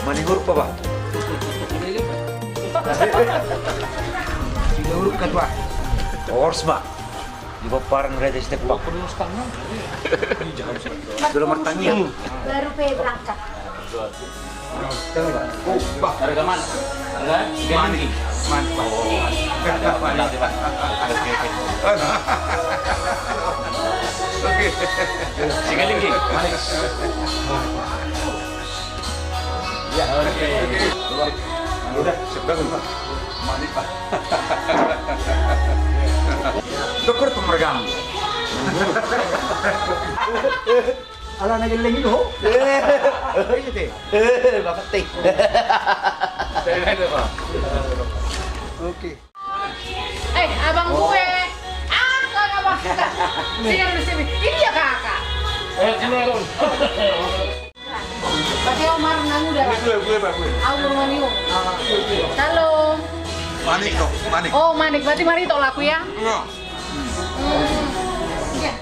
Manihuruk pa ba? Sinuruk ka ba? Horse ba? Di ba parang red step ba? Sudah bertanya. Baru berangkat. Harga mana? Harga? Mani. Mani. Oh. Oke. Sigaling ki. Mani. Ya, oke. Udah, sebelah Pak. Mani Pak. Dokter pemegang. Ala nagiling ilo. Bapak teh. Oke. Abang gue. Kakak abang. Sini di sini. Ini ya kakak. Sini Ron. Pakai Omar nang udah. Gue. Aku Maniu. Halo. Manik toh, manik. Oh, Manik. Berarti mari tok laku ya. Enggak. Iya.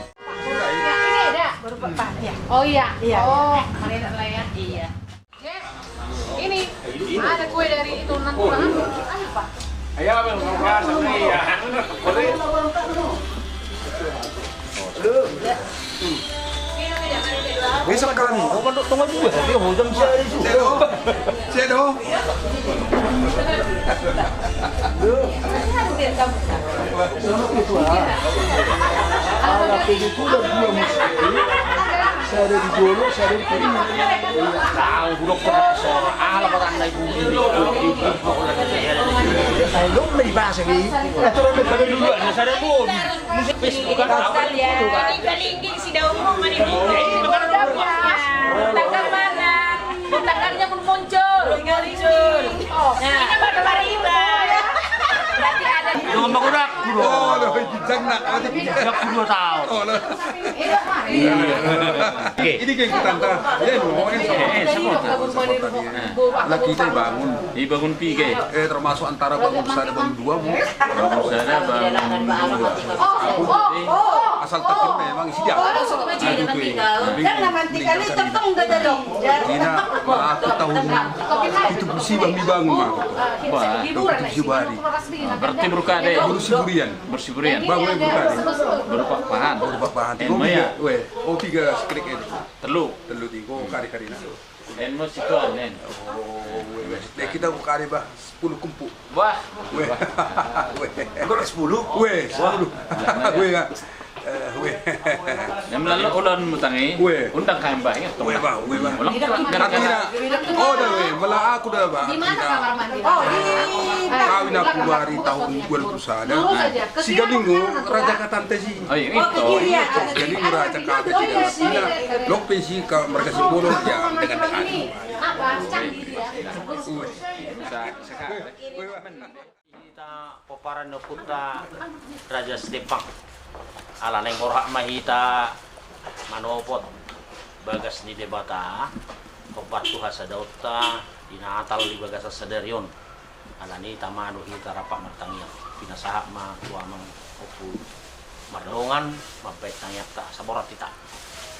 Ya, ini ada baru Pak. Ya. Oh iya. Oh, mari lah ya. Iya. Ini ada kue dari itu Nantulangan. Ayo Pak. Ayo abang mau bahas ini ya. Besok kan, oh kan tunggu juga, tapi hujung saya itu. Cedo. Saya ada di Jolo, saya ada di Kiri. Tahu buruk profesor. Ala orang naik Saya belum may basa ni. Ito rin may kagano dulu. Saya dulu. Bukan Ini kalingking si daun mo manibig. Tanggal mana? Tanggalnya pun muncul. Nah, ini pada marita. Berarti ada. Jangan makudak. Oh, no, jang na. Tidak perlu tahu. Oh, no. Oke. Ini kayak kita antar. Ya, no, lagi kita bangun. Dibangun pige. Termasuk antara bangun sada bangun dua mu. Sana Asal tapi memang isi dia. Kan namanti kali tetong dadalo. Ina, aku tahun itu bersih bang dibangun mah. Hiburan Itu Jubari. Berarti berkade. Bersiburian. Bersiburian. Bangun berkade. Berupa bahan. Berupa bahan. Enmo ya. Weh, oh tiga skrik ini. Telu. Telu tiga, kari-kari na. Enmo situan nen. Oh, weh. Kita kari bah 10 kumpul. Wah. Weh. Weh. Kok 10? Weh, 10. Weh enggak. Weh. Yang lalu ulan mutangi. Weh. Undang kain bah ingat. Weh, bah, weh, bah. Ulang Artinya, oh dah weh, malah aku dah bah. Di mana kamar mandi? Kawin aku dari tahun 2001. Si Galingo, Raja Katante sih. Oh iya itu. Galingo Raja Katante sih. Lope sih kalau mereka si Bolo ya dengan Apa? Canggih ya. Kita paparan na puta Raja Stepak ala neng borak mahita manopot bagas ni debata kopat tuha sa dauta dinatal di bagas sa sadaryon ala ni tamano hita rapak martangyan pinasaha ma tuamang opu marlongan mapet tangyak ta sa borat kita.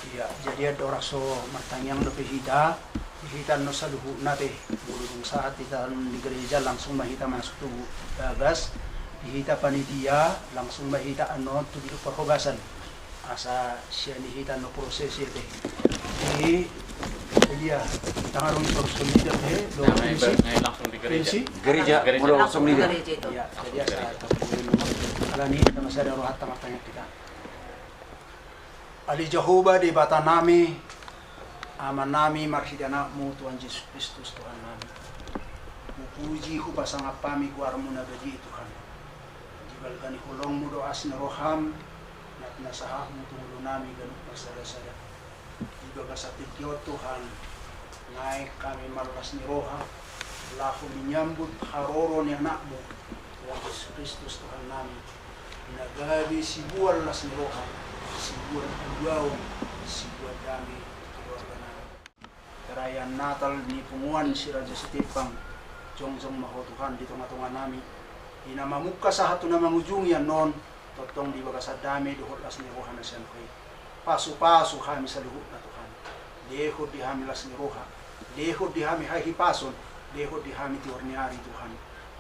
Iya, jadi ada orang so martanyang lebih hita no sa luhu nate bulung saat kita di gereja langsung mahita masuk tubuh bagas dihita panitia langsung mahita ano tubuh perhogasan asa siya nihita no proses itu jadi dia tangarong persolida do Langsung di gereja. Gereja, udah langsung di. ya jadi asa alani kita masih ada rohat tanya kita Ali Jehovah di bata nami aman nami marhidanakmu Tuhan Yesus Kristus Tuhan nami mupuji ku pasang apami ku armu na gaji Tuhan jibalgani hulongmu doas na roham nat nasahakmu tumulo nami ganuk masada-sada jibaga sa tigyo Tuhan ngai kami malas ni roha laku menyambut haroro ni anakmu Tuhan Yesus Kristus Tuhan nami nagabi sibuan las ni roha sibuan ugaw sibuan dami perayaan Natal ni punguan si Raja Setipang jongjong maho Tuhan di tengah-tengah nami ina mamuka sa hatu na mangujung yan non totong di baga sa dami duhot as ni roha na siyan koy pasu-pasu kami sa luhut na Tuhan dehod di hamilas ni roha lehod di hami hai hipason, lehod di hami ti ordinary Tuhan.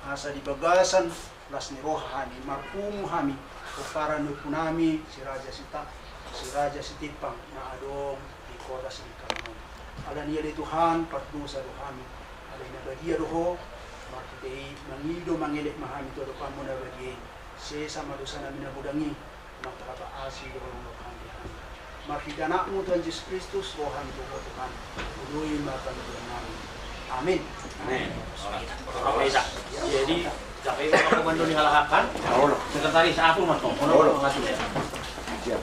Asa di bagasan las ni rohani marpumu hami o para no punami si Raja Sitipang na adong di kota Singkanon. Ala niya di Tuhan partusa do hami. Ala na bagia doho martitei mangido mangelik mahami to do pamo na bagia. Sesa madosa namin na budangi magtakapaasi do ng hami. Martidana mo Tuhan Jesus Kristus rohan to ko Tuhan. Uloy matantuan namin. Amin. Amin. Oke, Isa. Jadi, sampai mga komando ni halahakan, sekretaris ako mas to. Ono ngatur ya. Siap.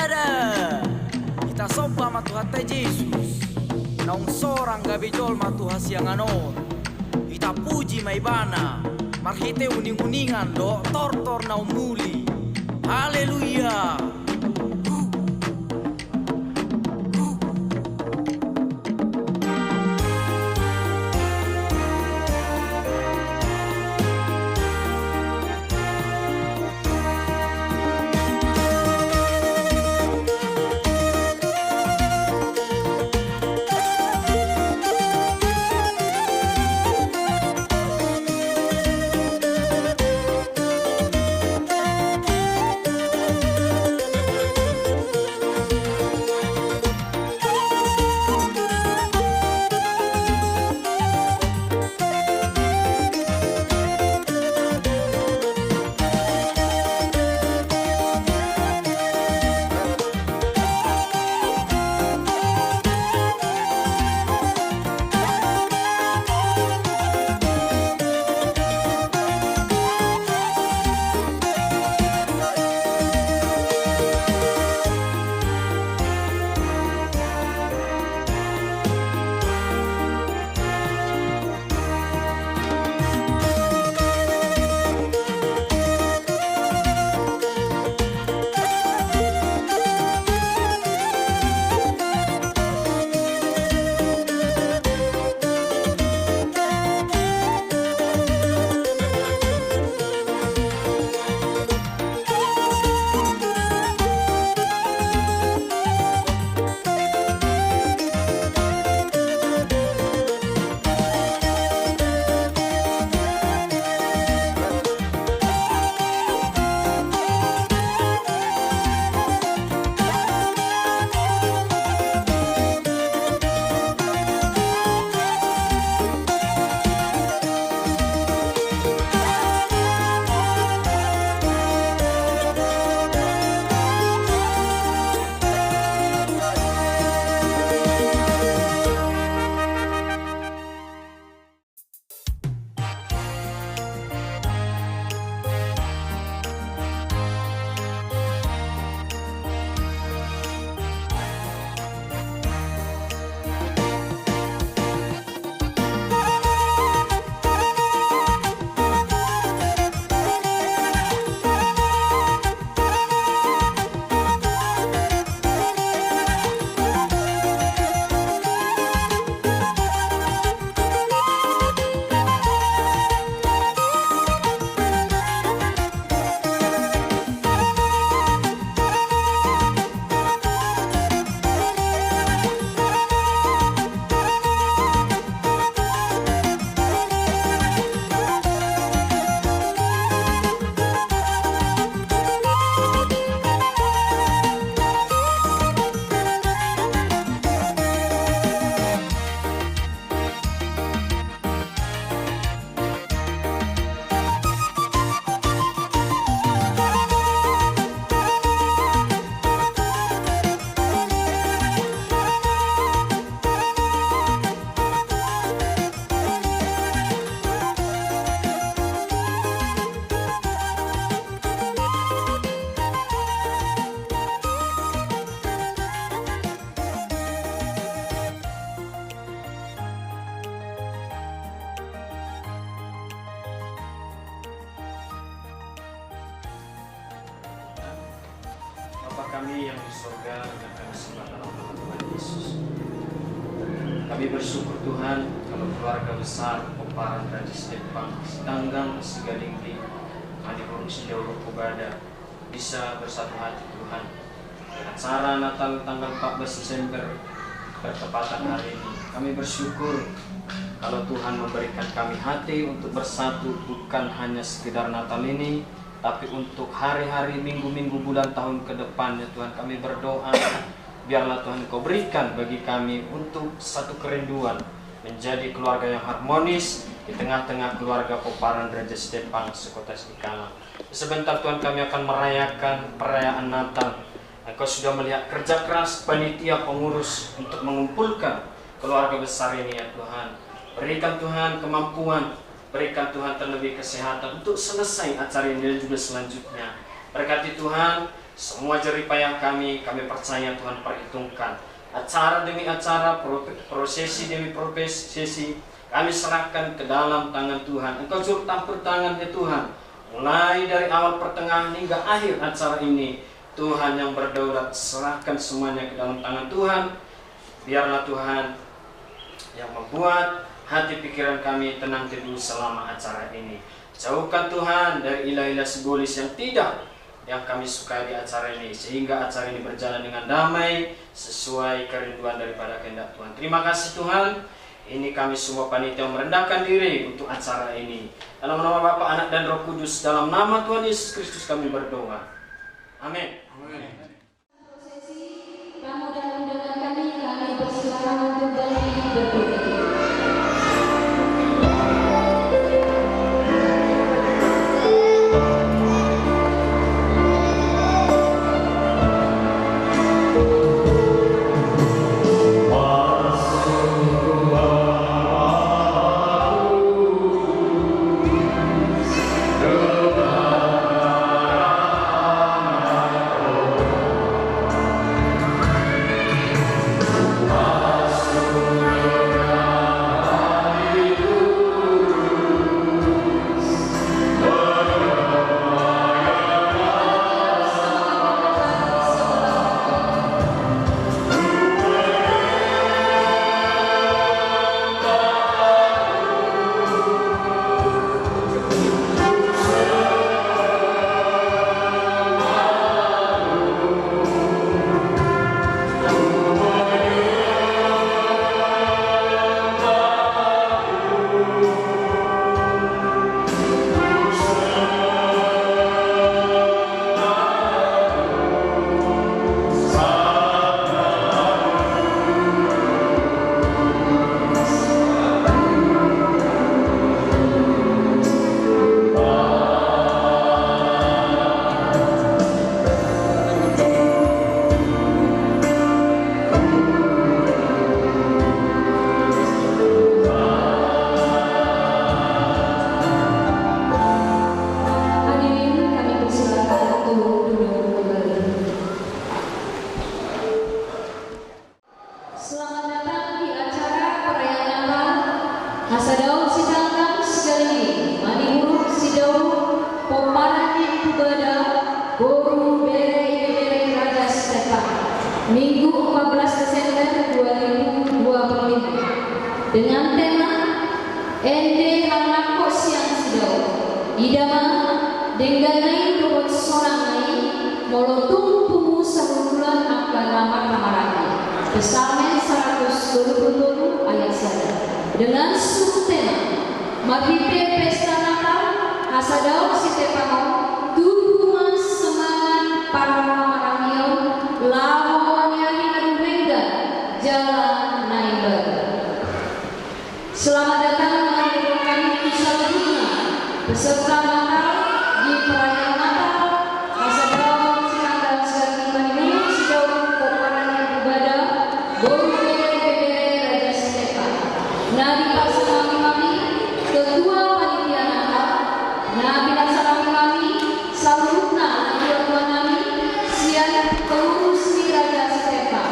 Ubada. Kita sopa ma Tuhan te Yesus. Naung sorang gabe jol ma Tuhan siang anon. Kita puji ma ibana. Marhite uning-uningan do tortor naung muli. Haleluya. Bapa kami yang di surga, dan kami sembah dalam nama Tuhan Yesus. Kami bersyukur Tuhan kalau keluarga besar Koparan Raja Stepang Tanggang Sigalinggi Manipurung Sindoro Ubada bisa bersatu hati Tuhan dengan cara Natal tanggal 14 Desember bertepatan hari ini. Kami bersyukur kalau Tuhan memberikan kami hati untuk bersatu, bukan hanya sekedar Natal ini, tapi untuk hari-hari, minggu-minggu, bulan, tahun ke depan. Ya Tuhan, kami berdoa, biarlah Tuhan Kau berikan bagi kami untuk satu kerinduan, menjadi keluarga yang harmonis di tengah-tengah keluarga Koparan Raja Stepang sekota Sikala. Sebentar Tuhan, kami akan merayakan perayaan Natal. Engkau sudah melihat kerja keras panitia pengurus untuk mengumpulkan keluarga besar ini ya Tuhan. Berikan Tuhan kemampuan, berikan Tuhan terlebih kesehatan untuk selesai acara ini dan juga selanjutnya. Berkati Tuhan Semua jeripayah kami percaya Tuhan perhitungkan. Acara demi acara, prosesi demi prosesi, kami serahkan ke dalam tangan Tuhan. Engkau turut campur tangan ya Tuhan. Mulai dari awal pertengahan hingga akhir acara ini, Tuhan yang berdaulat, serahkan semuanya ke dalam tangan Tuhan. Biarlah Tuhan yang membuat hati pikiran kami tenang teduh selama acara ini. Jauhkan Tuhan dari ilah-ilah simbolis yang kami sukai di acara ini, sehingga acara ini berjalan dengan damai sesuai kerinduan daripada kehendak Tuhan. Terima kasih Tuhan. Ini kami semua panitia merendahkan diri untuk acara ini. Dalam nama Bapa, Anak dan Roh Kudus, dalam nama Tuhan Yesus Kristus kami berdoa. Amin. Tamu dan undangan kami persilakan untuk berdiri berdiri. Minggu 14 Desember 2025 dengan tema Ende Hanako Siang Sidau Idama Dengganai Dobot Sorangai Molotung Pumu Sahudulan Akbalama Kamaraki Psalmen 127 ayat 1 dengan subtema Maghrib Pesta Natal Hasadau Sitepano Tubuhan Semangat Para Maramio Lawan Yang Adubengga Jalan Naimber. Selamat datang mengakhirkan selanjutnya peserta Natal di perayaan Natal Hasadau Sinandang Sekali Manimu Sidau Peparan yang Ibadah Boru Bebere Raja Stepan Nabi Laksamami kami Ketua Panitia Natal Nabi Laksamami kami Salutna Tuan kami Sian Pengurus di Raja Stepan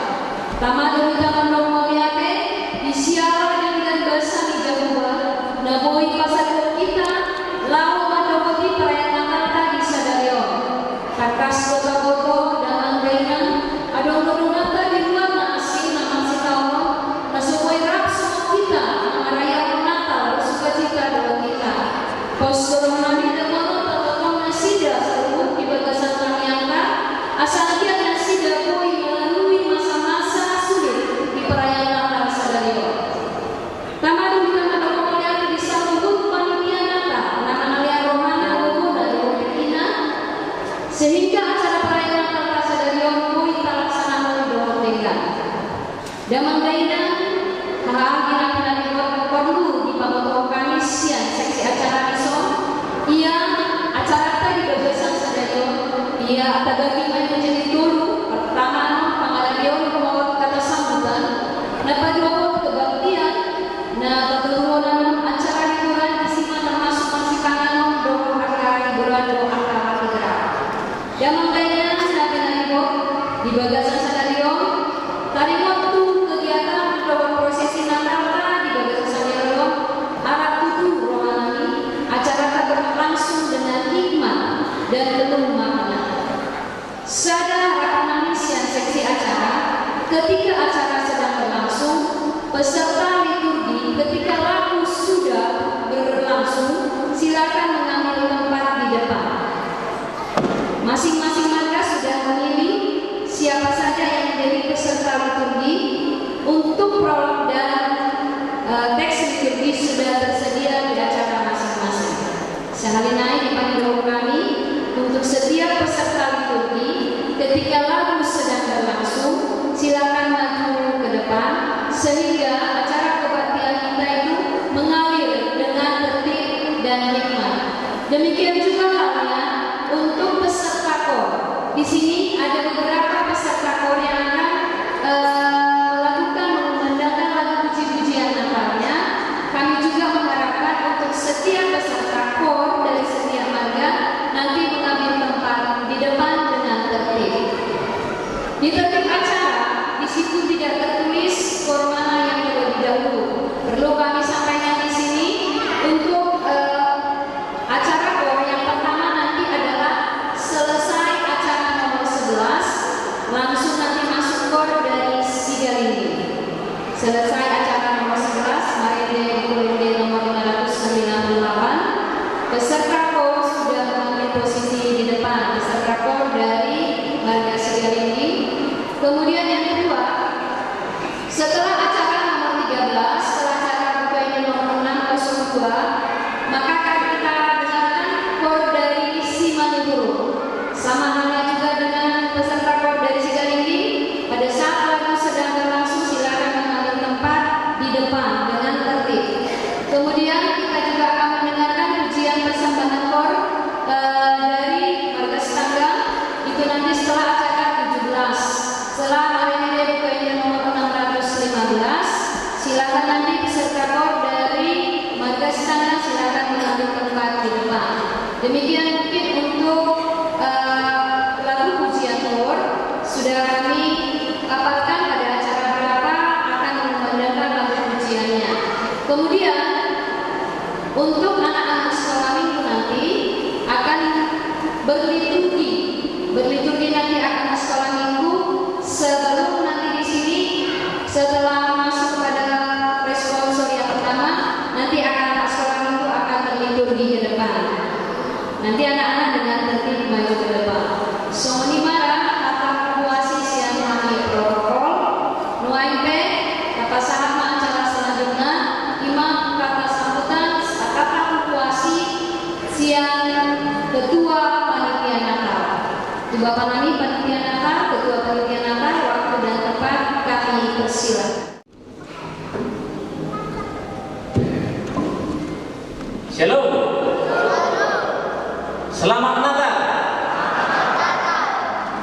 Tamadun Jangan Romoyake Disiara dan bersami Jawa Naboi pasal kita Lau Mandopoti perayaan Natal tadi Sadario Karkas kota-kota dan anggaingan Adong-adongan tadi luar nasi nama sitawa Nasuwai rap semua kita Maraya Natal sukacita dalam kita Kosong nabi teman Totong nasida seluruh di bagasan kami angkat Asal dia nasida koi melalui masa-masa sulit di Bagasan Sadariong. Tadi waktu kegiatan dalam prosesi Natal di Bagasan Sadariong, arah tujuh rohani acara berlangsung dengan hikmat dan penuh makna. Sada harapan yang seksi acara, ketika acara sedang berlangsung, peserta liturgi ketika lagu sudah berlangsung, silakan mengambil tempat di depan. Masing-masing marga sudah memilih siapa saja yang menjadi peserta liturgi. Untuk prolog dan teks liturgi sudah tersedia di acara masing-masing. Sehalinai dipanggil kami untuk setiap peserta liturgi ketika lagu sedang berlangsung, silakan maju ke depan sehingga acara kebaktian kita itu mengalir dengan tertib dan hikmat. Demikian juga halnya untuk peserta kor. Di sini ada beberapa peserta kor yang akan melakukan mengumandangkan lagu puji-pujian Natalnya. Kami juga mengharapkan untuk setiap peserta kor dari setiap marga nanti mengambil tempat di depan dengan tertib. Di tertib acara, di situ tidak tertulis kor mana yang terlebih dahulu. Perlu kami sampaikan di sini untuk acara kor yang pertama nanti adalah selesai acara nomor 11, langsung nanti masuk kor dari Sigalinggi. Selesai acara nomor 11, Marinde Kulinde nomor 598, peserta kor sudah mengambil posisi di depan, peserta kor dari marga Sigalinggi. Kemudian yang kedua, setelah acara nomor 13, setelah acara bukunya nomor 602, maka akan kita dengarkan kor dari Simalungun. Sama halnya juga dengan peserta kor dari Sigalinggi, pada saat lagu sedang berlangsung silakan mengambil tempat di depan dengan tertib. Kemudian kita juga akan mendengarkan pujian persembahan kor dari marga Setanggang, itu nanti setelah acara 17. Setelah Marinde bukunya nomor 615, silakan nanti peserta kor dari marga Setanggang silakan mengambil tempat di depan. Demikian mungkin untuk lagu pujian kor sudah kami paparkan pada acara berapa akan mengumandangkan lagu pujiannya. Kemudian untuk anak-anak sekolah minggu nanti akan berliturgi. Berliturgi nanti akan ke sekolah minggu sebelum nanti di sini setelah masuk pada responsor yang pertama nanti anak-anak sekolah minggu akan berliturgi ke depan. Nanti anak-anak dengan tertib maju ke depan. Songoni marah atap kuasi siang kami protokol nuaimpe kata sama acara selanjutnya imam kata sambutan kata kuasi siang ketua panitia Natal. Di Bapak Nani panitia Natal, ketua panitia Natal, waktu dan tempat kami persilakan. Shalom. Selamat Natal.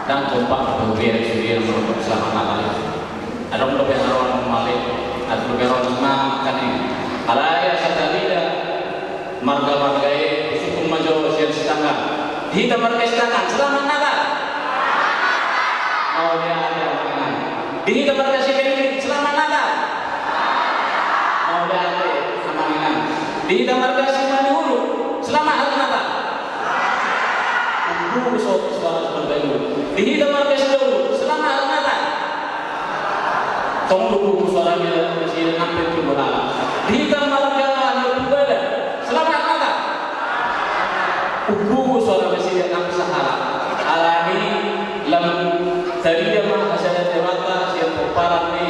Dan kompak berbiar surian merupakan selamat Natal. Ada lebih orang malik, ada lebih orang makan ini. Alaya satalida marga-marga suku majo sian Setanggang. Kita marga Setanggang selamat Natal. Oh dia ada orang. Kita marga Sigalinggi selamat Natal. Oh dia ada semangat. Kita marga Simalungun selamat hari Natal. Guru suara berbeda. Kita marga Sigalinggi selamat hari Natal. Tong buku suaranya masih hampir berhala. Kita marga berbeda. Selamat Natal. Buku suara masih hampir sahara. Alami lam tadi dia mah hasil derata siap peparan ni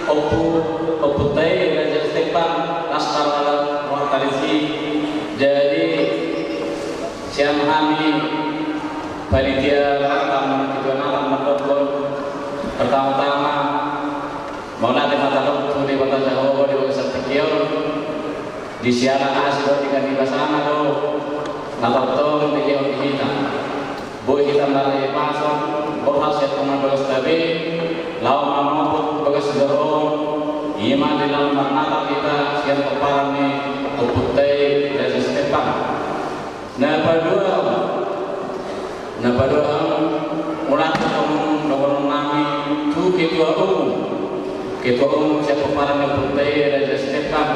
opu tay Raja Stefan Laskar Alam Mortalisi. Jadi siang kami panitia pertama itu anak mendokter pertama-tama Maulana Matalok di Kota Jawa di Kota Setekio di siaran asal tiga di basana do natal di kita boy kita mari pasang orang siap mengambil stabi lawan mampu bagas dorong iman di dalam natal kita siap keparan ni Oputai Raja Stefan. Nah, kedua ulang tahun nomor ketua umum siapa para Putai Raja Stefan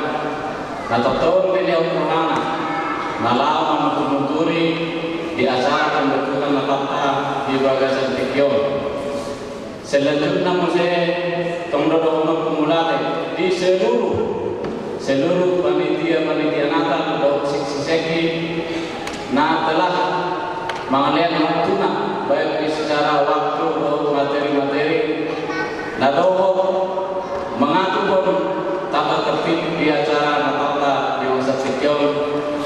atau tahun beliau pertama nalaman mengunturi di acara pembentukan Napata di Bagasan Tikyo. Selanjutnya saya tongdodo kumulate di seluruh panitia Natal atau seki nah telah mengalian waktunya baik secara waktu atau materi-materi atau mengatur tata tertib di acara Napata di masa Tikyo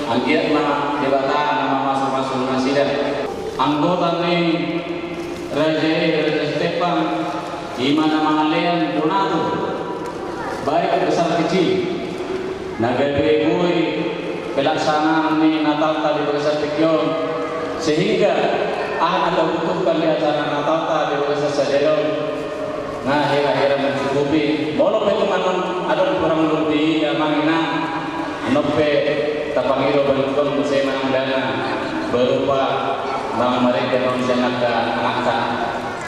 anggiatna debata nama masuk-masuk sidang anggota nih Raja Stefan di mana mengalian donatur baik besar kecil nagai pelaksanaan nih Natal di Bagasan Tikyo sehingga ada butuhkan di acara Natal di Bagasan Sadero nah akhir-akhir mencukupi walau teman ada kurang lebih mangina nope tapangiro beruntung saya menang berupa bang mereka yang angka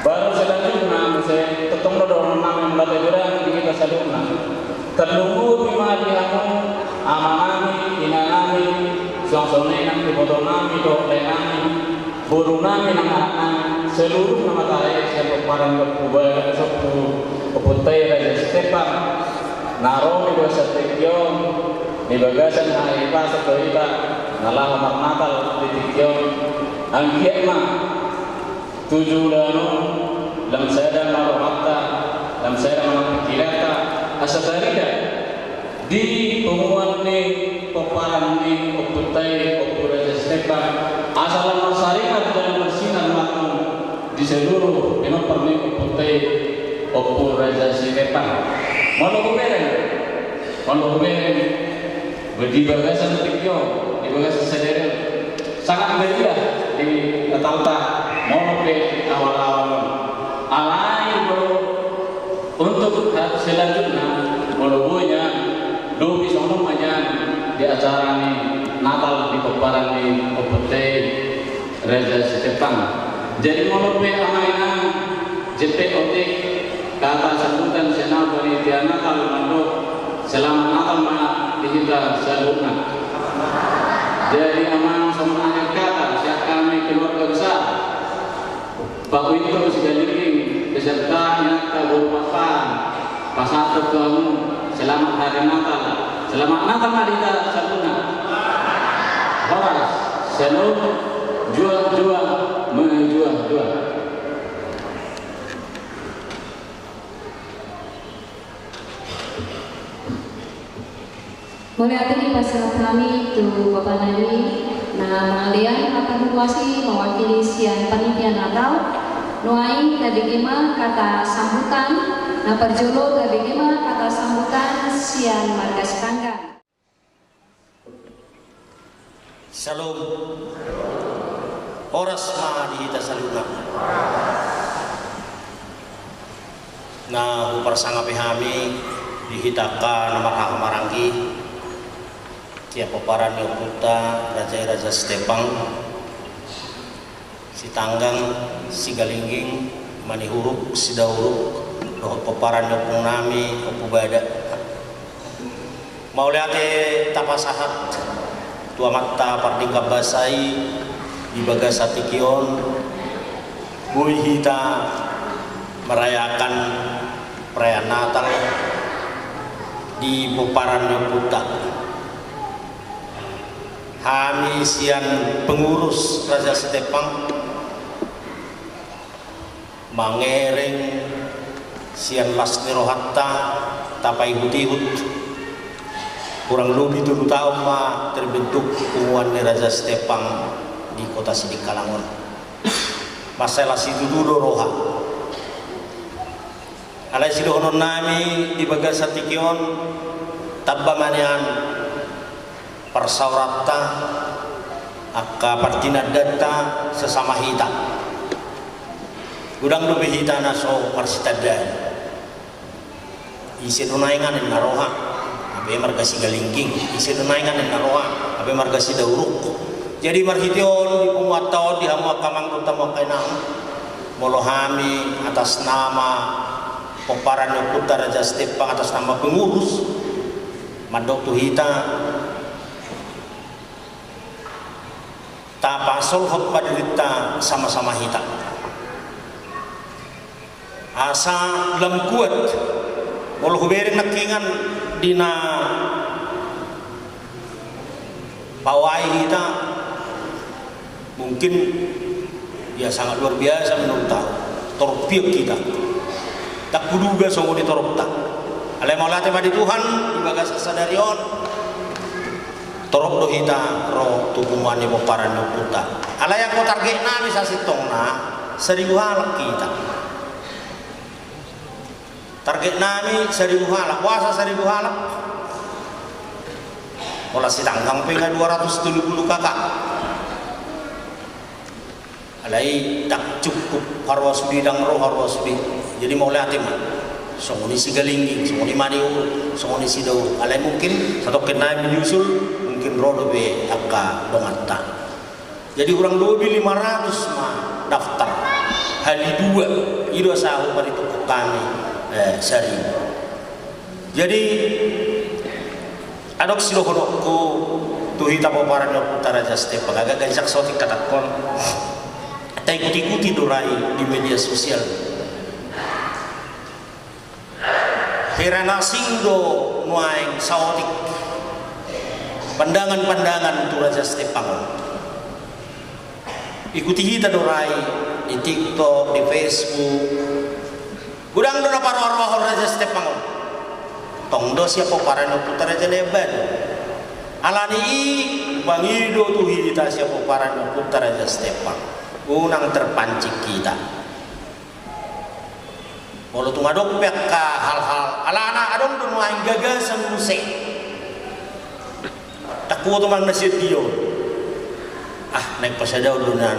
baru selanjutnya saya tetong dorong nama yang berada di kita salurna terlunggu bima dihamu amanami inanami suang-suangnya dibodonami dolenami burunami nang seluruh nama tayo siapa parang kepubaya keputai Raja Stefan naromi Bagasan Tikyo di Bagasan Haipa sekoita nalah Natal di Tikyo ang kiema 7 lano lam sada marohatta lam sada manapikilata asatarida di pengumuman ni peparan ni Putai Raja Stefan asalan masyarakat dalam bersinar makmum di seluruh penopor ni Putai Raja Stefan malu kumeren di Bagasan Tikyo di Bagasan Sadero sangat meriah di Natalta monope awal-awal alai untuk selanjutnya mulubunya lebih sono aja di acara ini Natal di peparan di Putai Raja Stefan jadi monope amaina JPOT kata sambutan senal panitia Natal mandok selamat Natal di kita salurna jadi amang semuanya kata siap kami keluarga besar Pak Wito Sigaling beserta nyata Bapak Pasat kamu selamat hari Natal selamat Natal Madita Salurna Horas selalu jual menjual Mulai hari ini pasal kami tu Bapak Nadi, nah mengalian akan berkuasi mewakili sian panitia Natal, nuai tadi kema kata sambutan, nah perjolo tadi kema kata sambutan sian marga Setanggan. Salam oras mahadihita saluna na uparsanga pihami dihitaka nama maranggi tiap peparan Puta Raja Stefan si Tanggang si Galingging manihuruk si Dauruk doh peparan Pung Nami Opubada mau lihat tapasahat tua mata Pardika Basai di Bagasan Tikyo Bui hita merayakan perayaan Natal di peparan Puta kami sian pengurus Raja Stefan mangereng sian Lasni Rohatta tapai hutihut kurang lebih 7 tahun terbentuk hubungan Raja Stefan di kota Sidik Kalangon masalah situ dulu roha alai sidohonon nami di Bagasan Tikyo tabbamanian persaurata akka partinadata sesama hita udang lebih hita naso parsitada isi donaingan naroha abe marga si Galingging isi donaingan naroha abe marga si Dauruk jadi marhition di pumuatao di hamu akamang utama kainang molohami atas nama Poparan Putra Raja Stepang atas nama pengurus mandok tuhita ta pasol hok paderita sama-sama hita asa lem kuat bol hubereng nakingan dina pawai kita mungkin ya sangat luar biasa menurut tahu torpiak kita tak kuduga songo di torop tak alai maulate madi Tuhan ibagas sadarion torop do hita ro tukumani Poparan Putra alai yang ko targetna bisa sitongna 1000 halak kita target nami 1000 halak puasa 1000 halak pola sidanggang penga 270 kakak alai tak cukup harwas bidang roh harwas jadi mau lihat mah songoni sigalinggi songoni maniu songoni sidau alai mungkin satu kena menyusul mungkin rodo be angka dongatta jadi kurang lebih 500 mah daftar hari 2 ido sahu paritu kami sari jadi adok silo kodokku tuhita Poparan Putra Raja Stepang agak gancak sotik katakon tak ikuti dorai di media sosial herana singdo nuaing saotik pandangan-pandangan tu Raja Stepang ikuti kita dorai di TikTok, di Facebook gudang dona parwar-war Raja Stepang tongdo siapa Poparan Putra Raja lebar alani bangido tuhita siapa Poparan Putra Raja Stepang unang terpancing kita walau tu ngadok pek ka hal-hal alana adong tu nuaing gagasan musik tak kuat tu mang nasib dia naik pasada ulunan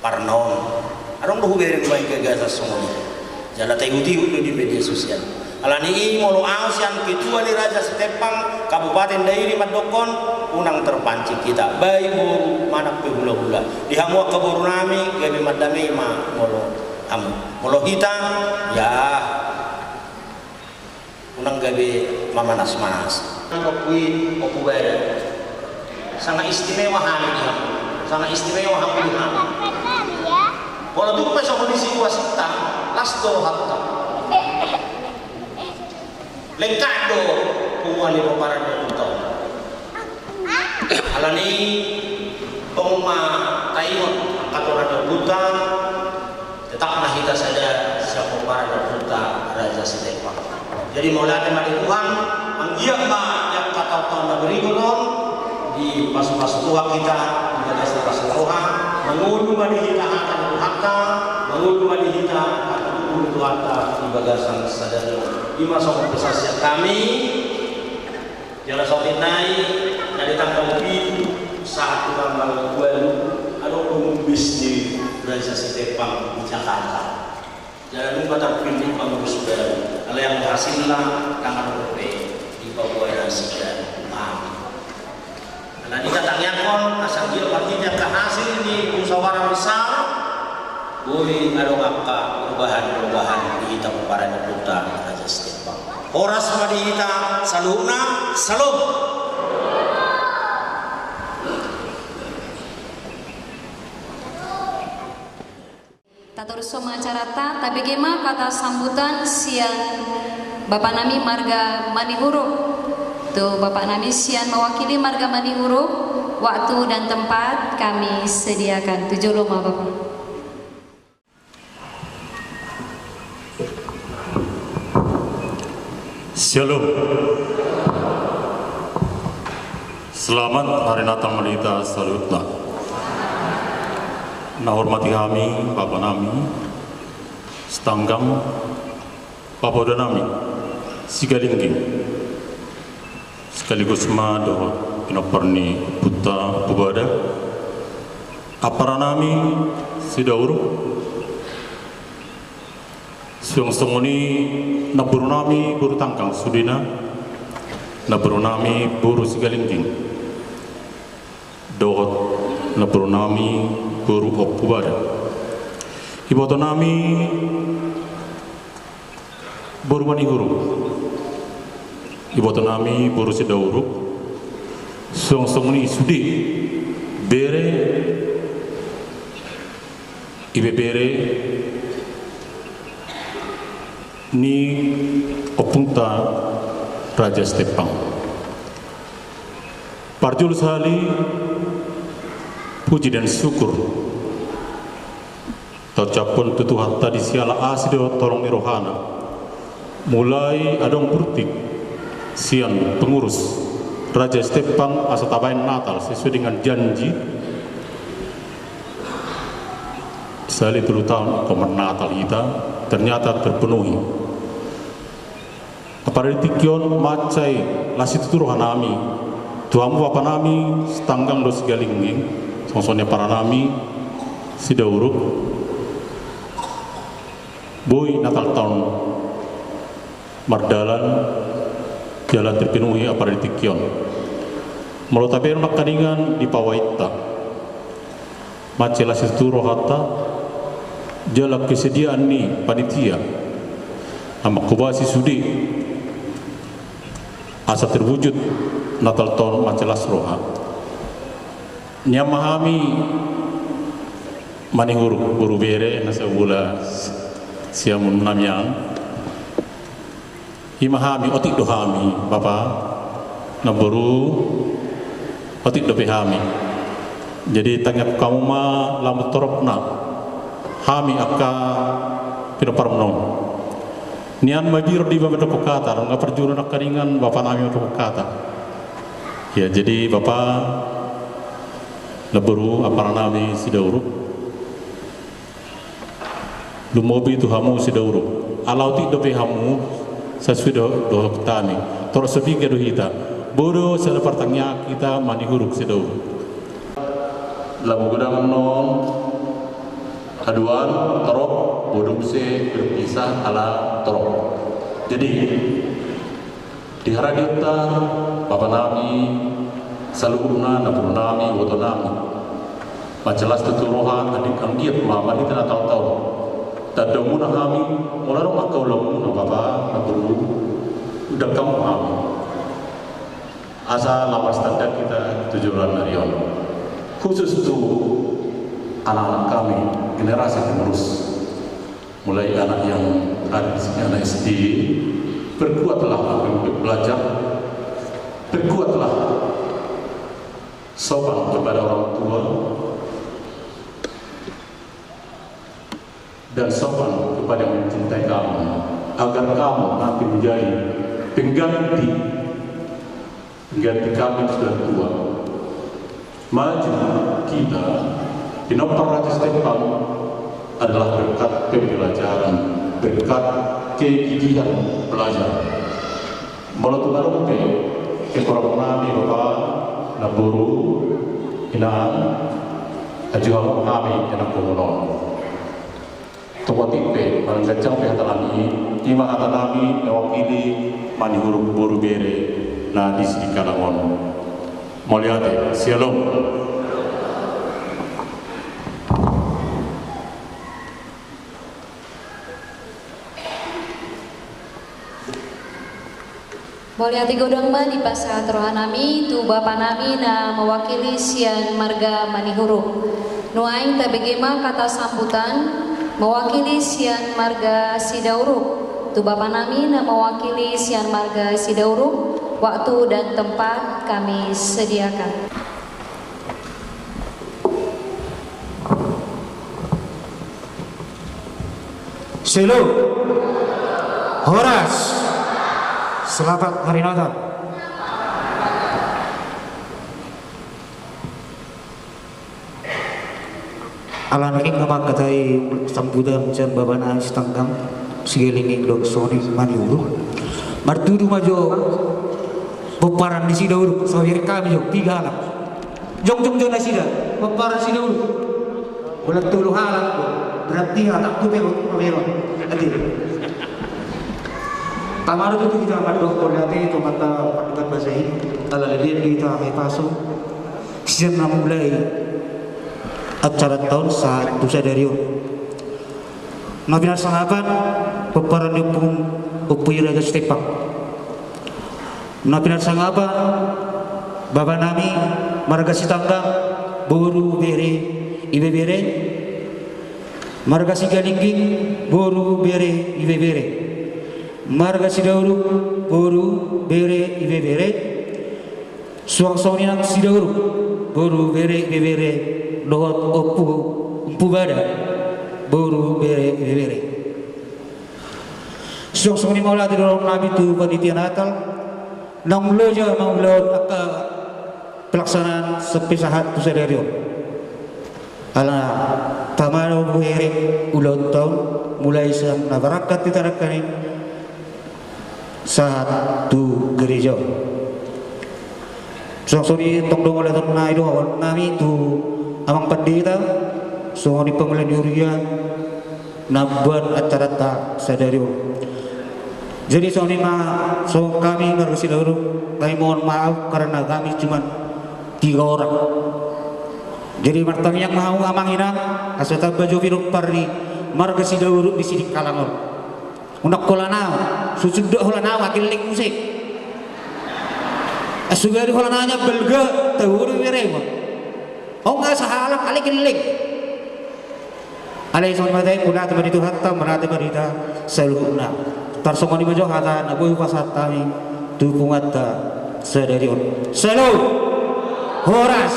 parnon adong tu hubereng nuaing gagasan semua jala tayuti udah di media sosial alani molo asian ketua ni Raja Stepang Kabupaten Dairi Madokon unang terpancing kita bayi buru manak pe hula-hula dihamua keburu nami gabe madame ma molo amu molo kita ya unang gabe mamanas-manas kokui okubaya sangat istimewa hari dia sangat istimewa hari dia molo tu pe so kondisi wasita lasto hatta lengkap do pungwali Poparan Putra alani tongma taimot Poparan Putra tetap mahita saja siapa Poparan Putra Raja Stepang jadi maulate madi Tuhan anggiak ma yang kata tahun berikutun di pas-pas tua kita di pas roha mengudu madi kita akan hakka mengudu madi kita akan harta di bagasan sadar di masa kompensasi kami jala sotin naik dari tanggal itu saat tanggal 2 ada pengumbis di Raja Stepang di Jakarta jangan lupa terpilih pengurus baru kalau yang hasilnya tangan berpe di Papua dan Sidan karena ini katanya kon asal dia partinya kehasil di musyawarah besar boleh ada apa perubahan di kita Poparan Putra Raja Stepang horas madi kita saluna salum Tatorusoma acarata tabegema kata sambutan siang Bapak Nami Marga Manihuru tuh Bapak Nami siang mewakili Marga Manihuru waktu dan tempat kami sediakan 7 loma Bapak. Shalom. Selamat Hari Natal Melita Salutna. Nah hormati kami, Bapak Nami, Setanggang, Bapak Nami, Sigalinggi, sekaligus Mado, Pinoparni Putra Bubada, Apara Nami, Sidauru, Siang Songoni, Naburu Nami, Buru Tangkang Sudina, Naburu Nami, Buru Sigalinggi, Dohot, Naburu Nami, Guru Bubada. Ibu nami boru manihuru iboto nami boru sidauru song-songni sudi bere ibe bere ni opunta Raja Stepang parjul sali puji dan syukur tercapun tutuhan tadi siala asido tolong ni rohana mulai adong burtik sian pengurus Raja Stepang asatabain Natal sesuai dengan janji sali 3 tahun komer Natal kita ternyata terpenuhi kepada dikion macai lasi tuturuhan nami tuamu bapa nami setanggang dos galinging songsonya para nami sidauruk boy Natal tahun mardalan jalan terpenuhi apa dikion melotabe nak kaningan di pawaita macai lasi tuturu hatta jala kesediaan ni panitia amak kubasi sudi asa terwujud Natal tahun macelas roha nyamahami manihuru buru bere nasa bula siamun namyang imahami otik dohami bapa naburu otik dopehami jadi tanya kamu ma lamu torokna hami akka pinoparmnon nian mabir di bawah kata nggak perjuru nak karingan bapak nami kata ya jadi bapak leburu apa nami sidauru lumobi itu hamu sidauru alau tidak hamu sesuai doa tani terus sepikir kita bodoh saya pertanyaan kita manihuruk sidauru lamu gudang non aduan torok bodong se berpisah ala torok jadi di haragita bapak nami saluruna nabur nami woto nami macelas tuturoha adik anggiat mama di tanah tahu tadamuna kami olarong akau lamuna bapak naburu udah kamu kami asa lama standar kita 7 bulan narion khusus itu anak-anak kami generasi penerus mulai anak yang ada di sini anak SD berkuatlah untuk belajar berkuatlah sopan kepada orang tua dan sopan kepada yang mencintai kamu agar kamu nanti menjadi pengganti kami yang sudah tua maju kita di Nopar Raja Stepang adalah berkat pembelajaran, berkat kegigihan belajar. Melakukan arumpe, kekurang nami bapak naburu inaan ajuhal kami enak komunon. Tuwatipe menggacang pehatalani ima hatanami mewakili manihuruk buru bere na di Kalangon. Moliate, shalom. Moliati godangma di pasat rohanami tu bapa nami na mewakili sian marga manihuruk. Nuaing tabegema kata sambutan mewakili sian marga sidauruk. Tu bapa nami na mewakili sian marga sidauruk. Waktu dan tempat kami sediakan. Selo Horas Selamat hari Natal. Alan king naman katay sambudan dyan baba na istanggang sigilinging dog soni maniuro martudu majo peparan di sidaur so yang kami jo 3 anak jong na sida peparan sidaur ulat tulu halak berarti anak tu pero adil Tamaro itu kita akan doktorati itu mata pandukan bahasa ini. Kalau lihat kita may pasok, siya na mulai acara tahun saat dosa dari yun. Nabinasangapan, peparan yung pong upui raja Stepak. Napinar sangapa baba nami marga Sitanggang boru bere ibe bere marga Sigalingging boru bere ibe bere marga Sidauruk boru bere ibe bere suang-suangnya Sidauruk boru bere ibe bere dohot empu bada boru bere ibe bere suang-suangnya maula di dalam nabi tu panitia Natal nang loja maulon aka pelaksanaan sepisahat tu sederio ala tamano buhere ulang tahun mulai sang nabarakat ditarakani saat tu gereja songsoni tongdong oleh ton nai doon nami tu amang pendeta songoni pemilihan yuria nabuat acara tak sederio. Jadi so kami Marga Sidauruk kami mohon maaf karena kami cuma 3 orang. Jadi martami yang mau amang inang asata baju biru parri Marga Sidauruk di sini Kalangor. Unak kolana susudok holana wakil lik musik. Asugari holananya belga tawuru mereka. Oh nggak sahalah alik lik. Alai son madai kuna teman itu hatta merata berita seluna. Tarsongoni majo kata nabuh pasatami dukungan ta sedarion selalu horas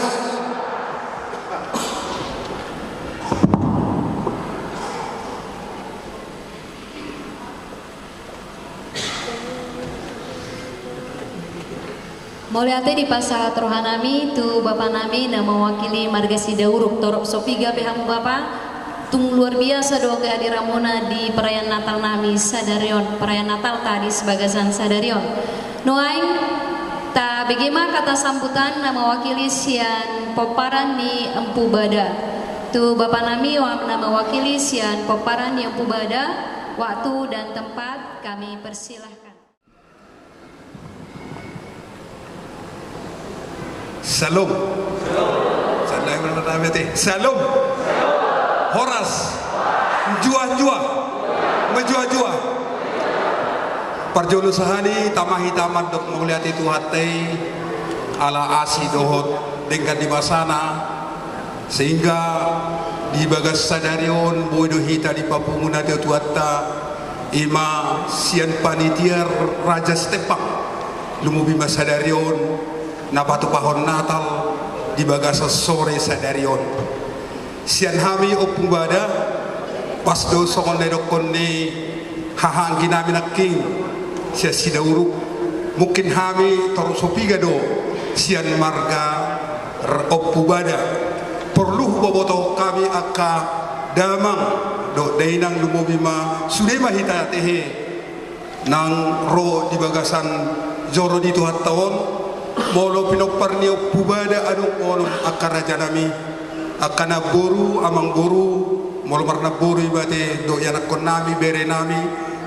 Moliate di pasahat rohanami tu bapa nami na mewakili Marga Sidauruk torok sopiga behamu bapa tung luar biasa doa kehadiran Mona di perayaan Natal nami Sadarion perayaan Natal tadi sebagai Sadarion Noaing ta bagaimana kata sambutan nama wakili sian poparan di Empu Bada tu bapak nami nama wakili sian poparan di Empu Bada waktu dan tempat kami persilahkan. Salam. Salam. Horas jua-jua menjua-jua parjolo sahani tamahi taman dok melihat itu hati ala asi dohot dengan di basana sehingga di bagas Sadarion bodo hita di papunguna de tuatta ima sian panitia Raja Stepak lumubi mas Sadarion napatu pahon Natal di bagas sore Sadarion sian hami opung bada pas do songon ledokon ni hahang ginami naking sia Sidauruk mungkin hami toru sopiga do sian marga opung bada perlu boboto kami aka damang do dainang lumobima sudema hita tehe nang ro di bagasan joro di tuhat tahun molo pinok parni opung bada adu molo akar raja nami akana boru amang boru molo marna boru ibate do yanak kon nami bere nami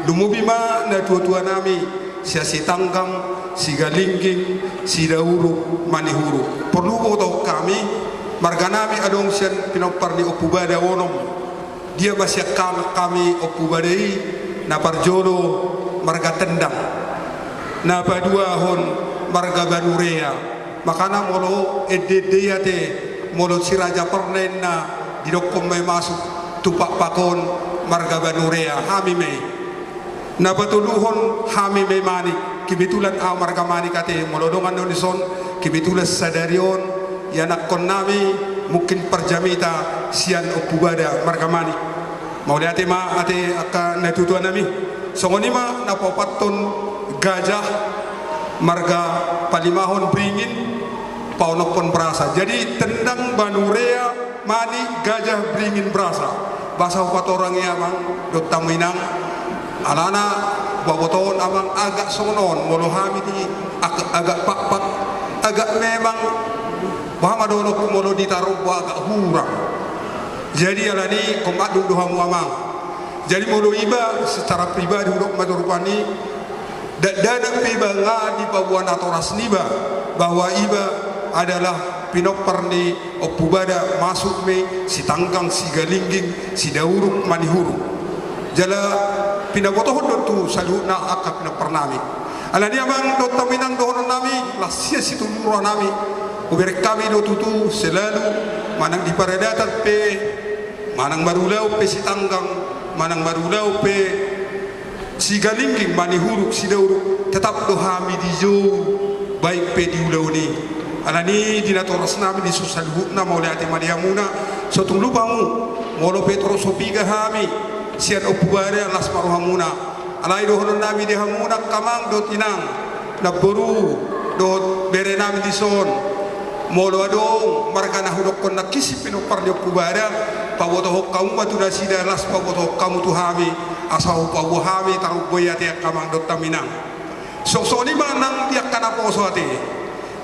lumubima na tua-tua nami sia Sitanggang Sigalingging Sidauruk Manihuru perlu boto kami marga nami adong sian pinopar di Opung Bada wonom dia masih kami Opung Badai na parjolo marga Tendang na padua hon marga Banurea makana molo ededeyate molo si Raja Pernena di dokom may masuk tupak pakon marga Banurea hami may napatuluhon hami may manik kibitulan aw marga manik ate molo dongan donison kibitulan Sadarion yanak kon nami mungkin perjamita sian Opung Bada marga manik mau lihat ma ate aka natutuan nami songonima napopaton gajah marga Palimahon Beringin paunopon berasa jadi Tendang Banurea mani gajah Beringin berasa bahasa upat orangnya amang dot taminang alana baboton amang agak sonon molo hami di agak pak agak memang bahama dono molo ditaruh agak hurang jadi alani komat duhamu amang jadi molo iba secara pribadi udok madurupani dana piba ngadi pabuan atoras niba bahwa iba adalah pinopar ni Opung Bada masuk me Sitanggang Sigalingging Sidauruk Manihuru jala pinabotohon do tu salu na akap na pernami ala dia bang do taminang do nami la sia situ nuro nami uber kami do tutu selalu manang di paredatan pe manang marulau pe sitanggang manang marulau pe sigalingking mani huruk sidauruk tetap do hami di jo baik pe di ulau ni ala ni dinatoras nami di susal hukna mau lihat madiamuna sotung lupamu molo petro sopiga hami sian opubare las maruhamuna alai do honon nami de hamuna kamang do tinang na boru do bere nami di son molo ado margana hudok kon na kisi pino parli opubare pawoto hokkamu batu da sida las pawoto hokkamu tu hami asau pawu hami taru boyate kamang do taminang so ni manang tiak kana poso ate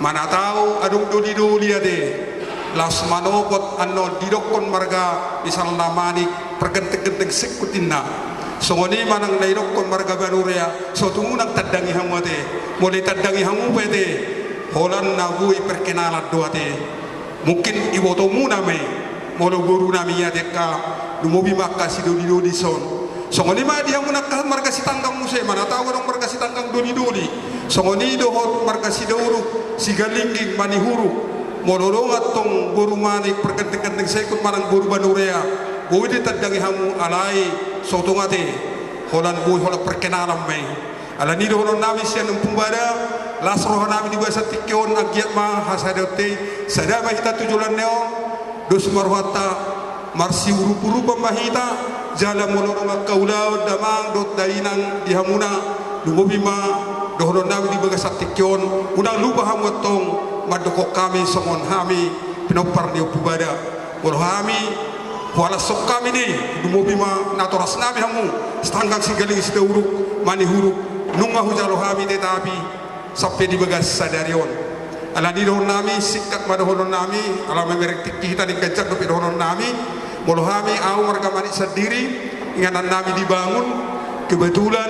mana tahu adung doli doli ade las manopot anno didokon marga misal namani pergenteng-genteng sekutinna songoni manang naidokon marga banurea so tumunang tadangi hamwate mulai tadangi hamu pete holan nabui perkenalan doate mungkin iwoto muname molo guru nami ya deka dumobi makasi doli son songoni ma dia munakal marga sitanggang muse mana tahu dong marga sitanggang doli songoni dohot marga sidauru sigalinging manihuru mololongat tong buru mani pergenteng-genteng sekut marang buru banurea bui ditadangi hamu alai sotongate holan bui hola perkenalan mai ala ni do nami sian pumbada lasro nami di basa tikyon agiat ma hasadote sadama hita tujulan neo dos marwata marsi uru-uru pamahita jala mololonga kaulau damang dot dainang di hamuna lumobima do nami di basa tikyon unang lupa hamu tong madoko kami somon hami pinopar di pubada wal hami wala sok kami ni dumobima natoras nami hamu stanggang sigaling sidauruk mani huruk nunga hujalo hami tetapi sampai di bagas sadarion ala di dohon nami sikat madohon nami ala memerek kita di kajak dopi dohon nami wal hami au marga mani sendiri inganan nami dibangun kebetulan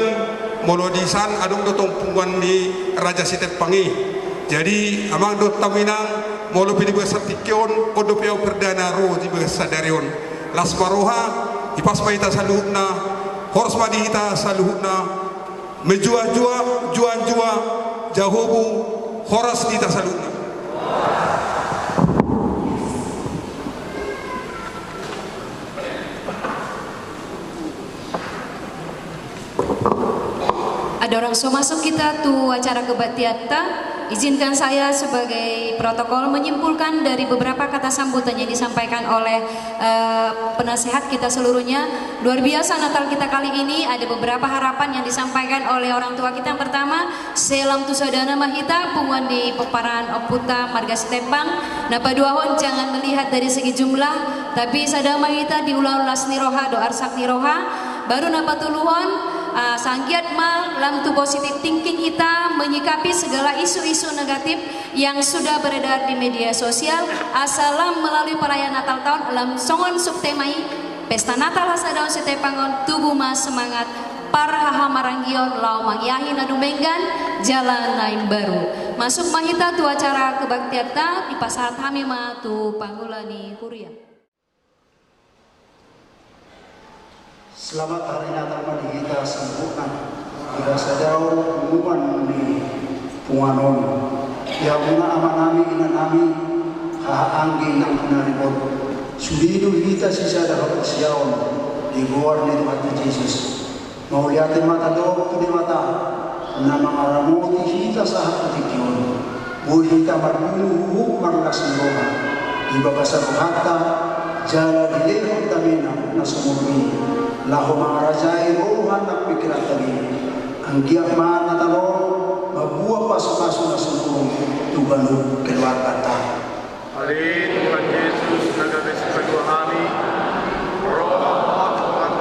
molo di san adong do tompungan di Raja Sitepangi. Jadi amang do taminang molo pidi basa tikyon odo peo perdana ro di basa darion las maroha ipas maita saluhna hors madihita saluhna jua jahobu horas dita saluhna ada orang so masuk kita tuh acara kebaktian. Izinkan saya sebagai protokol menyimpulkan dari beberapa kata sambutan yang disampaikan oleh penasehat kita seluruhnya. Luar biasa Natal kita kali ini, ada beberapa harapan yang disampaikan oleh orang tua kita. Yang pertama, selam tu sadana mahita punguan di peparan oputa marga Sitepang. Napa duahon jangan melihat dari segi jumlah, tapi sadana mahita diulang las niroha do arsak niroha. Baru napa tuluhon sanggiat mal lam tu positif thinking kita menyikapi segala isu-isu negatif yang sudah beredar di media sosial. Asalam melalui perayaan Natal tahun lam songon subtemai pesta Natal hasadaon Sitepangon tubuh mas semangat parhaha maranggion lau mangyahi nadumenggan jalan lain baru masuk mahita tu acara kebaktian di pasar hamima tu panggulani kuria. Selamat hari Natal mari kita sambutkan kita sadau pengumuman di punganon ya muna aman nami ina nami haanggi nang naribot sudidu kita sisa dapat siaon di luar ni Tuhan Yesus mau lihatin mata do tu di mata nama aramuti kita sahat tikion bu kita marbuhu marlas roha di babasa hatta jala di lehon tamina nasumumi lahu mangarajai rohan nak pikiran tadi anggiak mana talon mabuah pasu-pasu nasumurung tubanu keluar kata hari Tuhan Yesus nagabesi kedua kami roh Allah Tuhan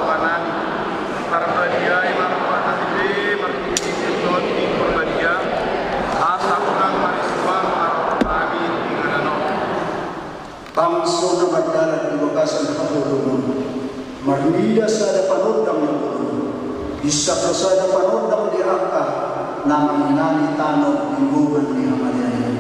tarbadiai marupana tibe marupini sirtoti perbadia asa kurang mariswa marupami inganano bangso na magdalan di bakasan kapulungan marmida sa panodang ng puno bisa sa panodang di aka na manginani tanong imbugan ni Hamadian.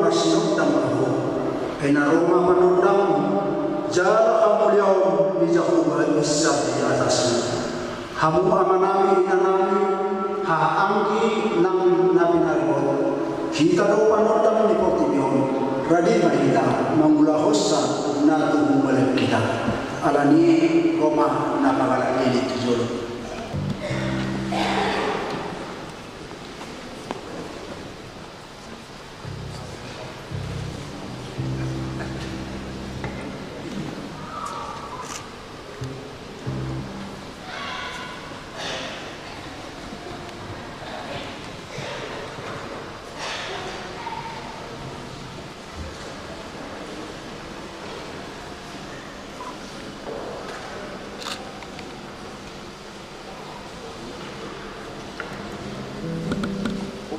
masinok dan mahu. Enaroma panundang jala kamuliaon di Jehovah Isa di atasmu. Hamu amanami inanami haangki nang nabi naribon. Kita do panundang di potimion. Radima kita mangulahosa na tubuh balik kita. Alani Roma napagalaki di tujul.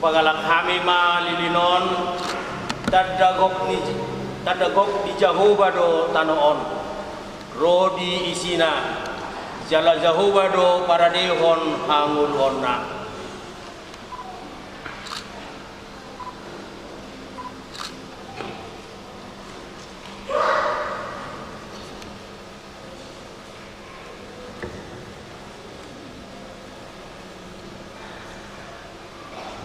Pagalang kami malilinon tadagok di Jehovah do tanoon rodi isina jala Jehovah do paradehon hangul onna.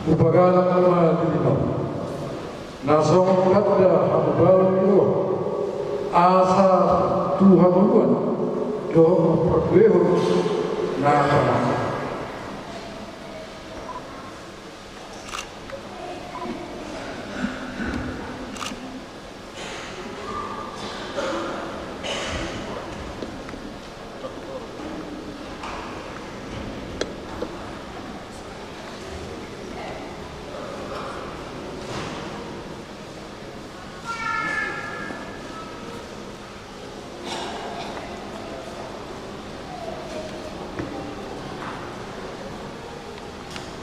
Upagalang malilino, nasong kada hababaw ilo, asa Tuhan Tuhan, do perbeho na panasa.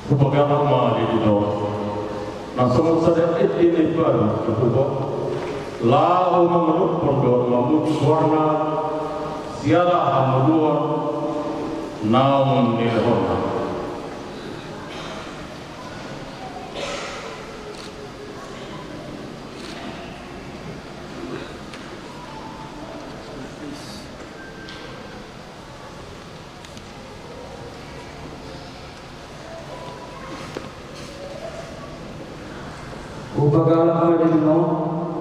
Upagalang malilino, nasong sadakit ini baru Jehovah, lau menurut pondok mamut warna, siala hamuduan, namun nilhona. Upagalang malilino,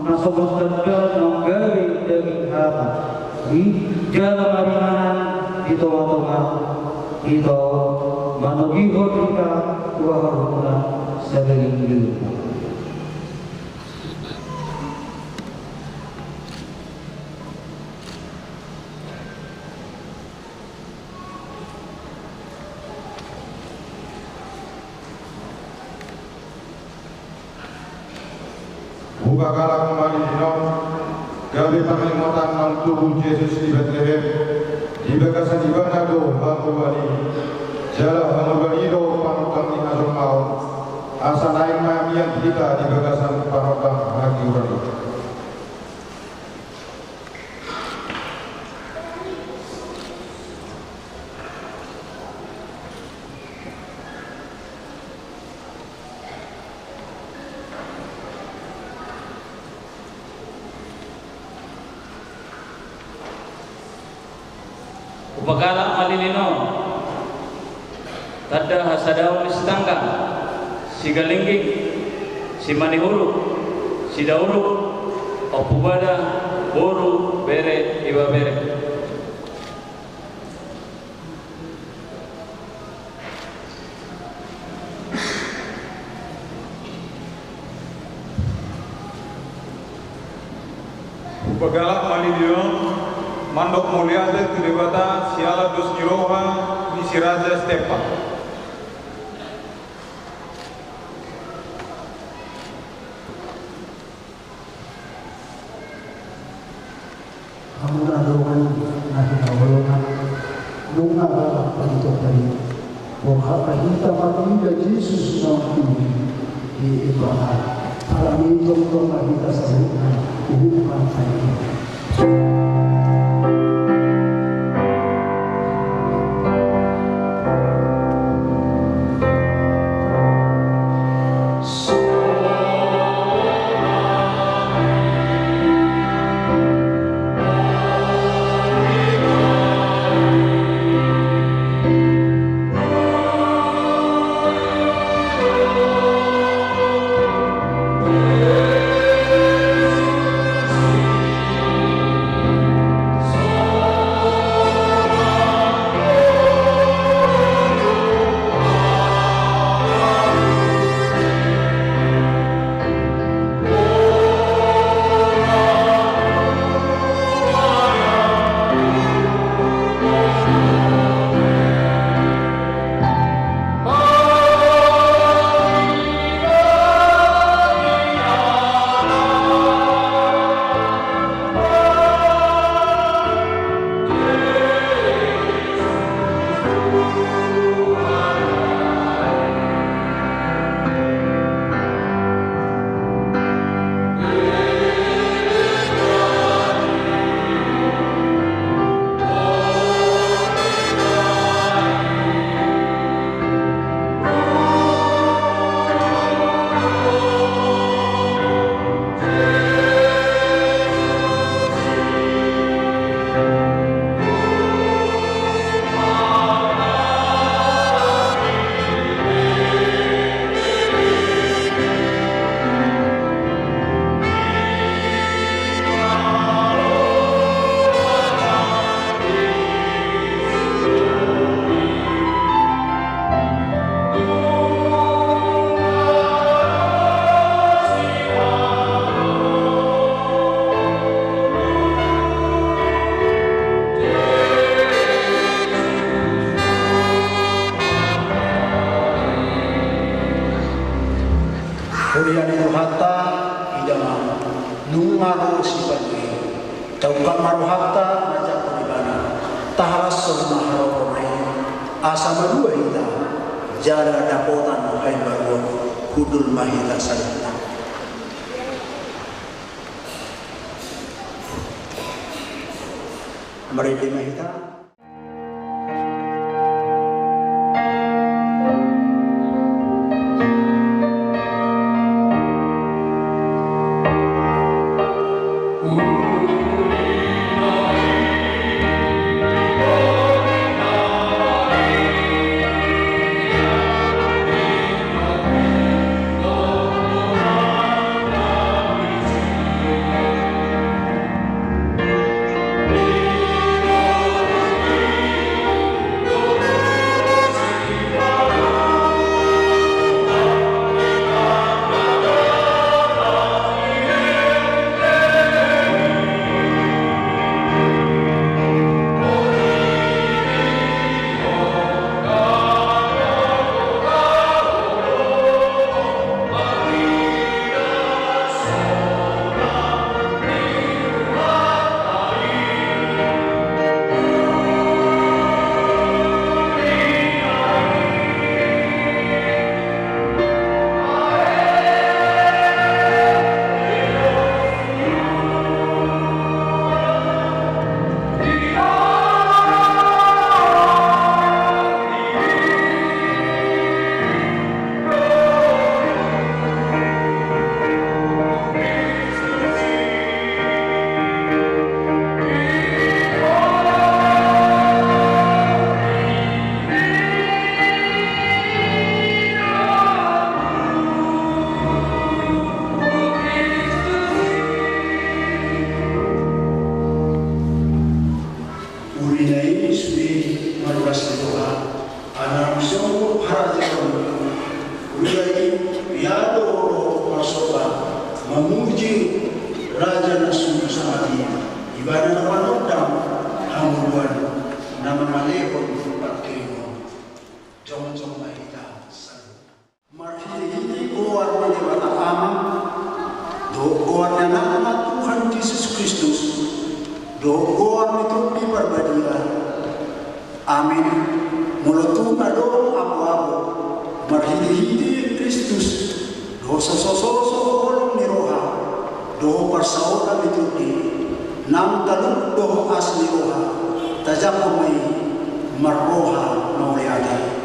nasong sadakit nonggari daging hata, di jalan marimanan di tengah-tengah itu manugihon kita kuaharuna sagaling lupa. Upagalang malilino, gabi panglimotan ng tubuh Yesus di Bethlehem, di bagasan di mana do hangulwani, jala hangulwani do panutang di nasong maon, asa naik mamian kita di bagasan panutang hagi urani. Upagalang malilino, tada hasadaw istangga, si galingging, si manihulu, si daulu, opubada, boru, bere, iwa bere. Upagalang malilino, mandok mulia dan kedewata siala dos nyiroha di Siraja Stepa. Kamu nadokan nahi awalona nunga panito dari boha kahita matinda Jesus na di ibahan alami tong kahita sa uhukan tayo. So nungaro si Padre taukan maruhata ngajak penibana tahalas semua haromai asa madua hita jada dapotan hai baru kudul mahita salita mereka mahita memuji Raja Nasu Samadi ibadah manodam hamuan nama malekon pakirimo jom-jom mahita marhili kuar menewata amam do kuar nama Tuhan Yesus Kristus do kuar itu diperbadikan amin mulut do abu-abu marhili Kristus do soso ni roha do persaudara itu di nam taluk do asli roha tajam mai marroha nole ada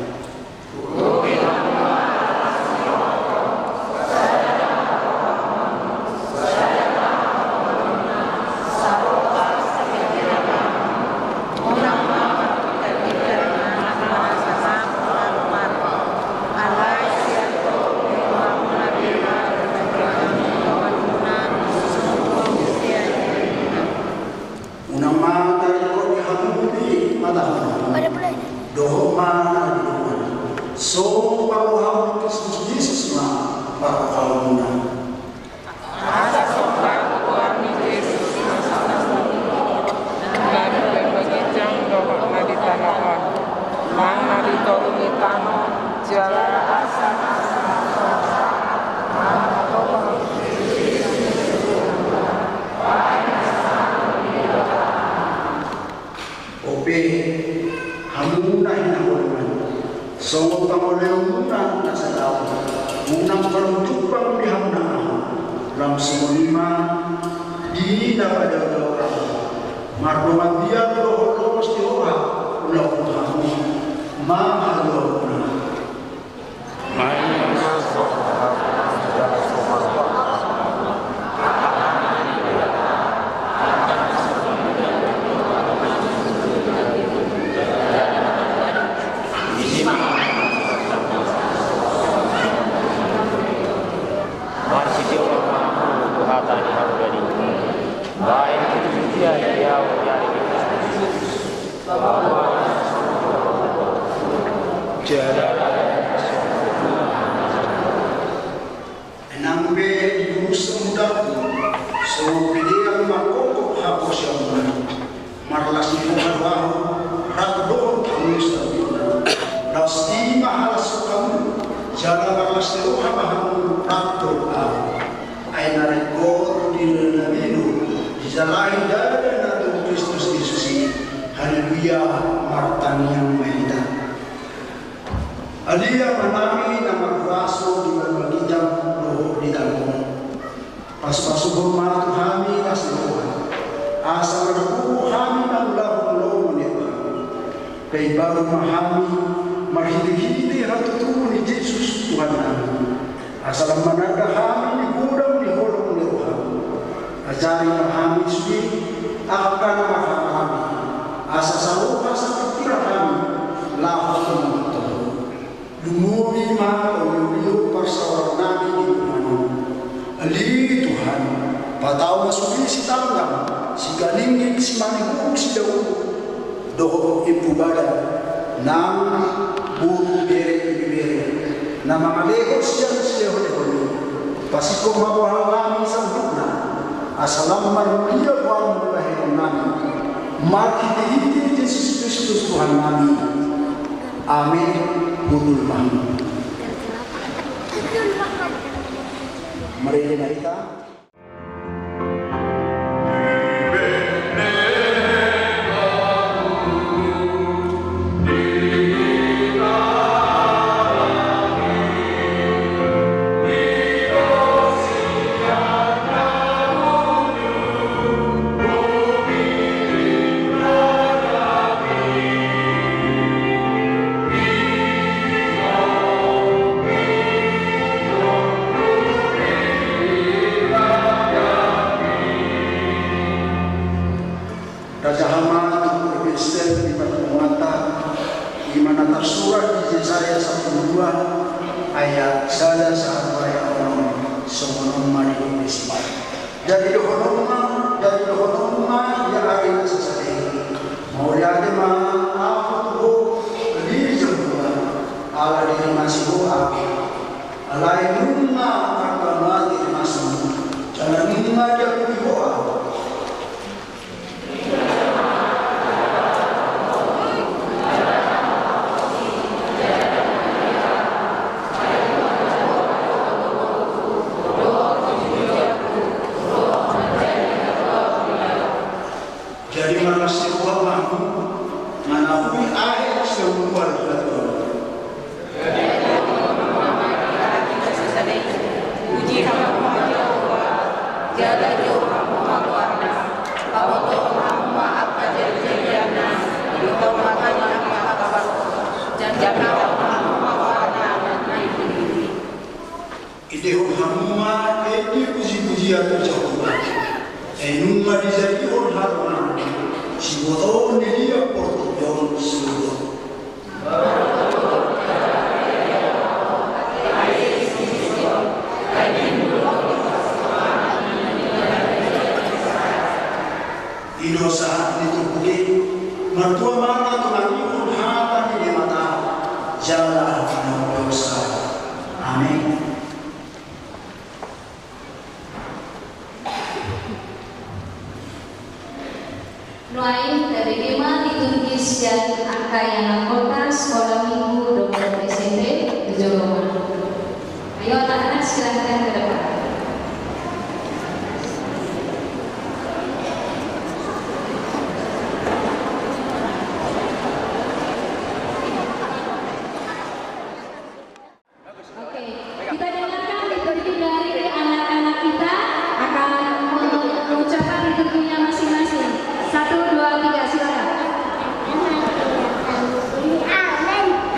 Jangan berlas teruha bahamu raktor. Aina rekor di Selain dari Tuhan Kristus Yesus ini, haleluya, martan yang mahita. Alia manami na magpaso di magkitang roho di talong. Paspasubo mga tuhami kasiluhan. Asa magpupo kami na ulang-ulang maniba. Kay bago mahami, marhili-hili ratutubo ni Jesus Tuhan namin. Asa lang managa kami ni gudang ni holong ni Tuhan. Ajari mahami sudi, akan mahami. Asa sa lupa sa pagkira kami, lahat ng Lumuri ma olio persoalan nabi di mana ali Tuhan patau masuki si tanggam si galingin si manihuk si daun doho ibu badan nang buru bere na mga legos siya si holi pasiko mawahami sa dugna asalam marulia wa mulahin namin makiti Jesus Kristus Tuhan namin. Amin. Budul Mahmud. Mari kita. Raja Hama berbicara di pertemuan di mana tersurat di Yesaya 1:2 ayat 1 sampai orang semua mari bersimat. Dari dohonoma yang ada sesuatu. Mau lihat mana apa tu diri semua ala diri masih aku. Ala yang akan mati masuk. Jangan ini aja dibawa. Jadi mana sebuah mampu menakui air sebuah lagu. Puji kamu Yehova, jaga Yehova warna. Kamu Tuhan maaf kejadiannya, itu makan yang kabar. Jaga Tuhan warna. Ide Hamma edi puji-pujian Yehova. Enuma dijadi orang si bodoh ni dia portugal seluruh. Ino saat itu bukit mertua mana tunani pun hata di mata jalan yang dosa. Amin. Doain dari Gema ditulis dan angka yang anggota sekolah minggu Dr. SMP di Jogja. Ayo anak-anak silakan ke depan. Oke, kita dengarkan liturgi dari anak-anak kita akan mengucapkan liturginya masing-masing. 1, 2, 3, silakan. Amin.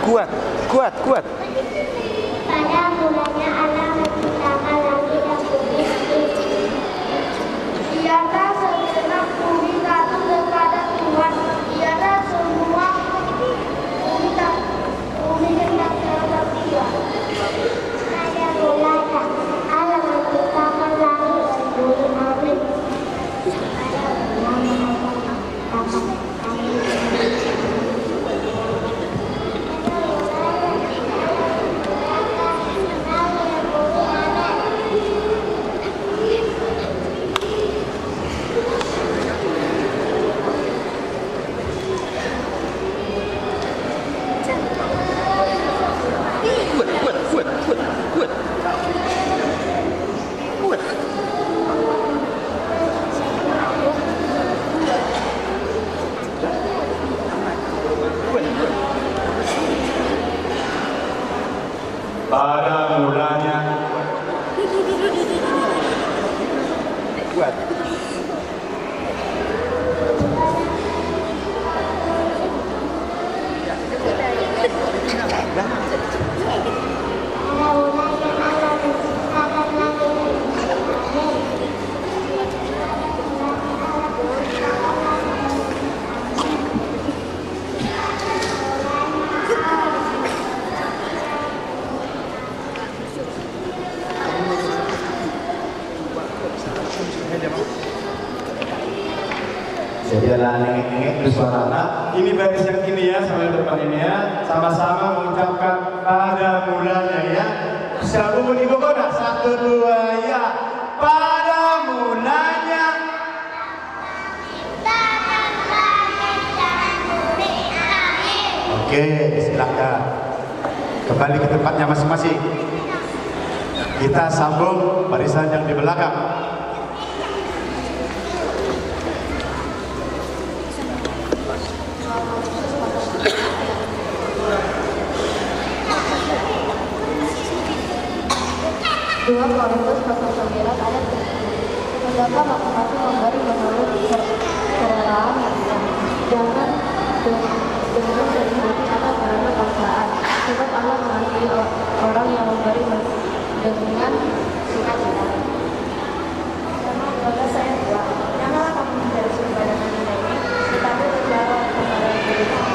Kuat, kuat, kuat. Pada mulanya Allah menciptakan langit dan bumi. Dialah segenap bumi satu kepada Tuhan. Dialah semua bumi dan terhadap Dia. Pada mulanya Allah menciptakan langit dan bumi. Amin. Pada mulanya Allah menciptakan Pada mulanya Kuat. Jadilah nengek-nengek bersuara. Ini baris yang ini ya, sampai depan ini ya. Sama-sama mengucapkan pada mulanya ya. Sabun di bawah, 1, 2 ya. Pada mulanya. Oke, silakan. Kembali ke tempatnya masing-masing. Kita sambung barisan yang di belakang. Dua Korintus pasal 9 ayat 7. Hendaklah masing-masing memberi menurut kerelaan hatinya. Jangan dengan dari hati atau karena paksaan. Sebab Allah mengasihi orang yang memberi dengan sukacita. Karena 12 ayat 2. Janganlah kamu menjadi sumbangan ini, tetapi berdoa kepada diri kamu.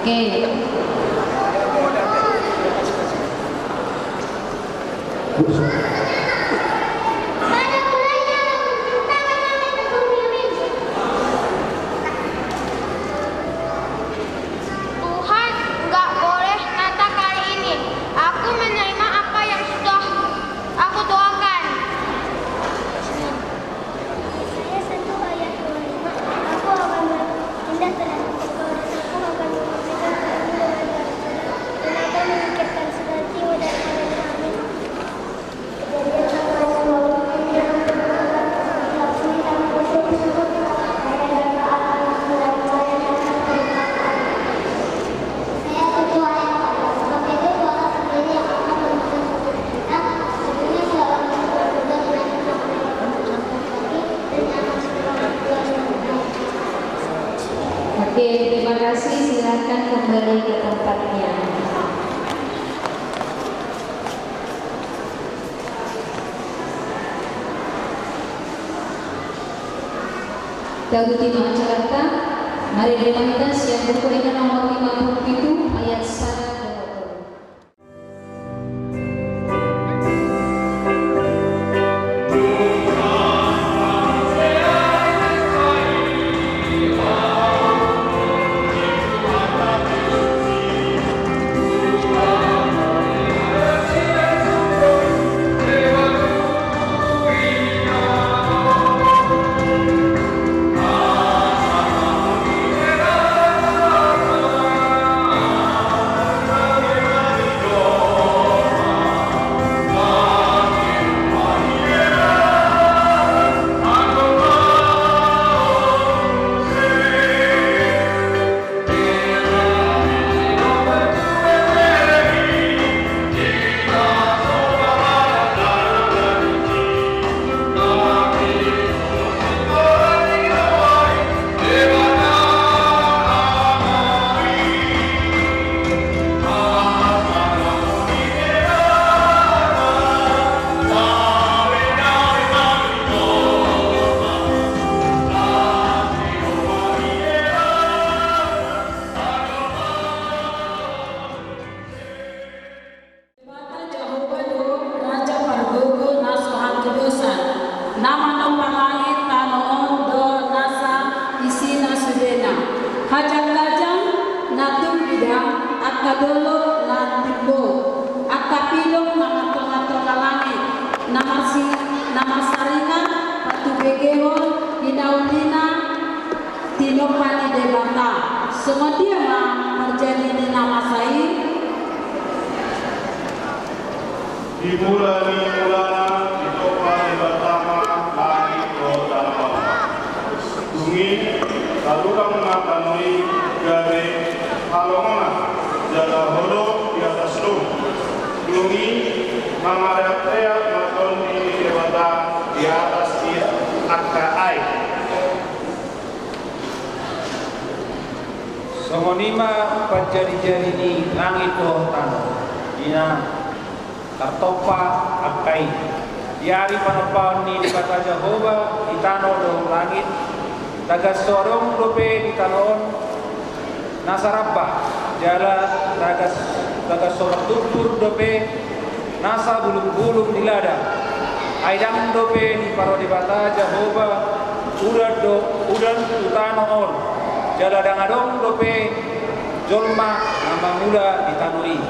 Oke. Tuhan, nggak boleh Natal kali ini. Aku menerima apa yang sudah aku doakan. Saya sentuh ayat 25. Aku akan berpindah terhadap keluargaku, akan memberikan kami dengan dan akan memikirkan segala jiwa dan kalian. Amin. Kejadian tanggal 20 yang dilaksanakan dalam proses tersebut. Saya dan akan melakukan saya ketua yang sebab itu doa sendiri yang akan memberikan kita sebelumnya dalam berdoa dengan Oke, terima kasih. Silakan kembali ke tempatnya. Dagutina Jakarta, mari kita siap buku ini nomor 57 ayat 1. Akadolo Lantibo, Akapilong Nakatongatonga Langit, Nama Saringa, Patu Begeho, Hinaulina, Tinopani Debata. Semua dia terjadi di nama saya. Dimulai mulana Tinopani Batama Langit Rotama. Dungi Kalurang Matanoi Gare Halonga Jala Holo di atas lu. Dungi Mangarea Maton ini Dewata di atas dia Akai. Songonima panjari-jari di langit doh tanah dina tartopa akai diari panopaon ni di kata Jehovah di tanah doh langit tagas sorong dope di tanon nasarabba jala tagas sorong tutur dope nasa bulung-bulung di lada aidang dope di paro di kata Jehovah udan tutanon jala dangadong dope jolma nama mula ditanui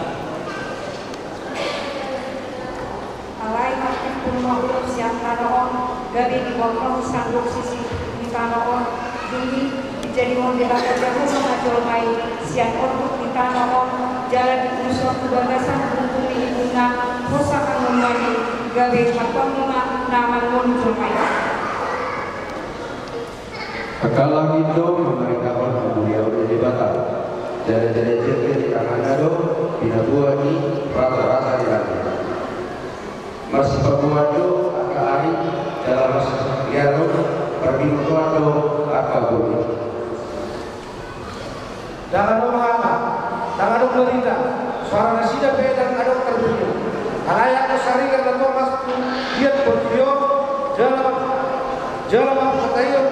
alai makin puluh siang tanaon gabi di bawah sanggup sisi di tanaon dumi jadi mon di bakat jago sama jolmai siang oruk di tanaon jalan di musuh kebanggasan untuk diibuna posa kangunwani gabi makamuna nama mon jolmai. Kakalang itu memerintahkan beliau dari batal. Jadi di tangan ado binabuani rata-rata di langit. Masih perbuatu akai dalam dialog perbinutuado akabuni. Jangan mengapa, jangan berita. Suara nasida beda adok terbunyi. Alayak kesarikan dan Thomas dia bertio jalan pertayaan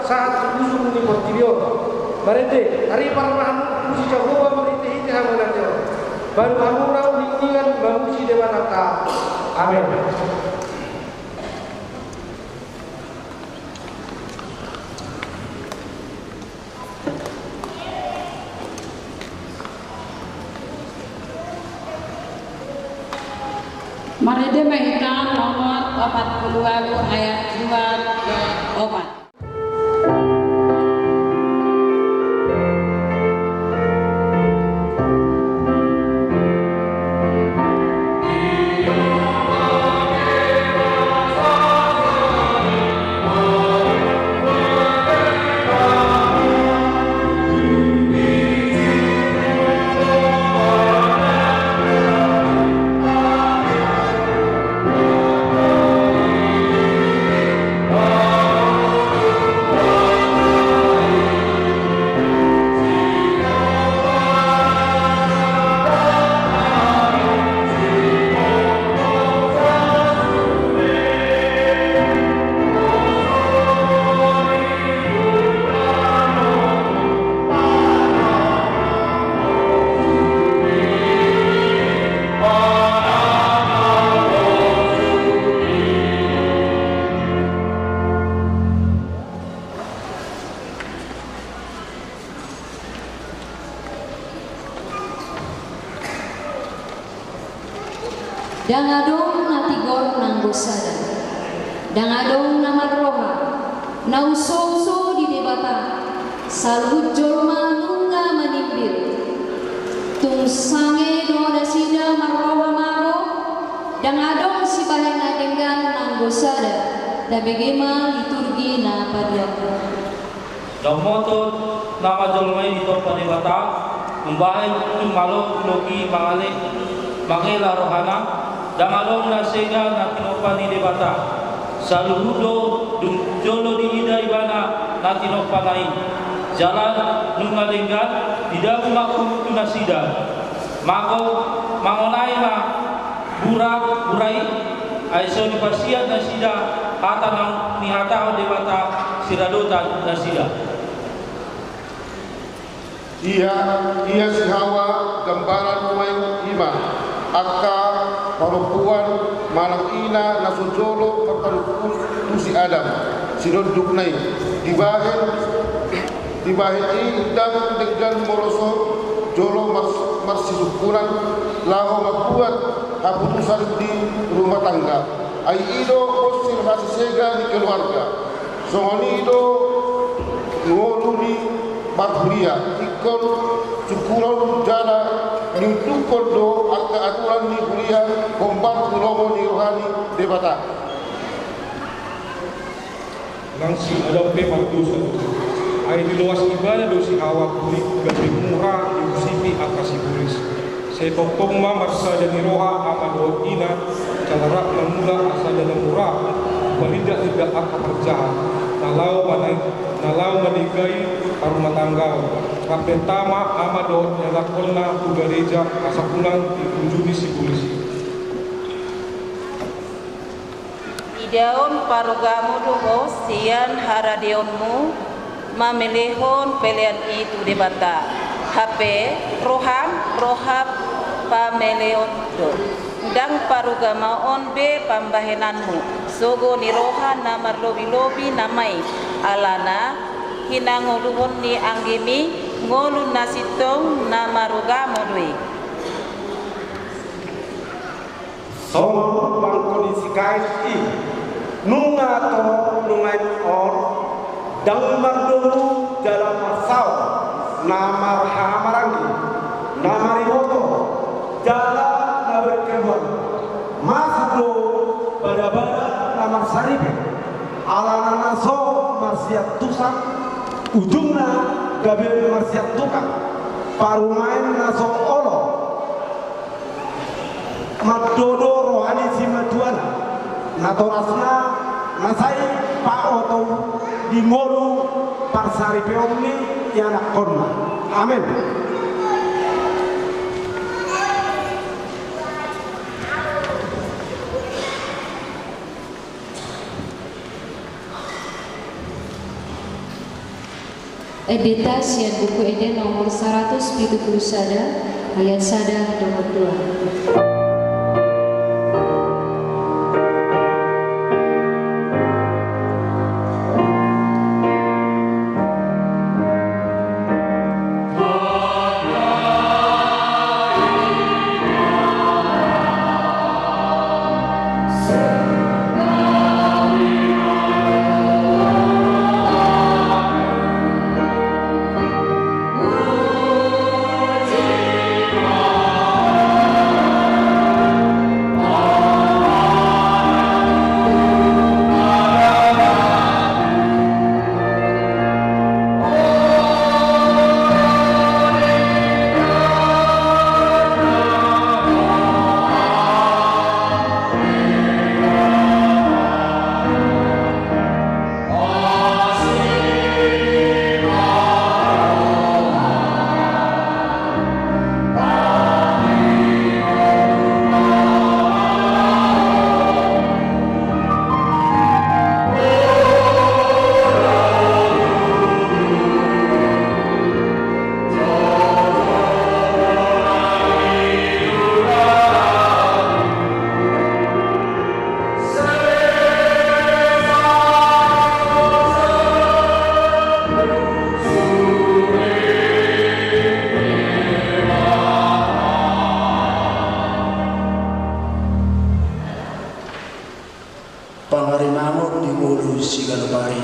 saat musuh ini bertio. Berarti hari para puji Jehovah merintih hangunannya. Baru hamurau diingat memuji Dewa Nata. Amin. Mari demikian nomor 42 ayat 2 ke 4. Dangadong natigor nang gosada, dangadong namarroha, nauso-uso di debata, salud jolma nungga manimbir, tung sange doa sida marroha maro, dangadong si bahena denggan nang gosada, da begema liturgi na padiaku. Damoto nama jolma di topa debata, membahan malok loki mangale, mangela rohana. Dangalong na sega na tinopani debata saluhudo dum jolo di ida ibana na tinopanai jalan nungalenggan tidak maku tunasida mako mangonai ma burai aiso di pasiat nasida kata nang nihata debata siradota nasida. Ia si Hawa gambaran umay ima akka perempuan malang ina nasujolo pertarukun si Adam sinunduk nai dibahen indang dengan moroso jolo marsisukuran laho membuat keputusan di rumah tangga ai ido posir hasisega di keluarga songoni ido ngoluni marhulia ikon cukuron jala nyutukon do akka aturan ni kuliah kombat kulomo ni rohani debata langsung ada pematusan ai di luas ibadah dosi hawa kulit gabi murah di usipi akasi pulis saya tokong ma marsa dan roha amado ina calara memula asa dan murah balinda tidak akan berjahat nalau menigai rumah tangga rapetama amado nyalakonna ku gereja kasapunan dikunjungi si polisi Idaon parugamu duho sian haradionmu mamelehon pelian itu debata HP rohab pameleon do dang parugamaon be pambahenanmu sogo ni rohan namar lobi namai alana hinangoluhon ni anggimi ngolu nasitong namaruga modwe Somo mangkondisi kait i nunga to nungai or dang mardomu dalam masau namar hamarangi namarioto jala naberkebon masdo bada namar saribe alana naso marsiat tusak ujungna gabe marsiat tukang parumain naso olo madodo rohani si maduana natorasna nasai paoto di ngolu parsari peomni yana korma amin. Edita sian buku ede nomor 170 sada ayat sada nomor 2. Pangarinamot di ulu sigalubari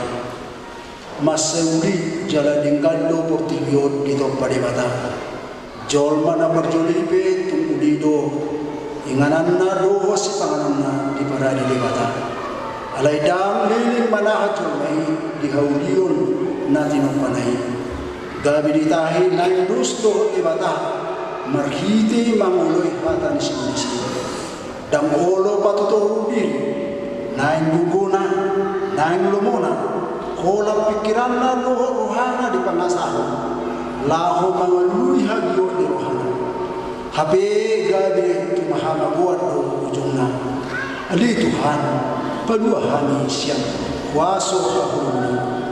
maseuri jala dingkando portigiot dito padebata jolma na marjolipe tungkulido inganan na roho si panganan di paradi debata alay dam liling manahat jolmay di haulion na tinumpanay gabi ditahi na industo debata marhiti manguloy hatan sinisi dang olo patutuh diri naing guguna, naing lumuna, kolam pikiran na rohana di pangasahan, laho mga luihagyo di rohana. Hape gabi tumahama buat do ujung na. Ali Tuhan, paluahani siyang kuaso kahuluni.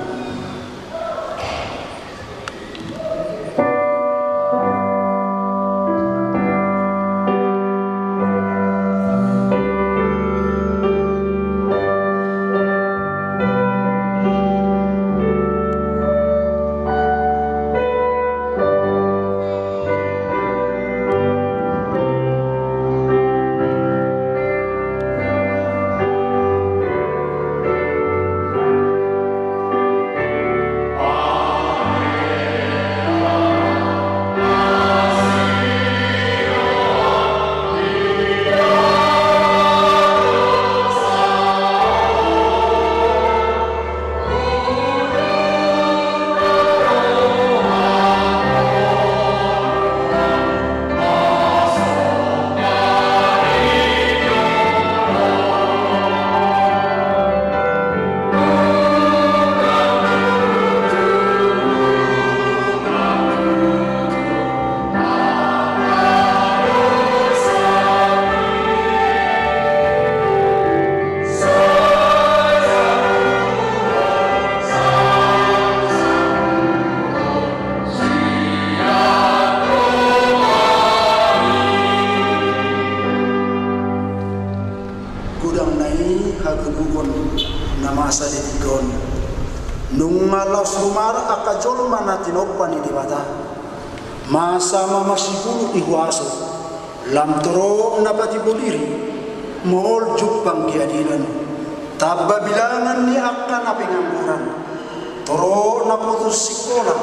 Namasa ditigon nung malos lumar akajol manatinopan di bata masa mamasipulu ihwaso lam toro napati buliri mohol jupang kiadilan tabba bilangan ni akan apingamburan toro naputus sikola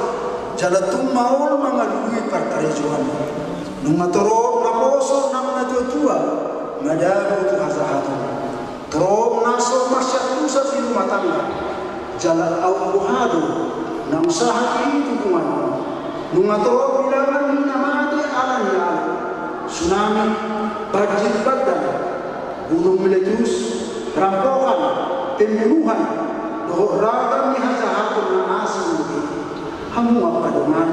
jalatum maul mangalui perkarejuan nung matoro naposo nang natua ngadago tu hasahatu toro naso masyatu sa rumah tangga jalan awuhado nang sahat itu kumano nung atoro bilangan namati alanya tsunami banjir bandang gunung meletus rampokan pembunuhan doh ragam ni hasahatun na asing hamu akaduman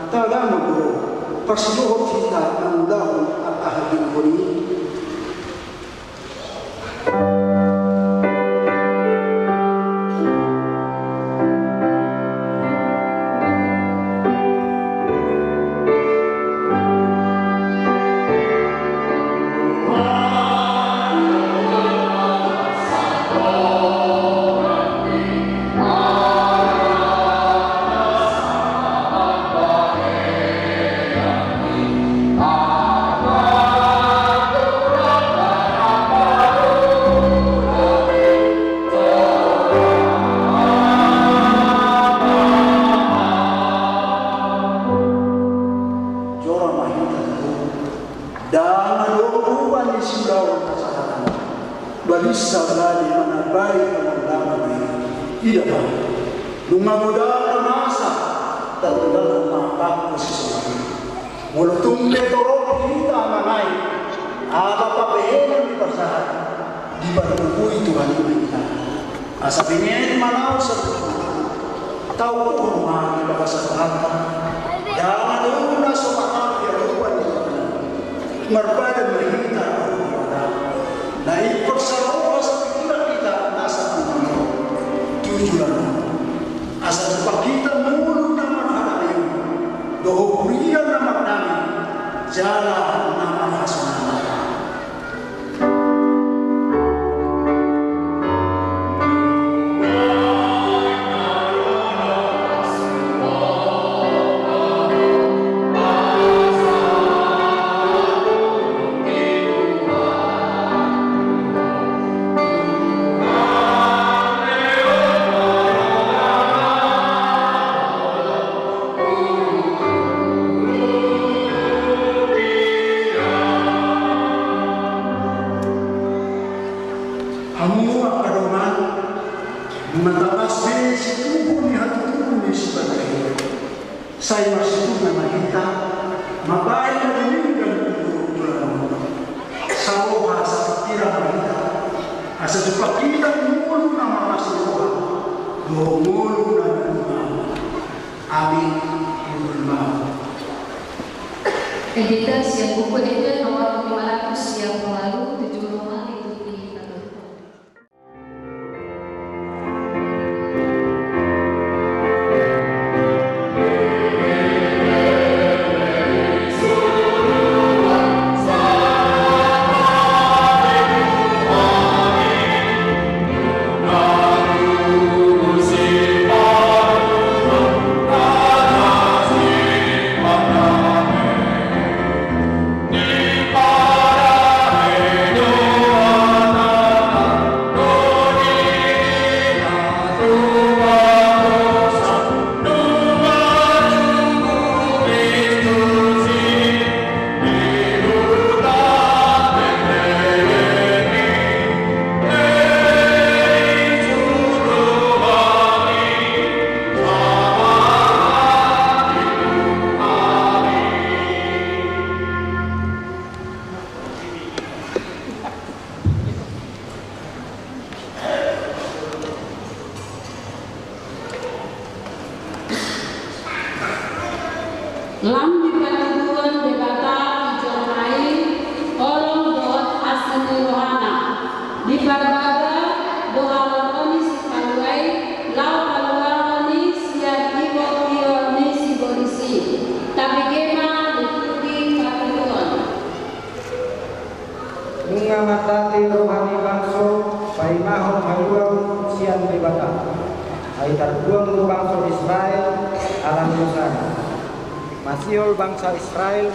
tagama do pasidohot kita ang dahon at ahagin ko ni balisa lali manabai menandang tidak pak lumamudara masa terdalam mapak posisi mulutung betorok kita manai apa papehenan di pasar di barukui Tuhan kita asapnya manau tahu rumah di bahasa Bahasa jangan lupa sopan ya lupa merpada mereka nah ini persamaan kita nasa tujuan asal sebab kita mulu nama hadapi doa berian nama kami jalan nama hasanah. Saya masih nama kita, mabai menginginkan sawo bahasa kira kita, asal cepat kita mulu nama masih mulu nama amin ulama. Editas yang buku itu nomor 500 yang lalu 7 rumah itu di Lam di Patuan Debata Jornai Orang Doa Asani Rohana di Barbaga Doa Lonis Kaluai Lau Kaluaroni Siap Ibo Kioni Siborisi tapi Gema di Patuan Bunga matati rohani bangso Paimahon haluan sian Debata Aitar buang bangso Israel alam Nusana Masiol bangsa Israel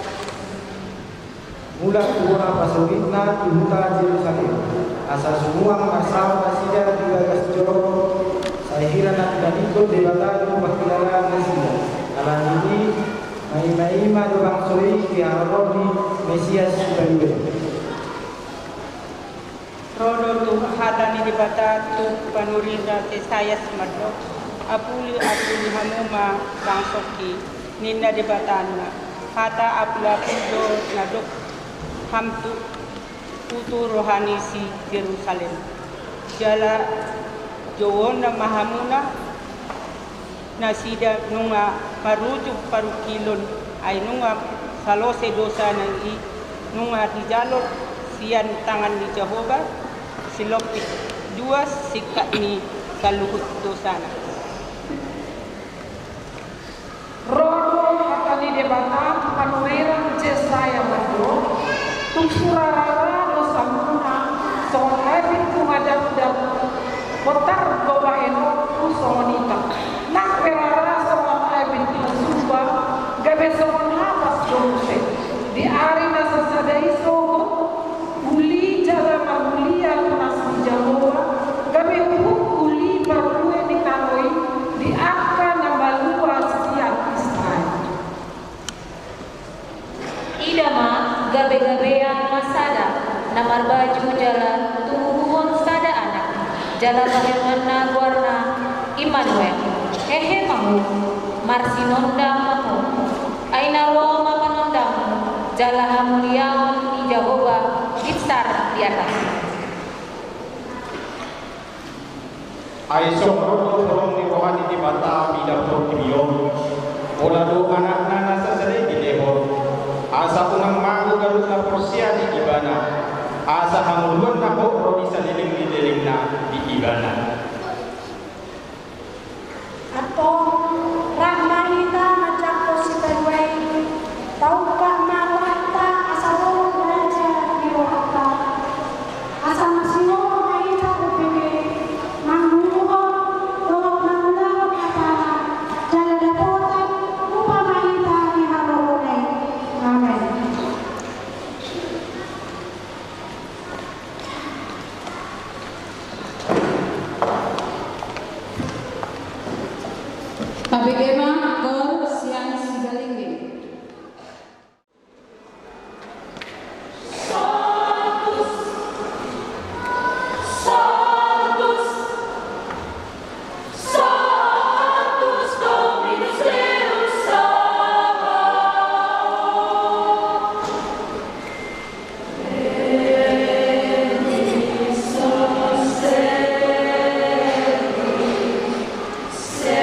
mula kuwa pasawitna imuta Jerusalem asal semua masal masida digagas jorok sahiran dan ikut debata pakilala masida alam ini maima do bangsoi ki aroni Mesias baliwe rodo tu hadani debata tu panurina Yesaya semadok apuli hamuma bangsoki Ninda debatana kata apula pujo nadok hamtu putu rohani si Jerusalem jala jowona mahamuna nasida nunga parujuk parukilon ay nunga salose dosa nang i nunga dijalok sian tangan ni Jehovah silok dua sikat ni kaluhut dosana Rodo hakali debata panuriran Yesaya mando tumsurara do samuna songai pintu madam dan kotar bawa eno tu jala bahenwana guarna Immanuel hehe mamu marsinondam mamu aina lo mapanondam jala hamuliaon di Jehovah besar di atas. Aisong roh ni rohani di mata bida prokibion ola do anak nana sasare di lehor asa unang mangu garut na porsia di ibana asa hamuluan na ho rodi saliling di delingna di ibana Ato rahmanita macako si Perway tau ka mawata asalo raja di rohata asa masino maita upike manguho tolong mangulah kata jala dapotan upa maita di harone. Amen. Pabigema Gor Siang Sigalinggi. Se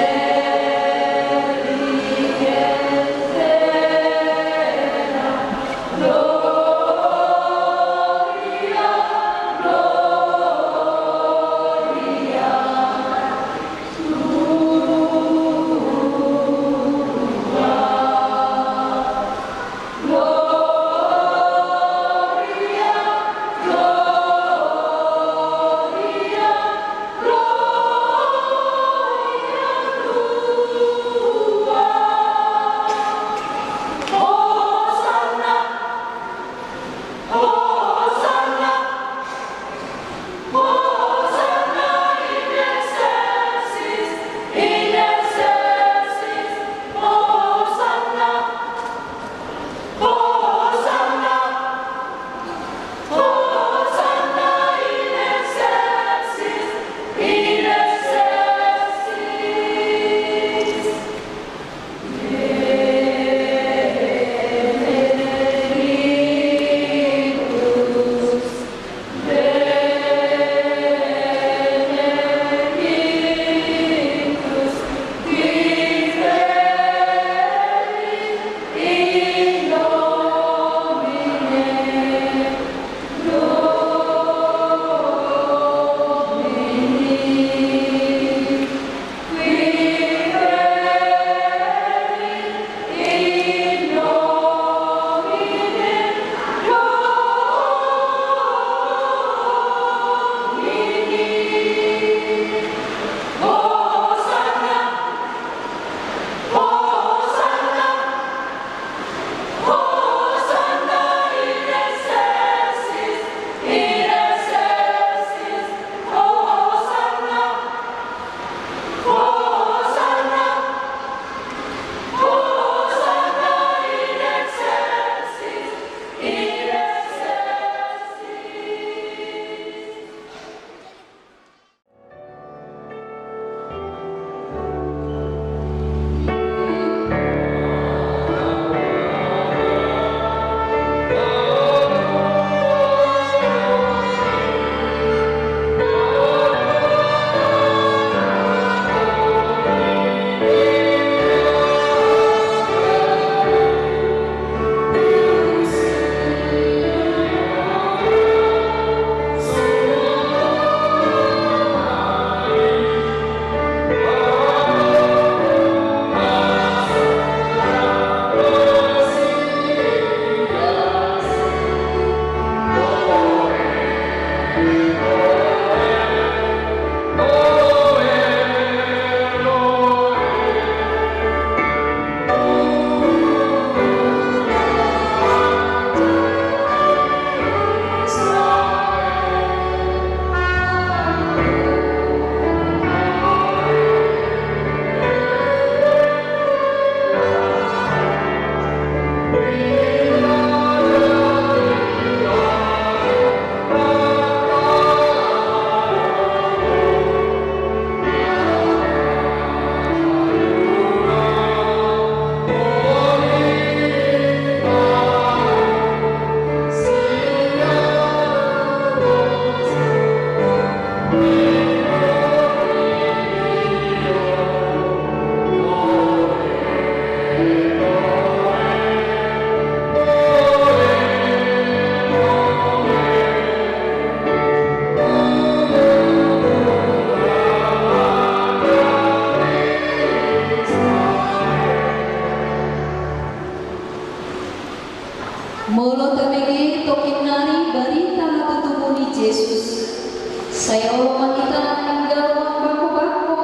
Saya orang kita hingga bako-bako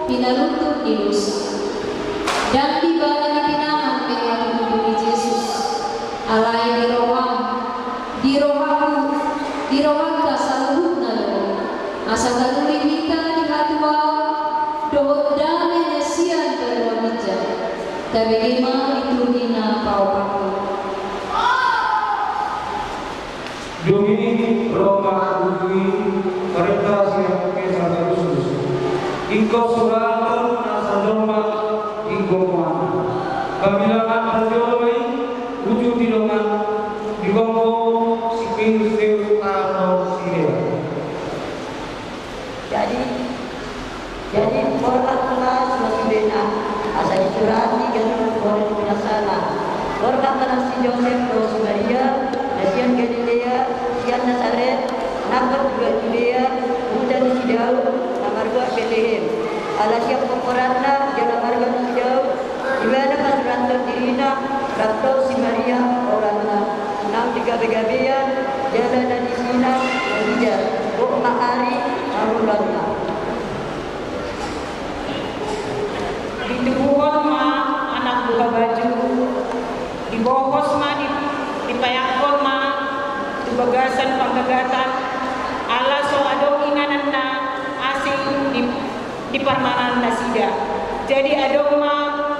pinalutut di dosa. Dan di bawah dipinahan dengan tubuh Yesus. Alai di rohaku saluhna do. Asa galuri kita di hatua dohot dame nesian berdua bija. Tabegema iturina paupaku. Dumi Roma Budi Perintah Siang Kesana Khusus Ingko Suraton Nasadoma Ingko Mana Pamilangan Harjolmai Wujud Tidongan Digombo Sipin Sew Atau Sirea. Jadi Borlatlah Semasibena Asa dicurati Ganun Borlat Pinasana Borlat Tanah Si Joseph Rose Maria Nasian Galilea, Sian Nazaret, Nabat juga Judea, Muda di Sidau, Namarga Bethlehem. Ala siap pemeranna, Jana Marga di Sidau, di mana Pasranto Dirina, Rapto Si Maria, Orana, Nam Tiga Begabean, Jana dan Isina, Nija, Bok Mahari, Arulana. Di tubuhon ma anak buka baju, di bokos ma di payakon ma di bagasan panggagatan ala so adong inganan na asing di parmanan nasida. Jadi adong ma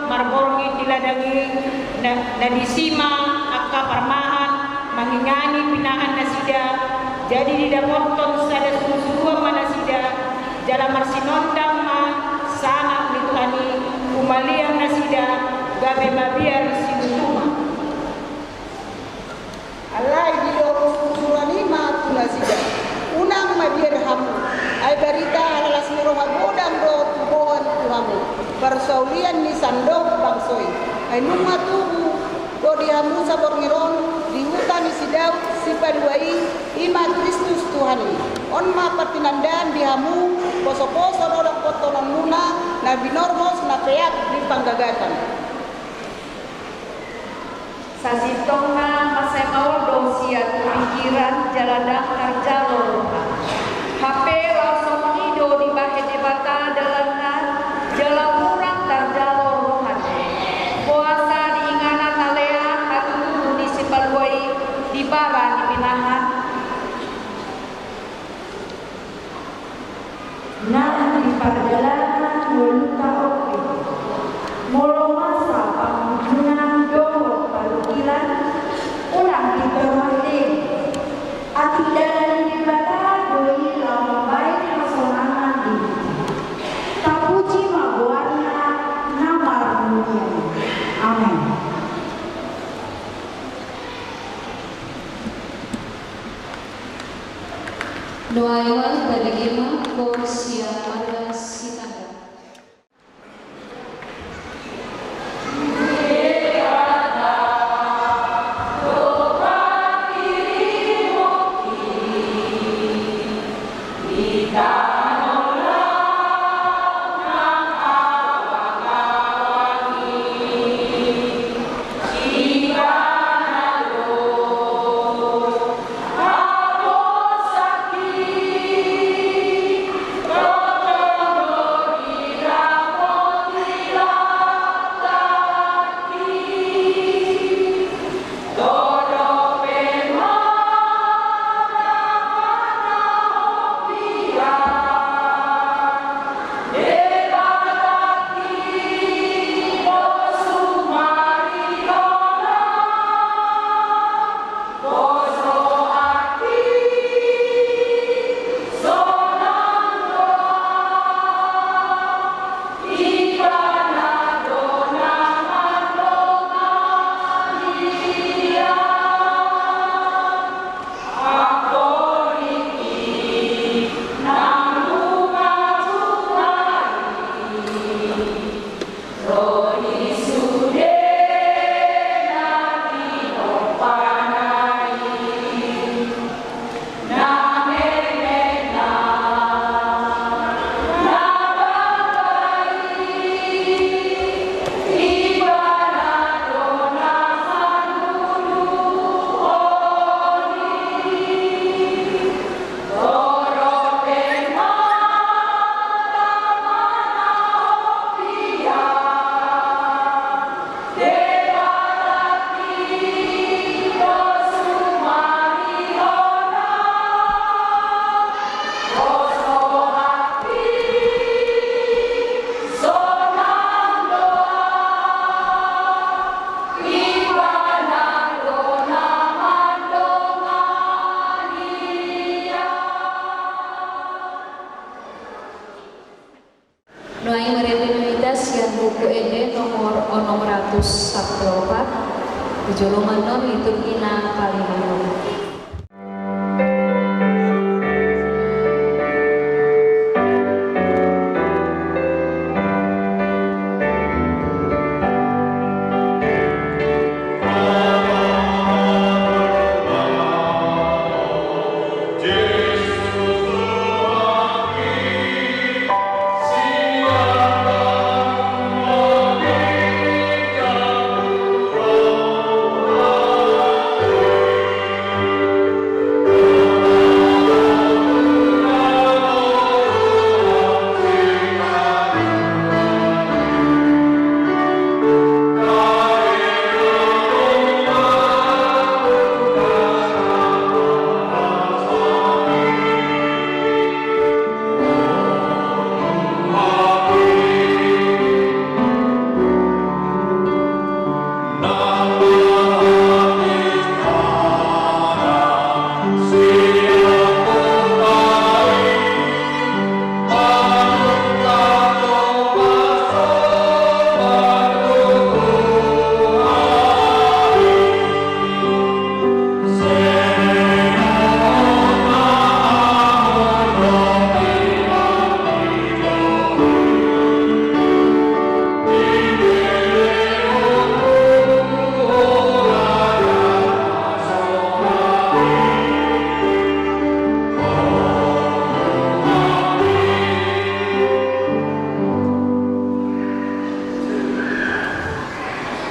marborngi diladangi na disima akka parmahan mangingani pinahan nasida. Jadi di daporton sada susuwa manasida jala marsinondang ma sana mituhani umaliang nasida gabe mabiar sinutuma. Alai di lorong susulani ma tunasida unang mabiar hamu ay barita halalas ni roha bodam do tubohan tuhamu persaulian ni sandok bangsoy ay nunga tubu do dihamu sabor ngiron di hutan ni sidau sipaduai ima Kristus Tuhani on ma patinandan dihamu poso-poso dodok potonan muna na binormos na peyak di panggagatan. Sasitongna masemau dosia pikiran jaladang karjalo HP langsung ido di bahe debata dalana jalamurang tarjalo rohan puasa diingana talea hatu di sipaluai di bara di pinahan nah di perjalanan meluka oke molo masa pengunjungan dohot palukilan ulang ditermati akidah di bata doi lama baik Unidas yang buku ED nomor 614 Joloman non liturgina Kalimantan.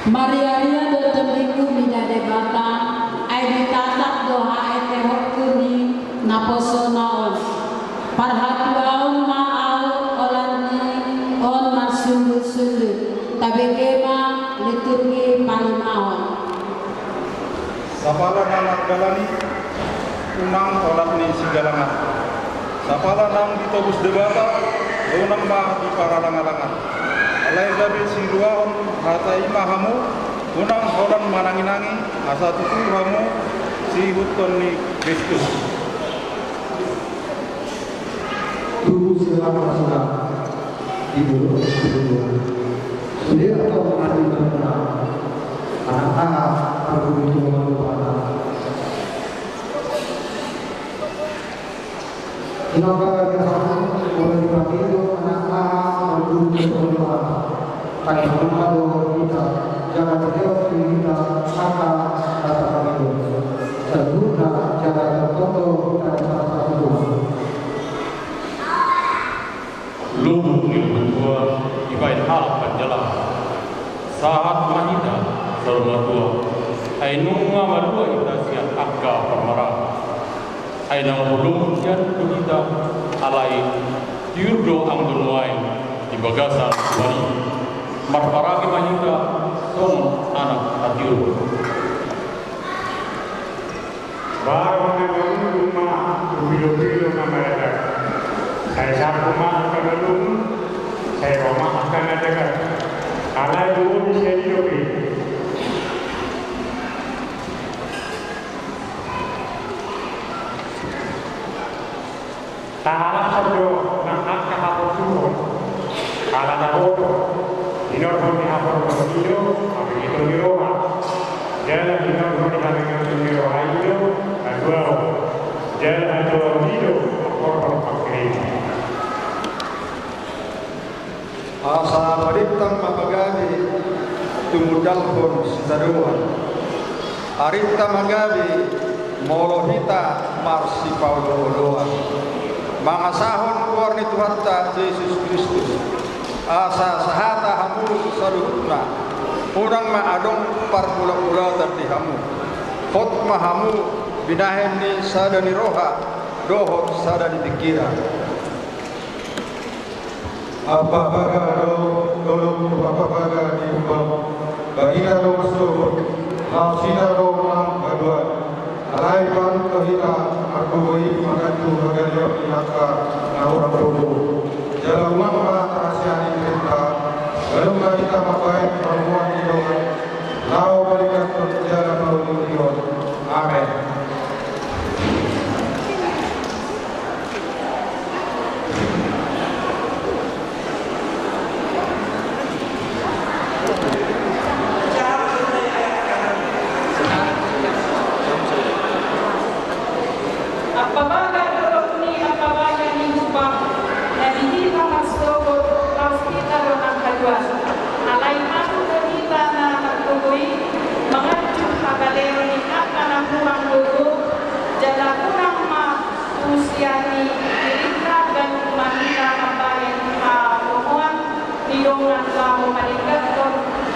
Maria do temriku mida debata ai ditatak doha ete hokuni naposo naon parhatuaun ma'au olani on marsulu-sulu tabekema liturgi palimahon Sapala nanak galani unang olat ni sigalangan sapala nang ditobus debata unang ma di paralangan-langan alai gabi siruaon hata imahamu unang horan mananginangi asa tutuhamu si huton ni Kristus tubuh selama sudah tidur sudah atau mati terkena anak-anak aku itu melupakan Inaga kasama boleh dipakai anak-anak berdua melupakan kami memadu kita jangan terjauh kita maka kata kami terguna jangan tertentu pada salah satu Lumut ni berdua ibain hal penjelas saat mahida selama dua ainunga madua itasian akka permarah ainang ulung jan kita alai yurdo angdunwai di bagasan wali marparagi mahida son anak atiur baru dengan rumah video-video kamera saya saat rumah akan belum saya rumah akan ada karena dulu bisa hidup tahala sabdo nak akka hapur suruh kala tahu inor pun hapur begitu tapi itu diroha jalan inor pun dikatakan diroha itu kedua jalan dua itu hapur pakai asa paritang mapagabi tumudalhon sitaruan arita magabi molohita marsi pauloloan mangasahon kuarni Tuhatta Yesus Kristus asa sahata hamu sarutna urang maadong parpula-pula tadi hamu khotma hamu binahen ni sadani roha dohot sadani pikiran apa bagado tolong apa bagadi umbang bagina do masuk hafsina do mang badua alai pan kahita aku boi magatu bagadio inaka naura probo jala umang ma tarasiani kita belum kita makai perempuan itu lau berikan jala paulio amin dong kamu meningkatkan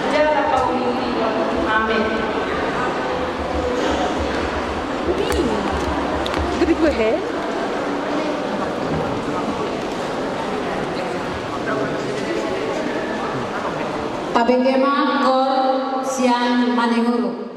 jarak pemilihan. Amin. Gede gue he. Pabengema kor sian manenguru.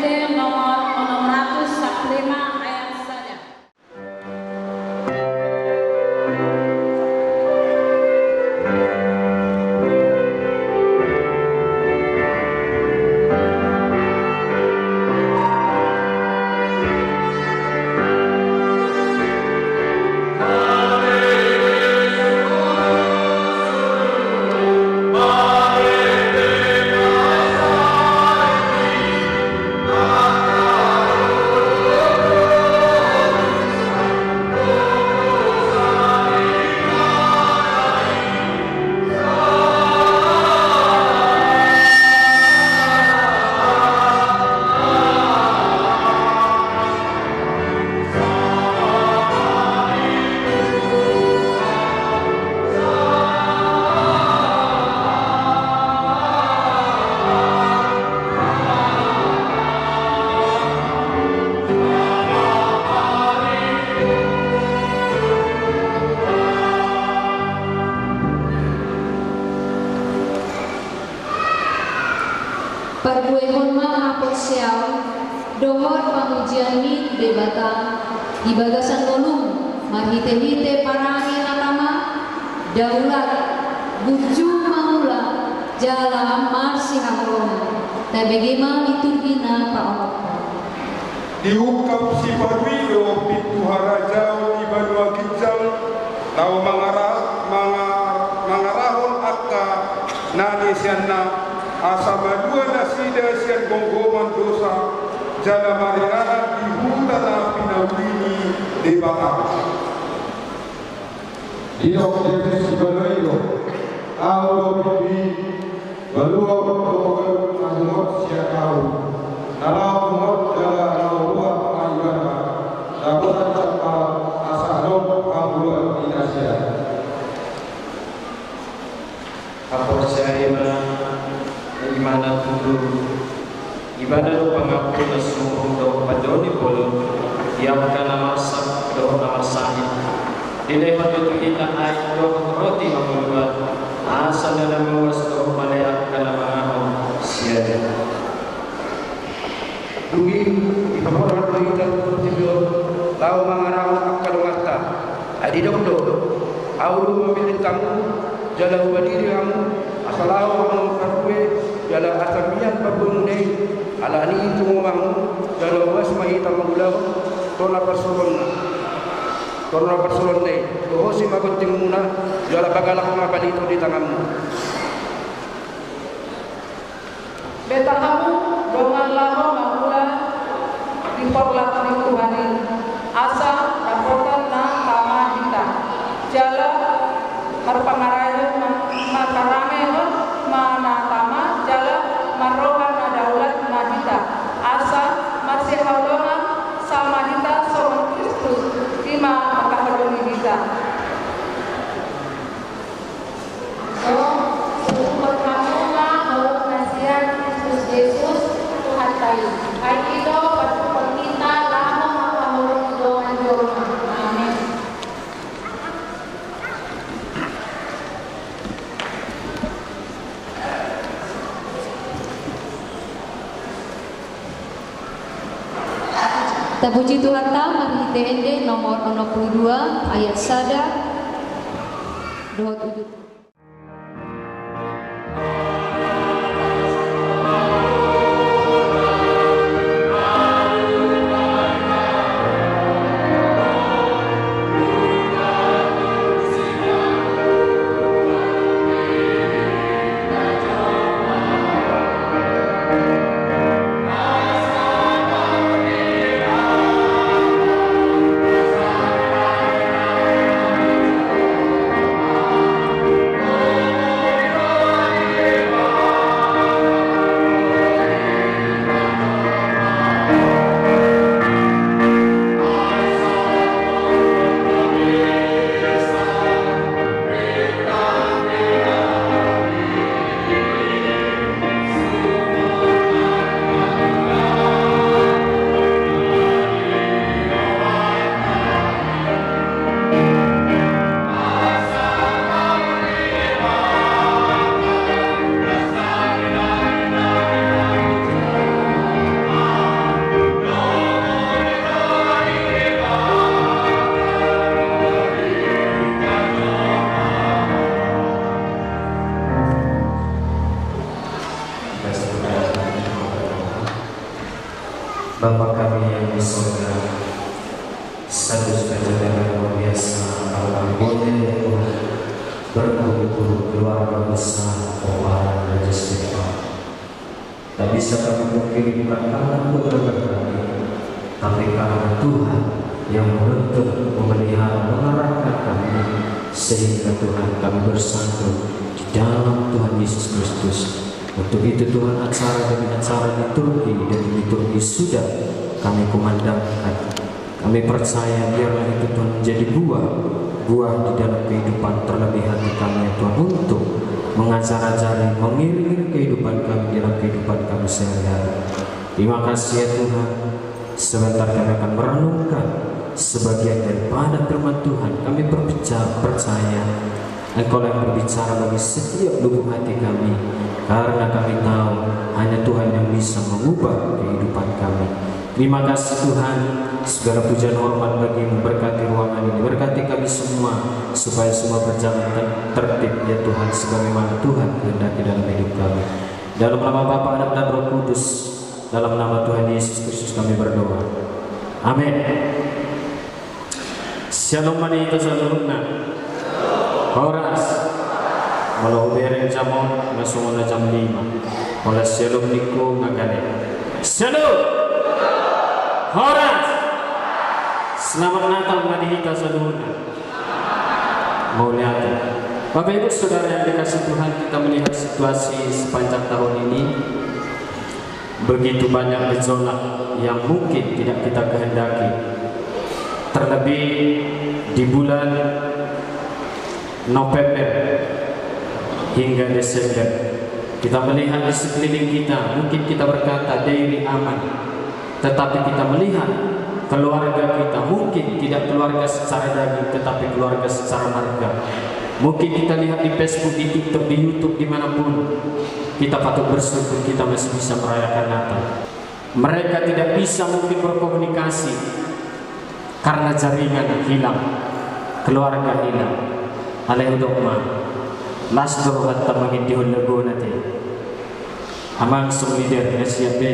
DPRD nomor 605 ayat 1. Perbuehon hapot siaw, dohor pengujian mi debata, di bagasan golung, mahite-hite parangi natama, daulat, buju maula, jala marsi hakolong, tabegema liturgina pa Allah. Diungkap si Barwido pintu harajau di Banua Ginjal lau mangarahon akka nani sianna asa madua nasida sian gonggoman dosa jala mariana di hutana pinawini debaka Dino Yesus Ibadoiro Aulo Bibi Balua Berkohon Ahmad Syakau Nalau Umar Jala Naurua Ayana Daputan Cakal Asadom Ambulan Indonesia Apa saya imana tudu ibadah do pangapun sumur do padoni bolo yang kana masak do amasahi dilehon do kita ai do roti mamulwa asa dalam was do palea kana mahon sia Dugi ipamoran do kita tibio lau mangarau akal mata adi dokdo aulu memilih tamu jala ubadiri kamu asalau kamu karwe jala asamian babunei alani itu ngomong jala wasmai tamulau tona persolon nei dohosi magot timuna jala bagalak mabali itu di tanganmu beta kamu dengan lama mamula diporlat di Tuhani asa dapotan na kama kita jala harpangaraya makarame mana tama jala maroha na daulat mahita asa masih haulona sama kita sama Kristus lima makahaloni kita Sumber kamulah kalau nasihat Kristus Yesus Tuhan kayu. Hai itu pada kita lama makahaloni doa doa. Amin. Tapuji Tuhan ta mari TND nomor 62 ayat 1 doa tujuh. Amin. Bapa kami yang di surga, satu sukacita yang luar biasa kalau kami boleh ya Tuhan berkumpul keluarga besar Kobaran Raja Stefan. Tak bisa kami mungkiri bukan karena kuasa kami, tapi karena Tuhan yang menuntut, memelihara, mengarahkan kami, sehingga Tuhan kami bersatu di dalam Tuhan Yesus Kristus. Untuk itu Tuhan, acara demi acara liturgi dan liturgi sudah kami kumandangkan. Kami percaya biarlah itu Tuhan menjadi buah di dalam kehidupan terlebih hati kami ya Tuhan, untuk mengajar-ajari, mengiringi kehidupan kami dalam kehidupan kami sehari-hari. Terima kasih ya Tuhan. Sebentar kami akan merenungkan sebagian daripada firman Tuhan. Kami percaya Engkau yang berbicara bagi setiap lubuk hati kami, karena kami tahu hanya Tuhan yang bisa mengubah kehidupan kami. Terima kasih Tuhan, segala pujian hormat bagi-Mu. Berkati ruangan ini, berkati kami semua, supaya semua berjalan tertib ya Tuhan, sebagaimana Tuhan kehendaki dalam hidup kami. Dalam nama Bapa, Anak dan Roh Kudus, dalam nama Tuhan Yesus Kristus kami berdoa. Amin. Shalom manito sa lurna. Horas. Walau bereng jamon, masuk na jam 5. Olas shalom niko ngagane. Shalom. Horas. Selamat Natal manihita sa lurna. Mauliata. Bapak Ibu Saudara yang dikasih Tuhan, kita melihat situasi sepanjang tahun ini. Begitu banyak gejolak yang mungkin tidak kita kehendaki. Terlebih di bulan November hingga Desember, kita melihat di sekeliling kita, mungkin kita berkata daily aman, tetapi kita melihat keluarga kita mungkin tidak keluarga secara daging, tetapi keluarga secara marga. Mungkin kita lihat di Facebook, di TikTok, di YouTube, dimanapun, kita patut bersyukur kita masih bisa merayakan Natal. Mereka tidak bisa mungkin berkomunikasi karena jaringan hilang, keluarga hilang. Alaihi dokma, las dohat tamangin dihul lagu nanti. Amang sumider nasiabe,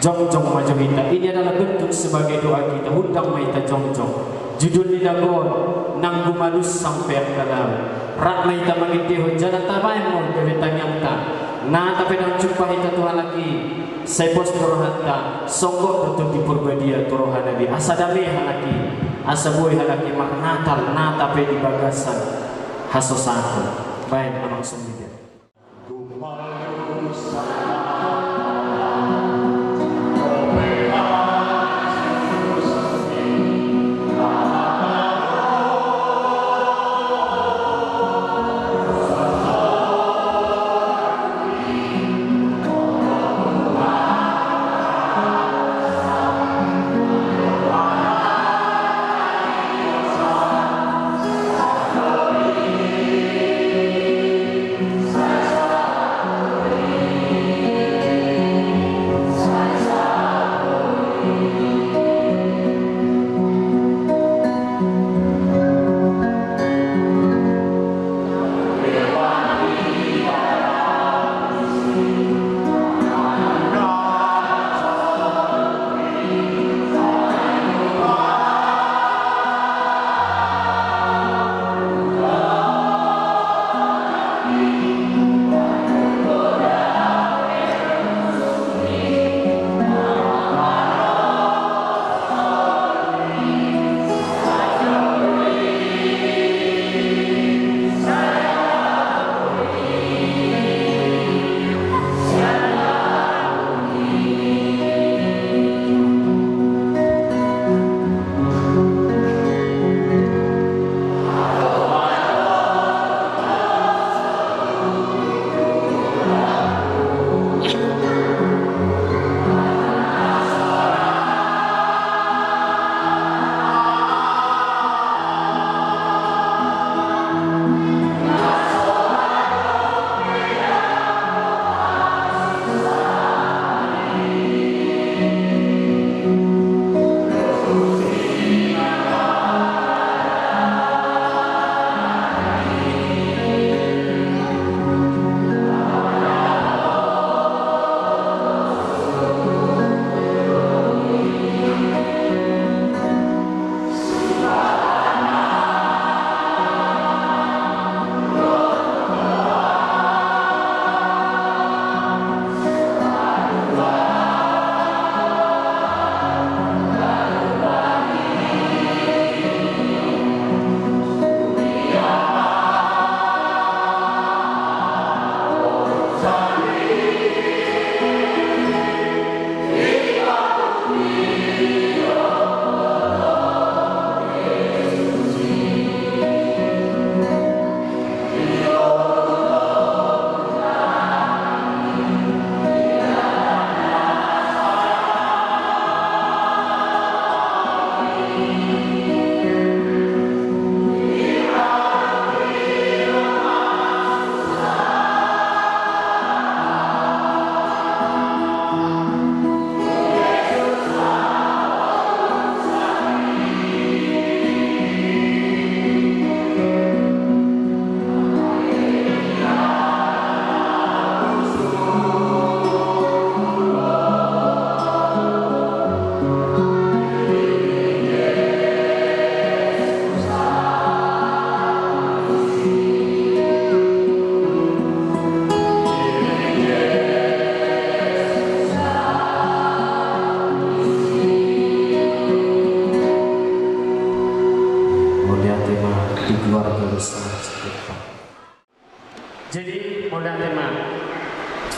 jong-jong majawita. Ini adalah bentuk sebagai doa kita. Hudang maita jong-jong. Judul nilagon nang gumalus sampai kalam. Rak maita mangin dihul jalan tabay mo gawitang yang ta. Na tapi nang jumpa kita Tuhan lagi. Sepos torohanta songkok tutup di purbadia torohan nabi asadami halaki asaboy halaki mak Natal nata pe di bagasan hasosanto baik amang sumida.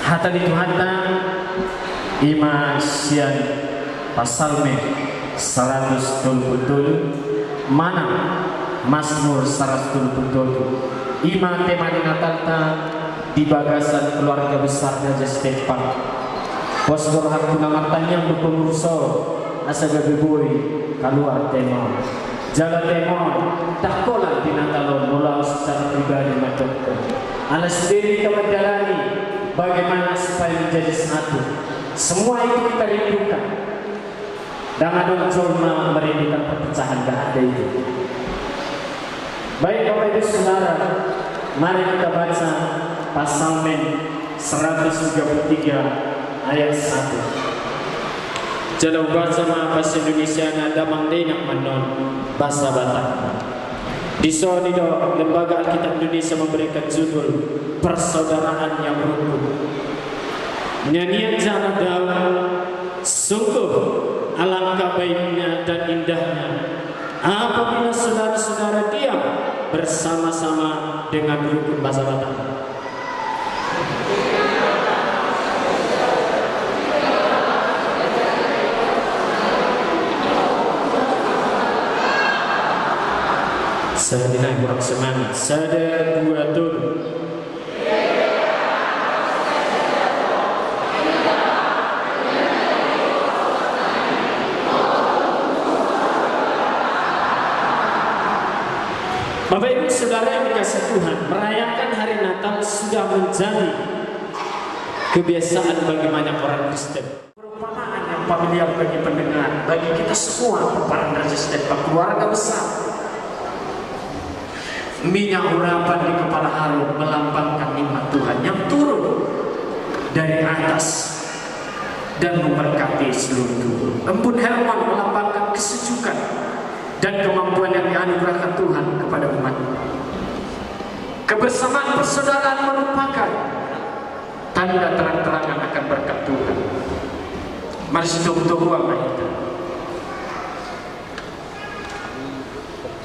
Hata di Tuhanta ima sian pasalme 100 betul mana Mazmur 100 betul ima tema di Natalta di bagasan keluarga besar Raja Stefan postor hakuna matanya berpengurusor asa gabeboy keluar tema jalan tema tak kola di Natalon mula secara pribadi macam alas sendiri kita menjalani bagaimana supaya menjadi satu. Semua itu kita rindukan. Dan ada cuma merindukan perpecahan, gak ada itu. Baik Bapak Ibu Saudara, mari kita baca pasal 133 ayat 1. Jalau bahasa bahasa Indonesia ada mangdenak manon bahasa Batak. Di Sonido, Lembaga Alkitab Indonesia memberikan judul Persaudaraan yang Rukun. Nyanyian Zara Daud, sungguh alangkah baiknya dan indahnya apabila saudara-saudara diam bersama-sama dengan rukun bahasa Batak. Saya tidak kurang semangat. Sada dua tur. Bapak Ibu Saudara yang dikasih Tuhan, merayakan hari Natal sudah menjadi kebiasaan bagi banyak orang Kristen. Perumpamaan yang familiar bagi pendengar, bagi kita semua para Raja Stefan, keluarga besar. Minyak urapan di kepala Harun melambangkan nikmat Tuhan yang turun dari atas dan memberkati seluruh tubuh. Embun Hermon melambangkan kesejukan dan kemampuan yang dianugerahkan Tuhan kepada umat. Kebersamaan persaudaraan merupakan tanda terang-terangan akan berkat Tuhan. Mari setuju apa itu?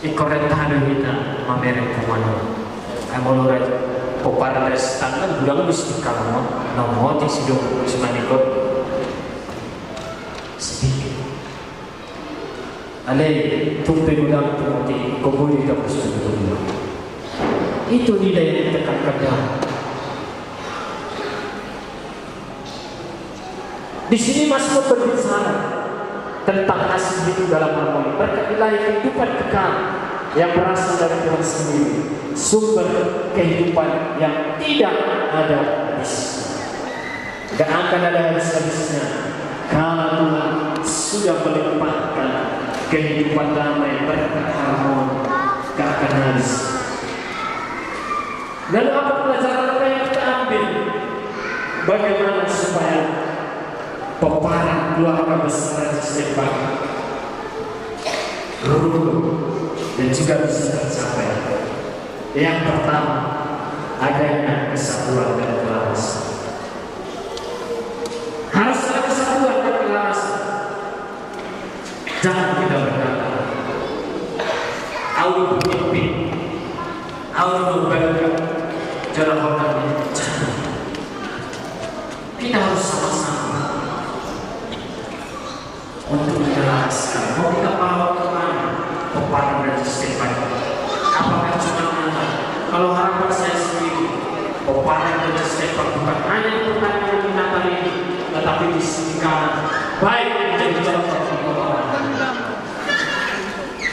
Ikorentado kita mamereng kumano. Amolo raja popara restangan bulan mesti kalamo nomor di sidong semaniko. Sedikit. Ale tumpe ulang putih koboi tak bersetuju. Itu nilai yang ditekankan. Di sini Mazmur berbicara tentang kasih hidup dalam harmoni, berkat ilahi kehidupan kekal yang berasal dari Tuhan sendiri, sumber kehidupan yang tidak ada habis. Gak akan ada habis-habisnya kalau Tuhan sudah melimpahkan kehidupan damai berkat harmoni, gak akan habis. Lalu apa pelajaran apa yang kita ambil? Bagaimana supaya peparang keluarga besar Stefan rukun dan juga bisa tercapai? Yang pertama, adanya kesatuan dan kelarasan. Harus ada kesatuan dan kelarasan. Jangan kita berkata Allah berpimpin, Allah memberkati jalan hotelnya. Kita harus sama-sama untuk menjelaskan mau kita bawa kemana peparang Raja Stefan. Apakah cuma kalau harapan saya sendiri peparang Raja Stefan bukan hanya pertanyaan di Natal ini, tetapi di sisi kanan baik menjadi contoh orang.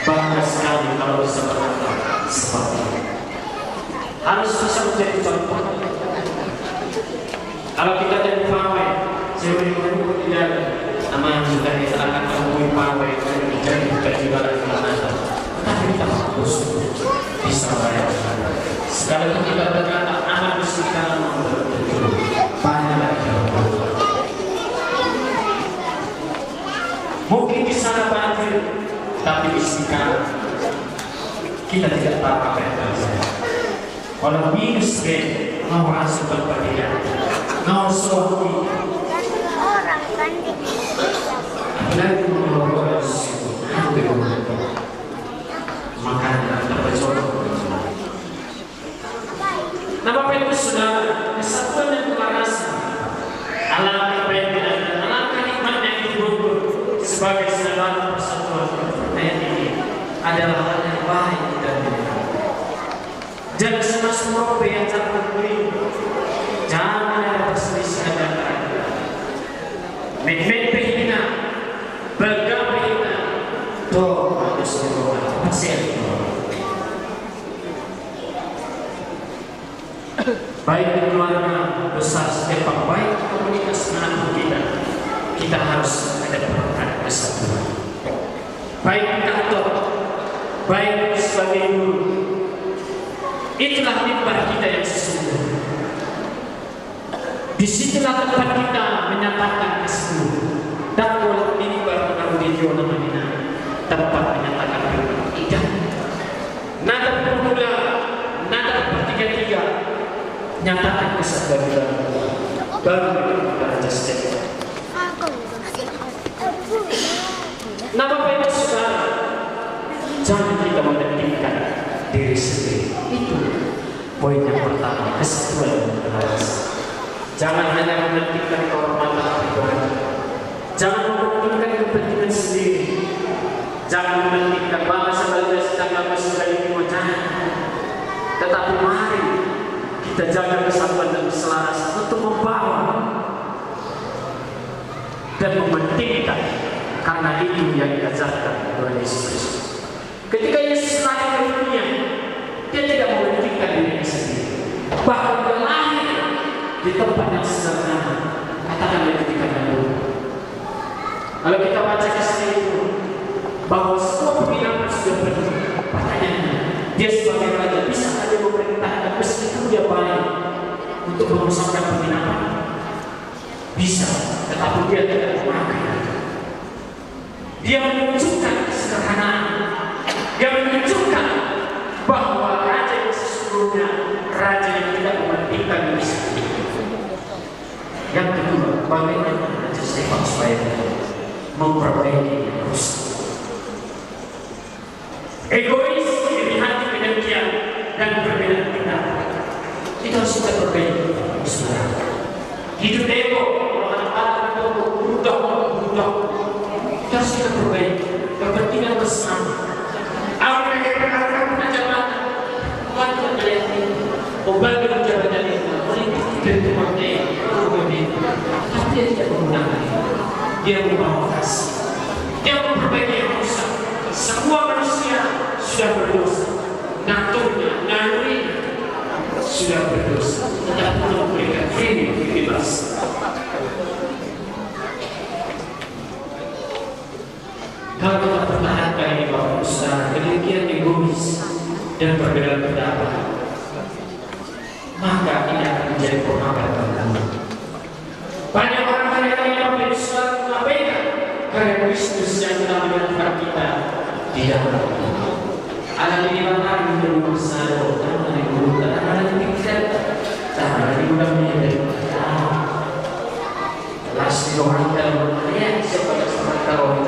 Bangga sekali kalau bisa berkata seperti ini. Harus bisa menjadi contoh. Kalau kita jadi pawai, saya beri tidak nama yang sudah akan menemui pawai jadi kejuaraan Natal. Tapi kita harus bisa bayar. Sekali itu kita berkata anak bisikan banyak lagi. Mungkin di sana banjir, tapi bisikan kita tidak tahu apa yang terjadi. Kalau minus mau masuk berpadian, mau suami orang kan lagi mengobrol makanan dapat coba. Nah Bapak Ibu Saudara, kesatuan dan kelarasan sebagai saudara persatuan ayat ini adalah hal yang baik dan benar. Jangan semua yang terpilih, jangan ada perselisihan dan antara. Mekmek behina, bergam behina, toh harus berubah pasir. Baik di keluarga besar setiap baik komunitas manapun kita harus ada peran kesatuan. Baik di kantor, baik sebagai guru, itulah mimbar kita yang sesungguhnya. Disitulah tempat kita menyatakan kesungguhan. Dakwah mimbar pengaruh di Jona Madinah, tempat menyatakan tidak. Nada permula, nada pertiga-tiga, nyatakan kesadaran baru kita setiap. Nama baik saudara, jangan kita mementingkan diri sendiri. Itu poin yang pertama, kesatuan harus. Jangan hanya mementingkan kehormatan pribadi. Jangan mementingkan kepentingan sendiri. Jangan mementingkan bangsa dari wajah. Tetapi mari kita jaga kesatuan dan keselarasan untuk membawa dan mementingkan, karena itu yang diajarkan oleh Yesus Kristus. Ketika Yesus lahir ke dunia, dia tidak mementingkan dirinya sendiri. Bahkan dia lahir di tempat yang sederhana, katakan ketika dahulu. Kalau kita baca kisah itu, bahwa semua penginapan sudah pergi. Pertanyaannya, dia sebagai raja bisa saja memerintahkan meskipun dia baik untuk mengusahkan penginapan? Bisa, tetapi dia tidak memakai. Dia menunjukkan kesederhanaan. Dia menunjukkan bahwa raja yang sesungguhnya raja yang tidak mementingkan diri sendiri. Yang kedua, bagaimana Raja Stefanus supaya memperbaiki yang rusak. Egois, iri hati, kedengkian, dan perbedaan pendapat itu harus kita perbaiki. Hidup ego, orang-orang itu budak, itu harus kita perbaiki. Kepentingan bersama. Apa yang kita berharapkan punya jabatan, bukan kalian ini. Membagi jabatan itu, politik dan kepentingan. Tapi dia tidak menggunakan itu. Dia membawa kasih. Dia memperbaiki yang rusak. Semua manusia sudah berdosa. Naturnya, naluri sudah berdosa. Tetapi Allah memberikan free bebas. Kalau kita pertahankan ini Bapak Ustaz, demikian egois dan perbedaan pendapat, maka ini akan menjadi penghambat bagi. Banyak orang hari-hari yang menjadi suatu mengabaikan karya Kristus yang telah menyelamatkan kita di dalam ada di mana di rumah saya, ada di rumah, ada di pikiran, ada di rumah menjadi kelas orang dalam yang sebagai seorang taruh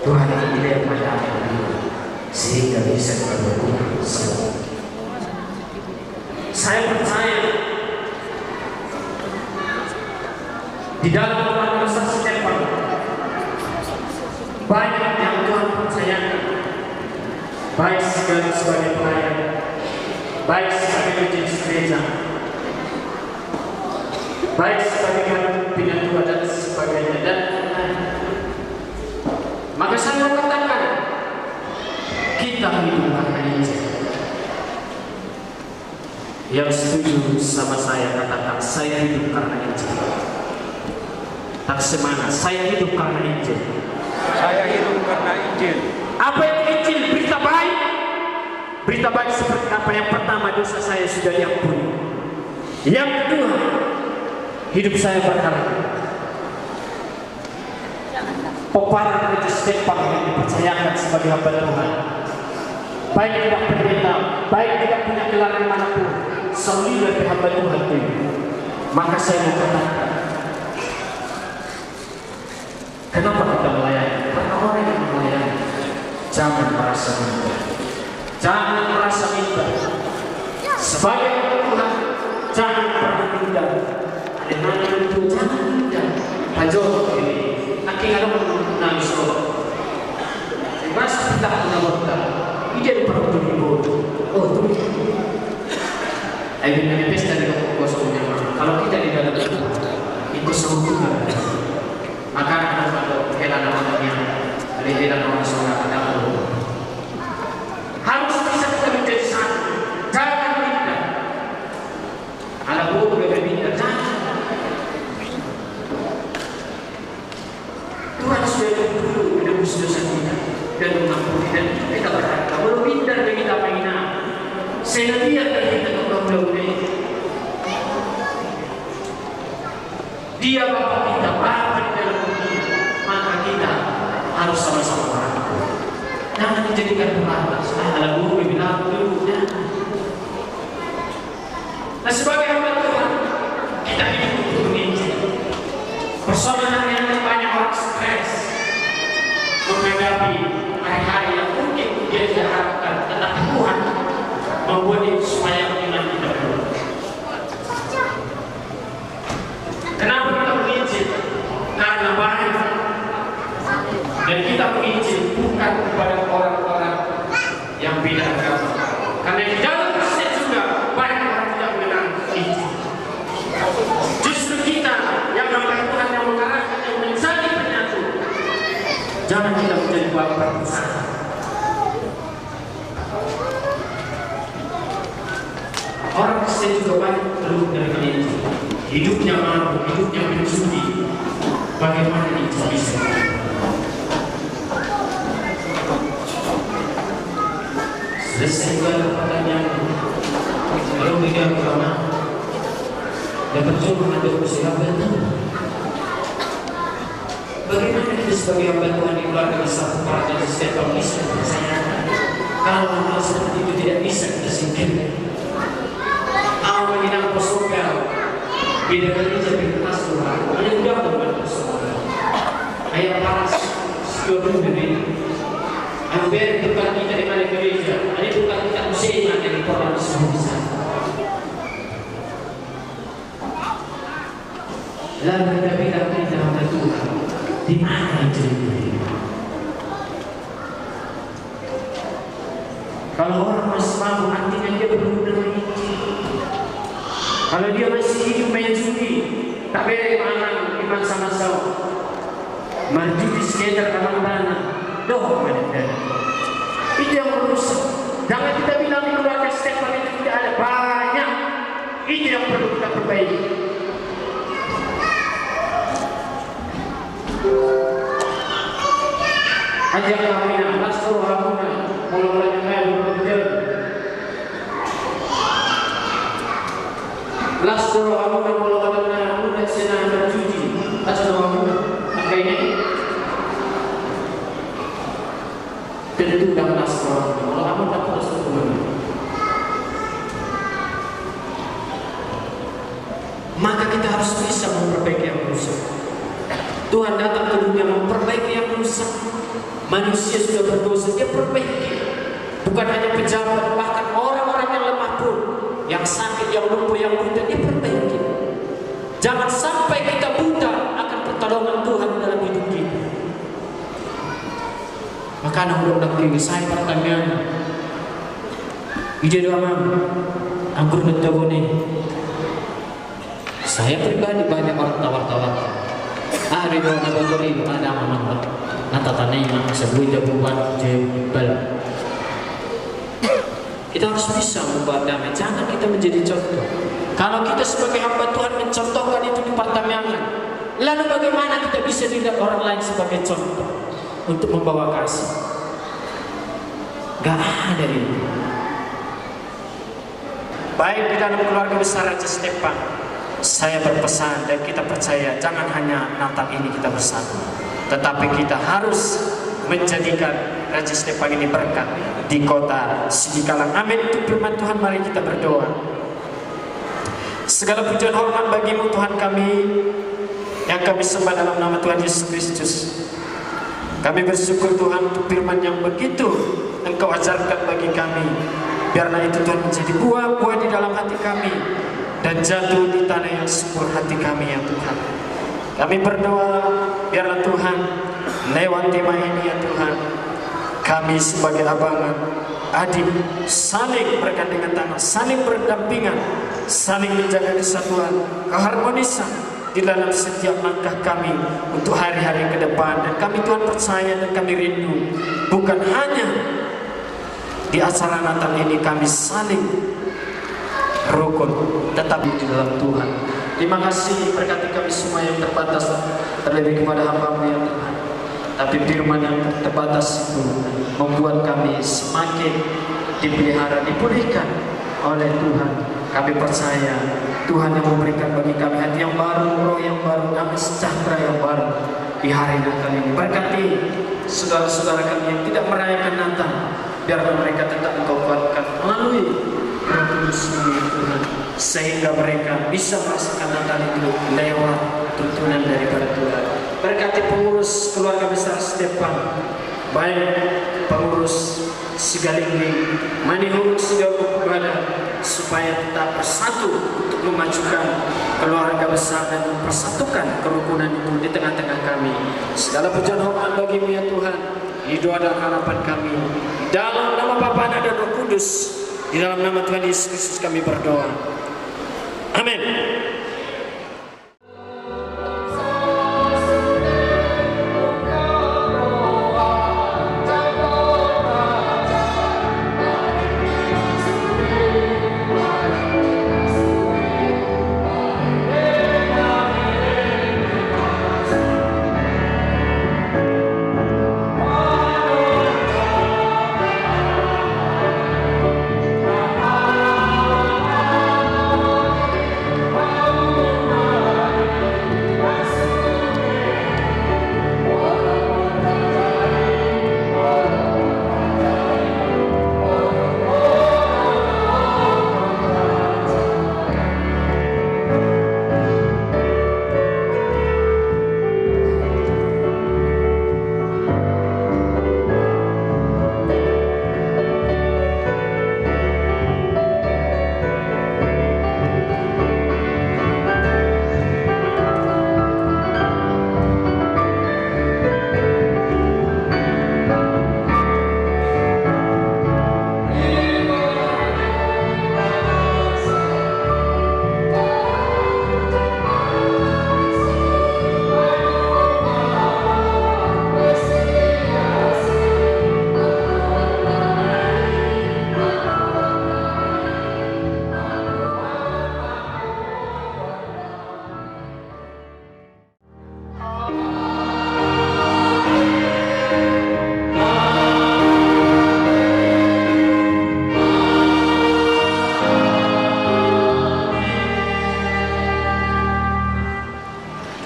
Tuhan ini yang mengajarkan sehingga bisa berguna. Saya percaya di dalam organisasi Stefan banyak yang Tuhan percayakan, baik sebagai pelayan, baik sebagai majelis gereja, baik sebagai pimpinan Tuhan dan sebagainya, dan maka saya mau katakan kita hidup karena Injil. Yang setuju sama saya katakan saya hidup karena Injil. Tak semana saya hidup karena Injil. Saya hidup karena Injil. Apa yang Injil? Berita baik. Berita baik seperti apa? Yang pertama, dosa saya sudah diampuni. Yang kedua, hidup saya berharga. Peparan Raja Stefan yang dipercayakan sebagai hamba Tuhan, baik tidak pendeta, baik tidak punya gelar manapun, selalu dari hamba Tuhan itu. Maka saya mau katakan, kenapa kita melayani? Karena orang yang melayani jangan merasa minder, jangan merasa minder. Sebagai Tuhan, jangan pernah minder. Ada nama itu jangan minder. Hajo ini, nanti kalau saudara dalam doa. Harus bisa kita menjadi satu. Jangan pindah. Ada buku berbeda. Jangan. Tuhan sudah dulu menebus dosa kita dan mengampuni, dan kita berkata belum pindah dari kita mainan. Sehingga dia kita belum dia Bapa kita, Bapa di dalam dunia, maka kita harus sama-sama merangkul. Jangan dijadikan pembatas. Ala guru bilang dulu. Nah, sebagai hamba Tuhan, kita hidup untuk menginjil. Persoalan yang banyak orang stres menghadapi hari-hari yang mungkin dia tidak harapkan, tetapi Tuhan membuat itu supaya iman kita berubah. Kenapa kita menginjil? Karena banyak. Dan kita menginjil bukan kepada orang-orang yang beda agama. Karena di dalam Kristen juga banyak orang tidak mengenal Injil. Justru kita yang namanya Tuhan yang mengarahkan, yang menjadi penyatu. Jangan kita menjadi bapak perpisahan. Orang Kristen juga banyak perlu dari Injil. Hidupnya mampu, hidupnya menyusui. Bagaimana Injil bisa? Selesai ibadah pertanyaan. Kalau tidak agama, dapat juga ada usaha betul. Bagaimana kita sebagai hamba Tuhan di keluarga besar para setiap bisa dipercayakan? Kalau hal seperti itu tidak bisa kita singkirkan. Awal menginang posokal, beda kerja di kelas Tuhan. Hanya sudah membuat posokal. Ayat paras, sekian dari hampir bukan kita di mana gereja, ini bukan kita musim yang di kolam semua di sana. Lalu kita bilang kita hamba Tuhan, di mana ceritanya? Kalau orang masih mampu, artinya dia belum menerima Injil. Kalau dia masih hidup main judi, tak beda iman sama-sama. Marjudi sekitar aman tanah. Doh, itu yang merusak. Jangan kita bilang di keluarga Stefan itu tidak ada, banyak. Ini yang perlu kita perbaiki. Ajak kami nasruh hamuna, mulai main bekerja. Nasruh hamuna mulai main hamuna senang bercuci. Nasruh hamuna, apa ini? Tentu dalam nasrah, kalau kamu tak terus maka kita harus bisa memperbaiki yang rusak. Tuhan datang ke dunia memperbaiki yang rusak. Manusia sudah berdosa, dia perbaiki. Bukan hanya pejabat, bahkan orang-orang yang lemah pun, yang sakit, yang lumpuh, yang buta, dia perbaiki. Jangan sampai kita buta akan pertolongan Tuhan dalam hidup kita. Maka anak undang saya pertanyaan ide doa anggur menjagone. Saya pribadi banyak orang tawar-tawar. Ada doa nabagori ada aman natatanay yang sebuah jawaban jebal. Kita harus bisa membuat damai. Jangan kita menjadi contoh. Kalau kita sebagai hamba Tuhan mencontohkan itu di Partamyangan, lalu bagaimana kita bisa dilihat orang lain sebagai contoh untuk membawa kasih? Gak ada itu. Baik di dalam keluarga besar Raja Stefan, saya berpesan dan kita percaya jangan hanya Natal ini kita bersatu, tetapi kita harus menjadikan Raja Stefan ini berkat di kota Sidikalang. Amin. Untuk firman Tuhan, mari kita berdoa. Segala pujian hormat bagimu Tuhan kami, yang kami sembah dalam nama Tuhan Yesus Kristus. Kami bersyukur Tuhan untuk firman yang begitu Engkau ajarkan bagi kami. Biarlah itu Tuhan menjadi buah-buah di dalam hati kami dan jatuh di tanah yang subur hati kami ya Tuhan. Kami berdoa biarlah Tuhan lewat tema ini ya Tuhan, kami sebagai abangan, adik saling bergandengan tangan, saling berdampingan, saling menjaga kesatuan, keharmonisan di dalam setiap langkah kami untuk hari-hari ke depan. Dan kami Tuhan percaya dan kami rindu, bukan hanya di acara Natal ini kami saling rukun, tetapi di dalam Tuhan. Terima kasih, berkati kami semua yang terbatas, terlebih kepada hamba-Mu ya Tuhan. Tapi firman yang terbatas itu membuat kami semakin dipelihara, dipulihkan oleh Tuhan. Kami percaya Tuhan yang memberikan bagi kami hati yang baru, roh yang baru, damai sejahtera yang baru di hari Natal ini. Berkati saudara-saudara kami yang tidak merayakan Natal, biarlah mereka tetap Engkau kuatkan melalui Roh Kudus Tuhan, sehingga mereka bisa merasakan Natal itu lewat tuntunan daripada Tuhan. Berkati pengurus keluarga besar Stefan, baik pengurus Sigalingling, Manihuruk Sidauruk Bada, supaya tetap bersatu untuk memajukan keluarga besar dan mempersatukan kerukunan itu di tengah-tengah kami. Segala pujian hormat bagi-Mu ya Tuhan. Ini doa dan harapan kami dalam nama Bapa, Anak dan Roh Kudus. Di dalam nama Tuhan Yesus Kristus kami berdoa. Amin.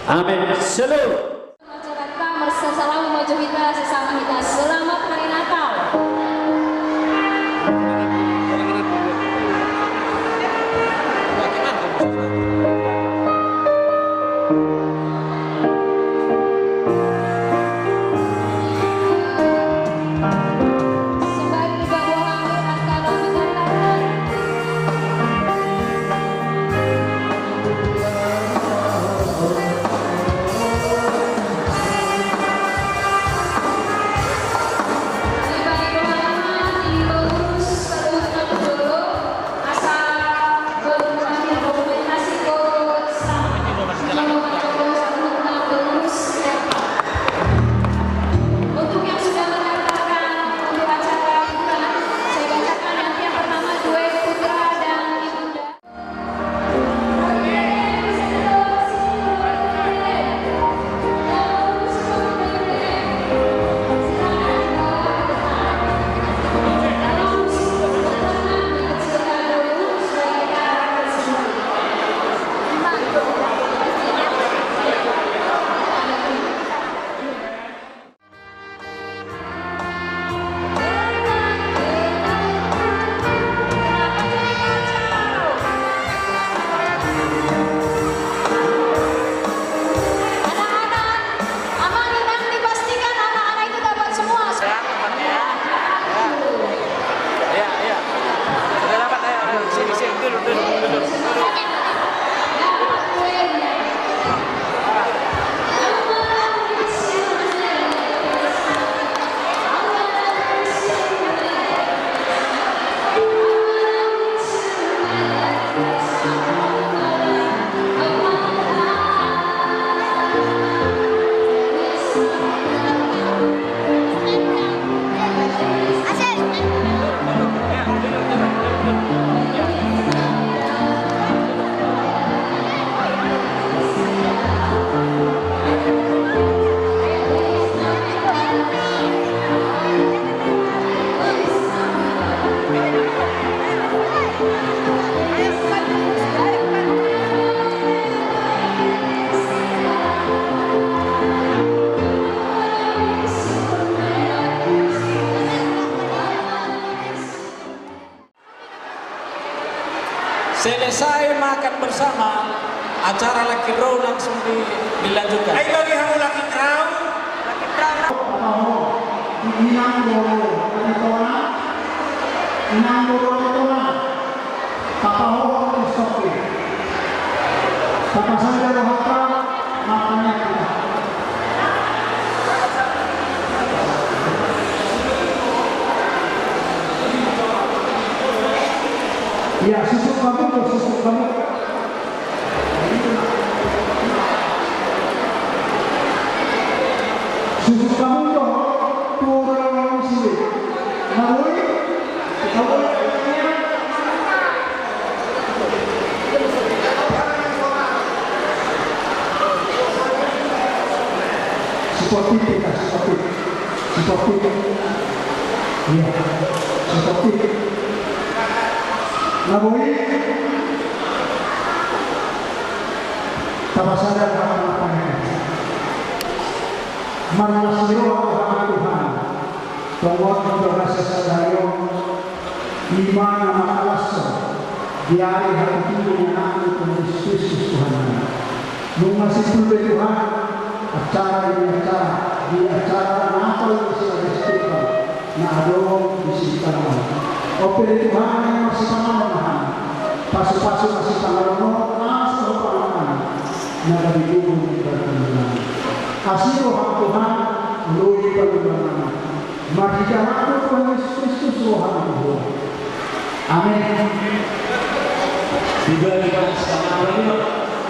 Amin. Shalom. Masyarakat bersama maju kita sesama kita. Selamat Hari Natal. Sembari Selesai makan bersama, acara Lucky Draw langsung dilanjutkan. Ayo bagi kamu Lucky Draw. Ya, susuk kamu. Susuk kamu tuh turun sini. Lalu, seperti kita, seperti, ya, seperti. Namun tawasadan apa manas niro rahmat Tuhan tawag berasa sadayo iman makalas diari hati yang aku Kristus Tuhan nung masih Tuhan acara di acara Natal di Setiap na adong di Sitikan Opere Tuhan yang masih pangalaman, pasu-pasu masih pangalaman, asal pangalaman, naga di bumi berkenan. Asal Tuhan, loi pangalaman. Marjika aku Tuhan Yesus Kristus Tuhan Tuhan. Amin. Tiba-tiba sekarang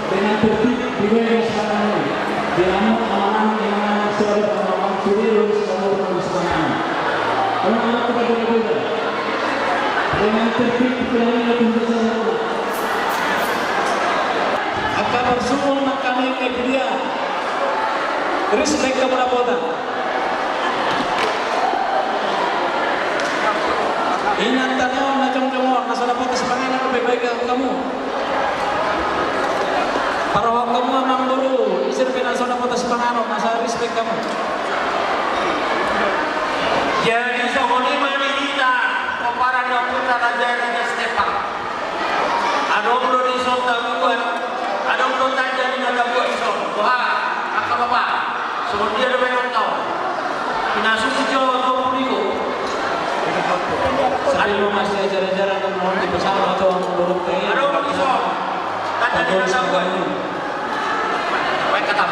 dengan tertib tiba sekarang dengan amanah yang sudah pengalaman sudah semua sekarang. Orang-orang berbeda-beda. Dengan tertib kalian lebih bersama. Akan bersumpah makan yang dia. Respect kepada Tuhan. Ingat tanya macam kamu nasa dapat semangat lebih baik kamu. Para kamu enam dulu, isir penasa dapat semangat nasa respect kamu. Jadi sohoni kita. Para napunta Raja Stefan. Adong do di son tabuan. Adong do taja di tabuan son. Wah, apa bapak? Sebelum dia ada banyak tahu. Pinasu sejauh 20 ribu. Sekali lu masih ajar-ajaran dan mohon di pesawat atau menurut kayaknya. Adong do di son. Taja di tabuan. Baik kata.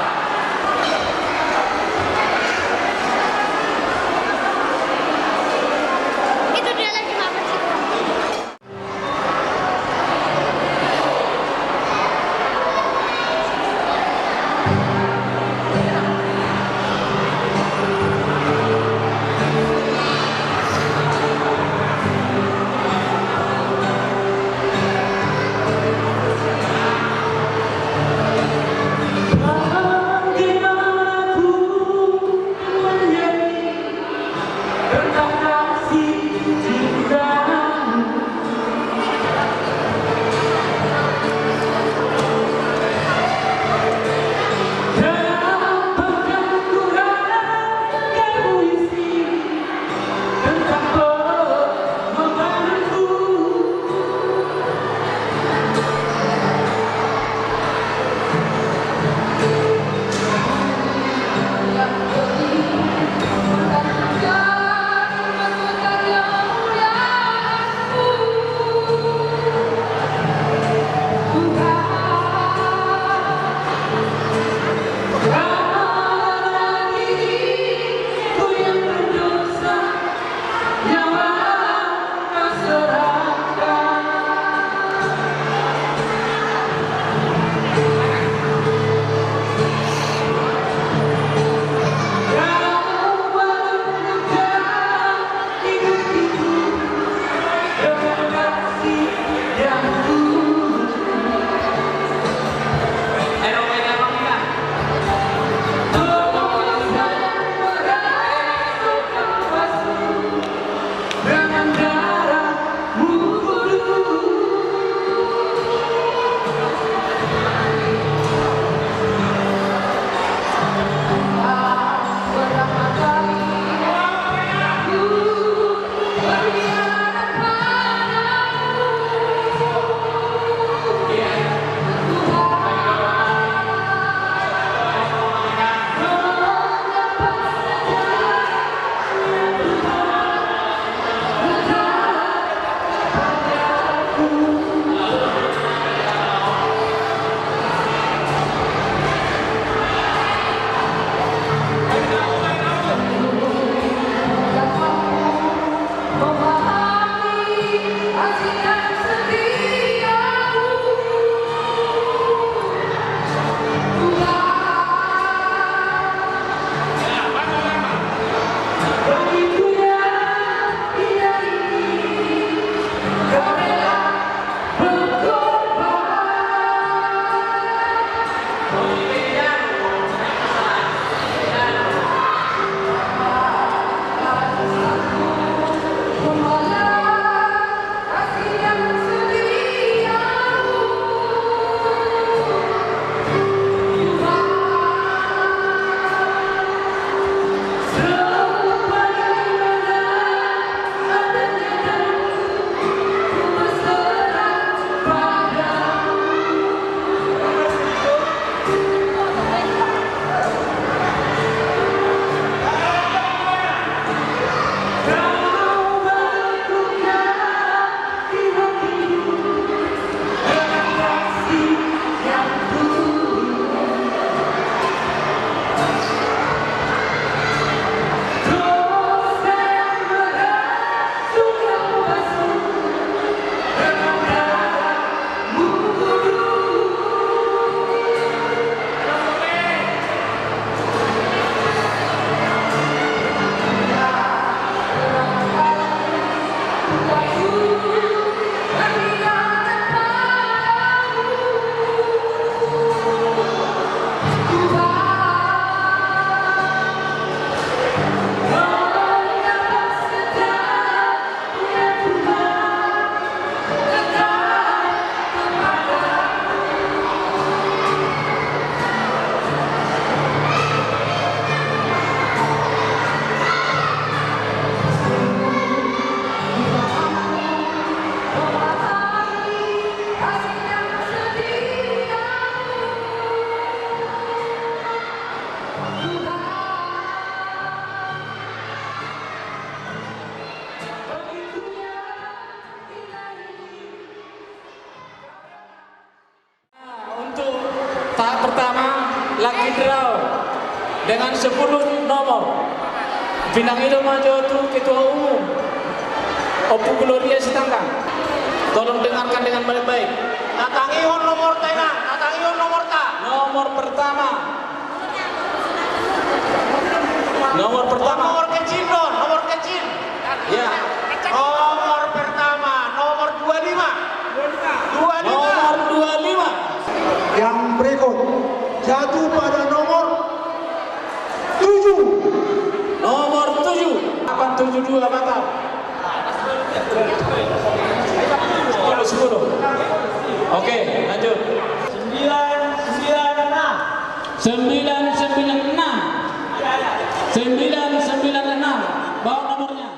Bye. dengan 10 nomor. Pinang itu maju itu Ketua Umum Opu Gloria Sitangkang. Tolong dengarkan dengan baik-baik. Natangihon nomor tenang, natangihon nomor ta. Nomor pertama. Nomor pertama. Nomor kecil don, nomor kecil. Ya. Nomor pertama, nomor 25. 25. Nomor 25. Yang berikut jatuh pada nomor 7. Nomor 7. 872 batal. 10. Oke, lanjut. 996. Bawa nomornya.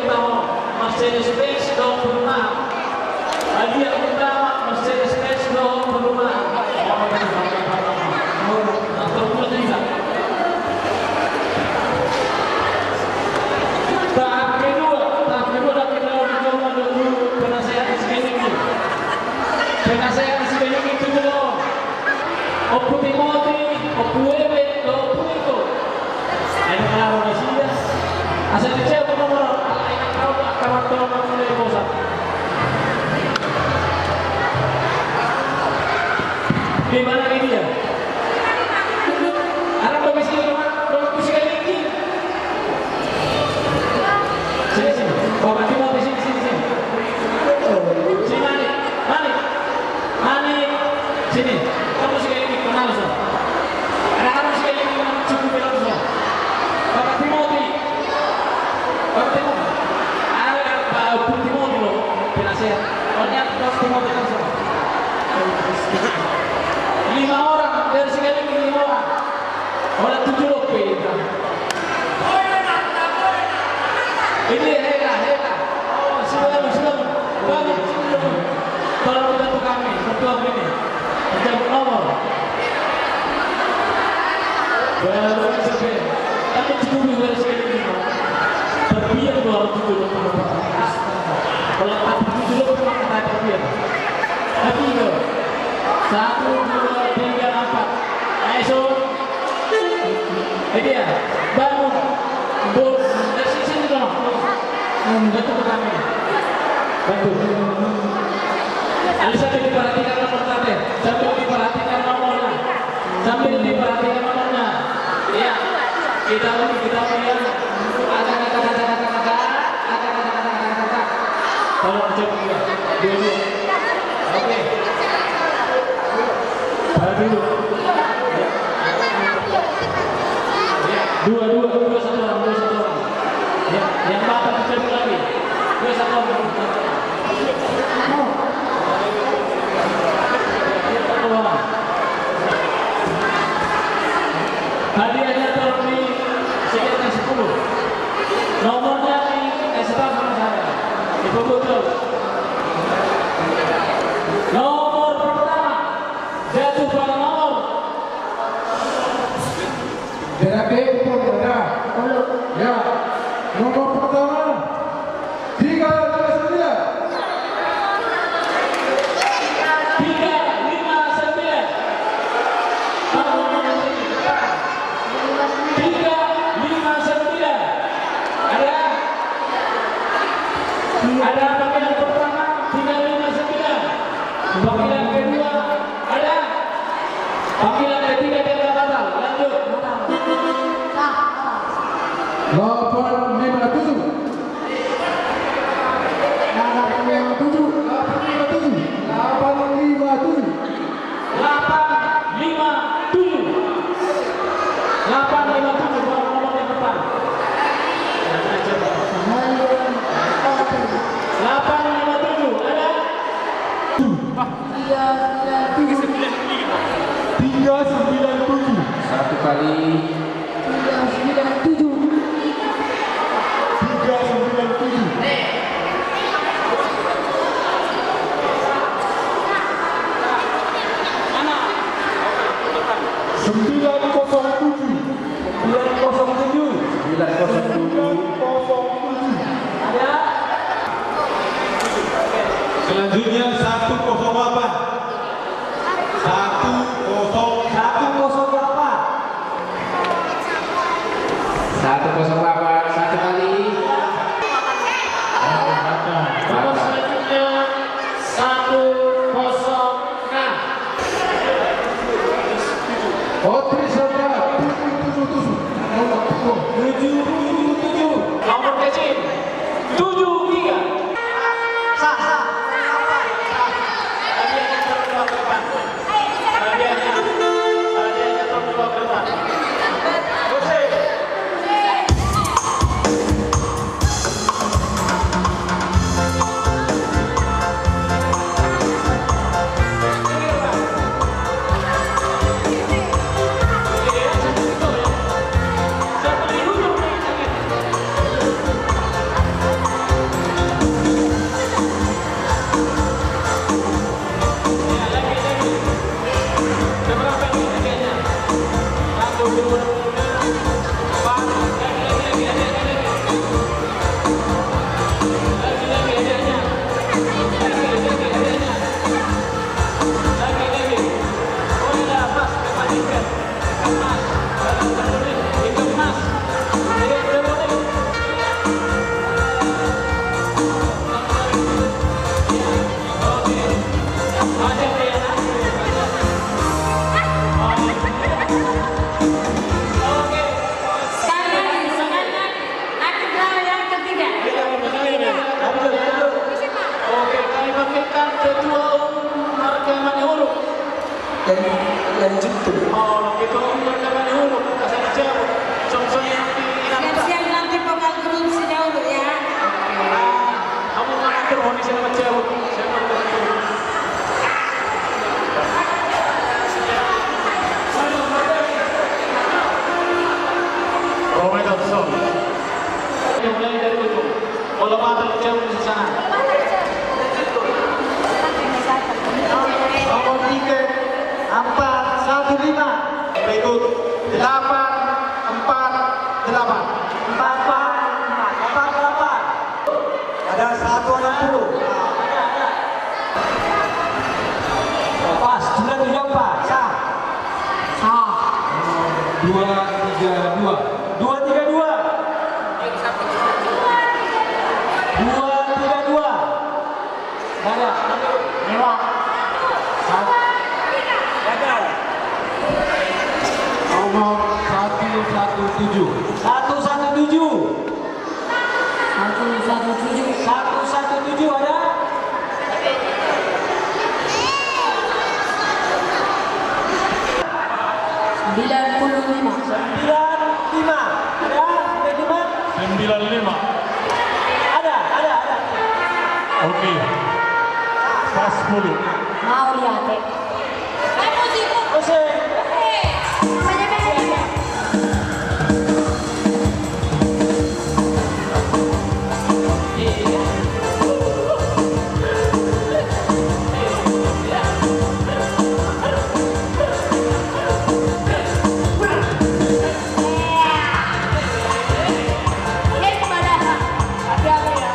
utama Mercedes-Benz 26. Hadiah utama Mercedes-Benz 26. Tahap kedua dan kita mencoba dulu penasehat sekeliling. Penasehat sekeliling itu dulu. Opu Timothy, Opu Ewe, Opu itu. Ada kalau Malaysia. Asal dicek nomor anak kau akan tolong mulai bosan. Di mana ini dia? Anak domestik domestik sekeliling. Sini. Bapak Timothy sini. Sini Mani. Sini. Kamu sekeliling kenal so. Anak-anak sekeliling cukup bilang so. Bapak Timothy. Bapak Timothy loh. Penasehat. Orangnya Bapak Timothy kan so. 5 orang dari sekeliling 5 orang. Orang 7 loh beda. Ini Hera. Oh, silakan. Banyak silakan. Tolong bantu kami, ketua ini. Mencabut nomor. Baru sampai. Tapi cukup dari sekali ini. Terbiar 270. Kalau tak 70 memang kata terbiar. Tapi itu 1, 2, 3, 4. Ayo. Ini dia. Bangun. Dari sini dong. Bantu kami. Bantu. Alisa diperhatikan nomor tadi. Sambil diperhatikan nomornya. Ya. Kita lihat. Ada. Tolong cek juga. Dulu. Oke. Dulu. Ya. Dua satu orang. Ya. Yang bapak cek lagi. 2 1 orang. Hadiahnya tolong di sekitar 10. Nomornya di staf sama saya. Ibu betul. Nomor pertama jatuh pada nomor. Berapa pun ada. Ya. Nomor pertama 359. Ada panggilan pertama 359. Panggilan kedua ada. Panggilan ketiga dia batal. Lanjut. 397. Satu kali. 397. Selanjutnya 108. 108 satu kali. Nomor selanjutnya 106. Nomor kecil 73. Sah. Hadiahnya terbawa ke depan. Hadiahnya terbawa ke depan. kami siapa cewek? Siapa cewek? Robertson. Mulai dari ujung. Bola mata jauh di sana. Nomor 3, 4, 1, 5. Berikut 8, 4, 8. 4, 8. Ada 160. Pas, 234. Sah. Sah. 232. 232. 232. Ada. Lewat. Gagal. Nomor 117. 117. 117 ada? 95. 95. Ada? 95. Ada. Oke. Pas 10. Mau lihat deh. Musik. Joget.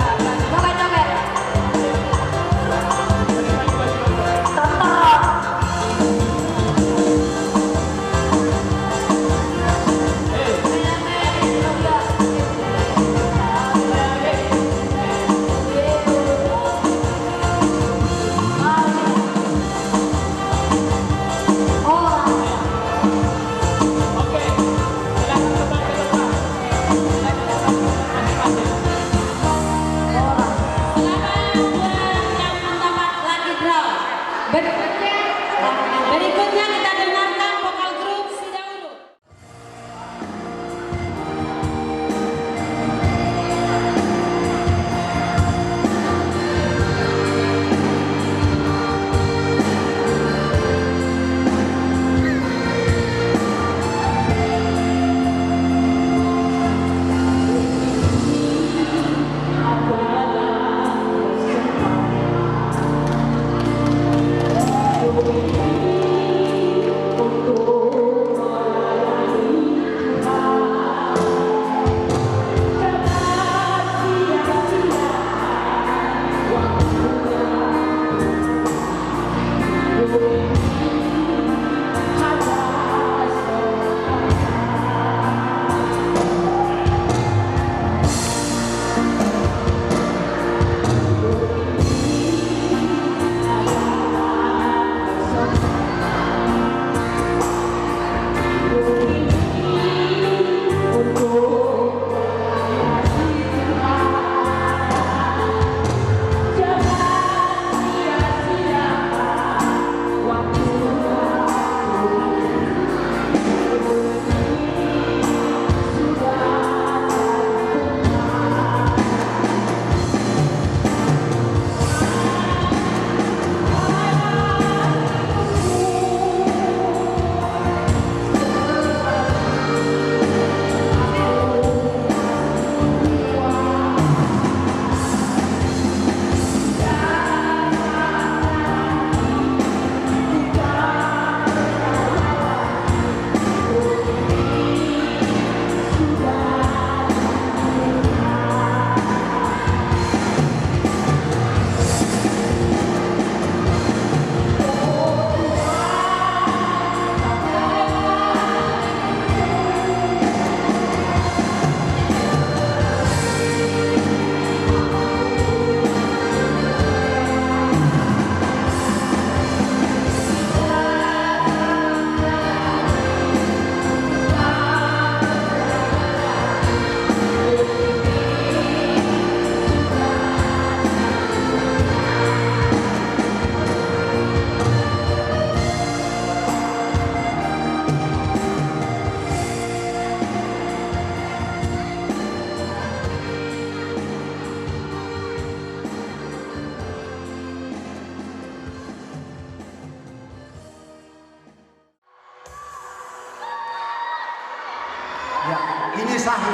sahi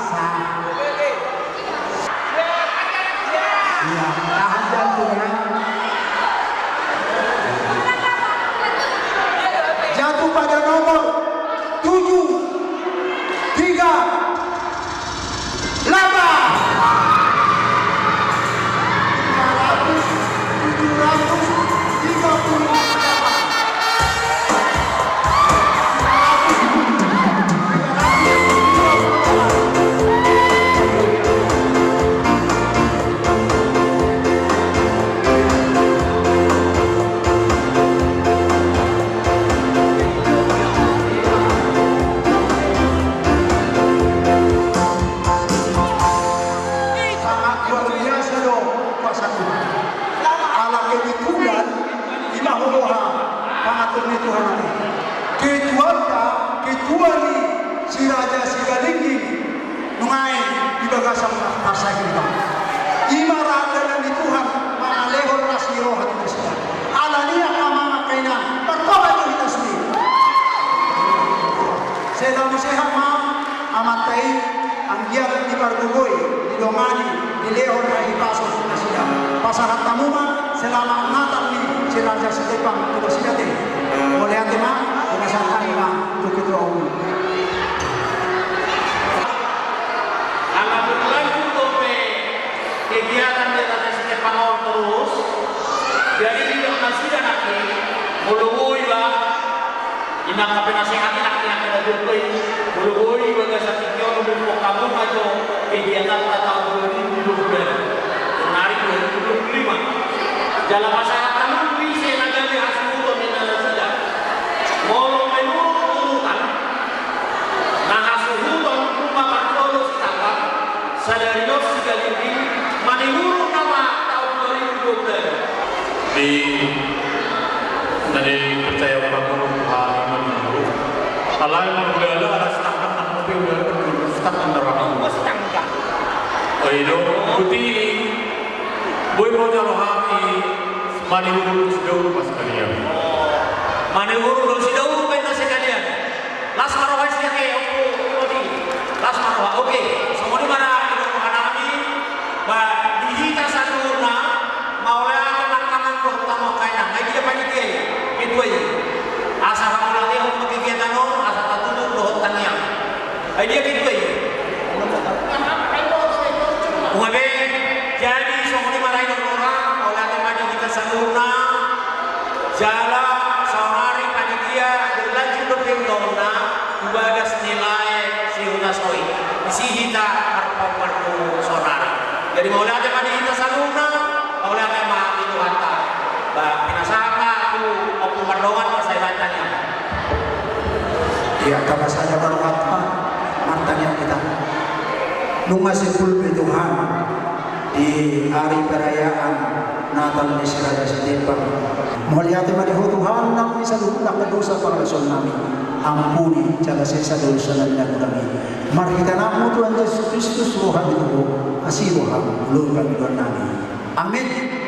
sah. Ya, tahan jantungnya. Jatuh pada nomor 7, 3, ampuni jaga sisa dosa dan kami. Mari kita namu Tuhan Yesus Kristus Roh itu kasih Roh belum kami doa. Amin.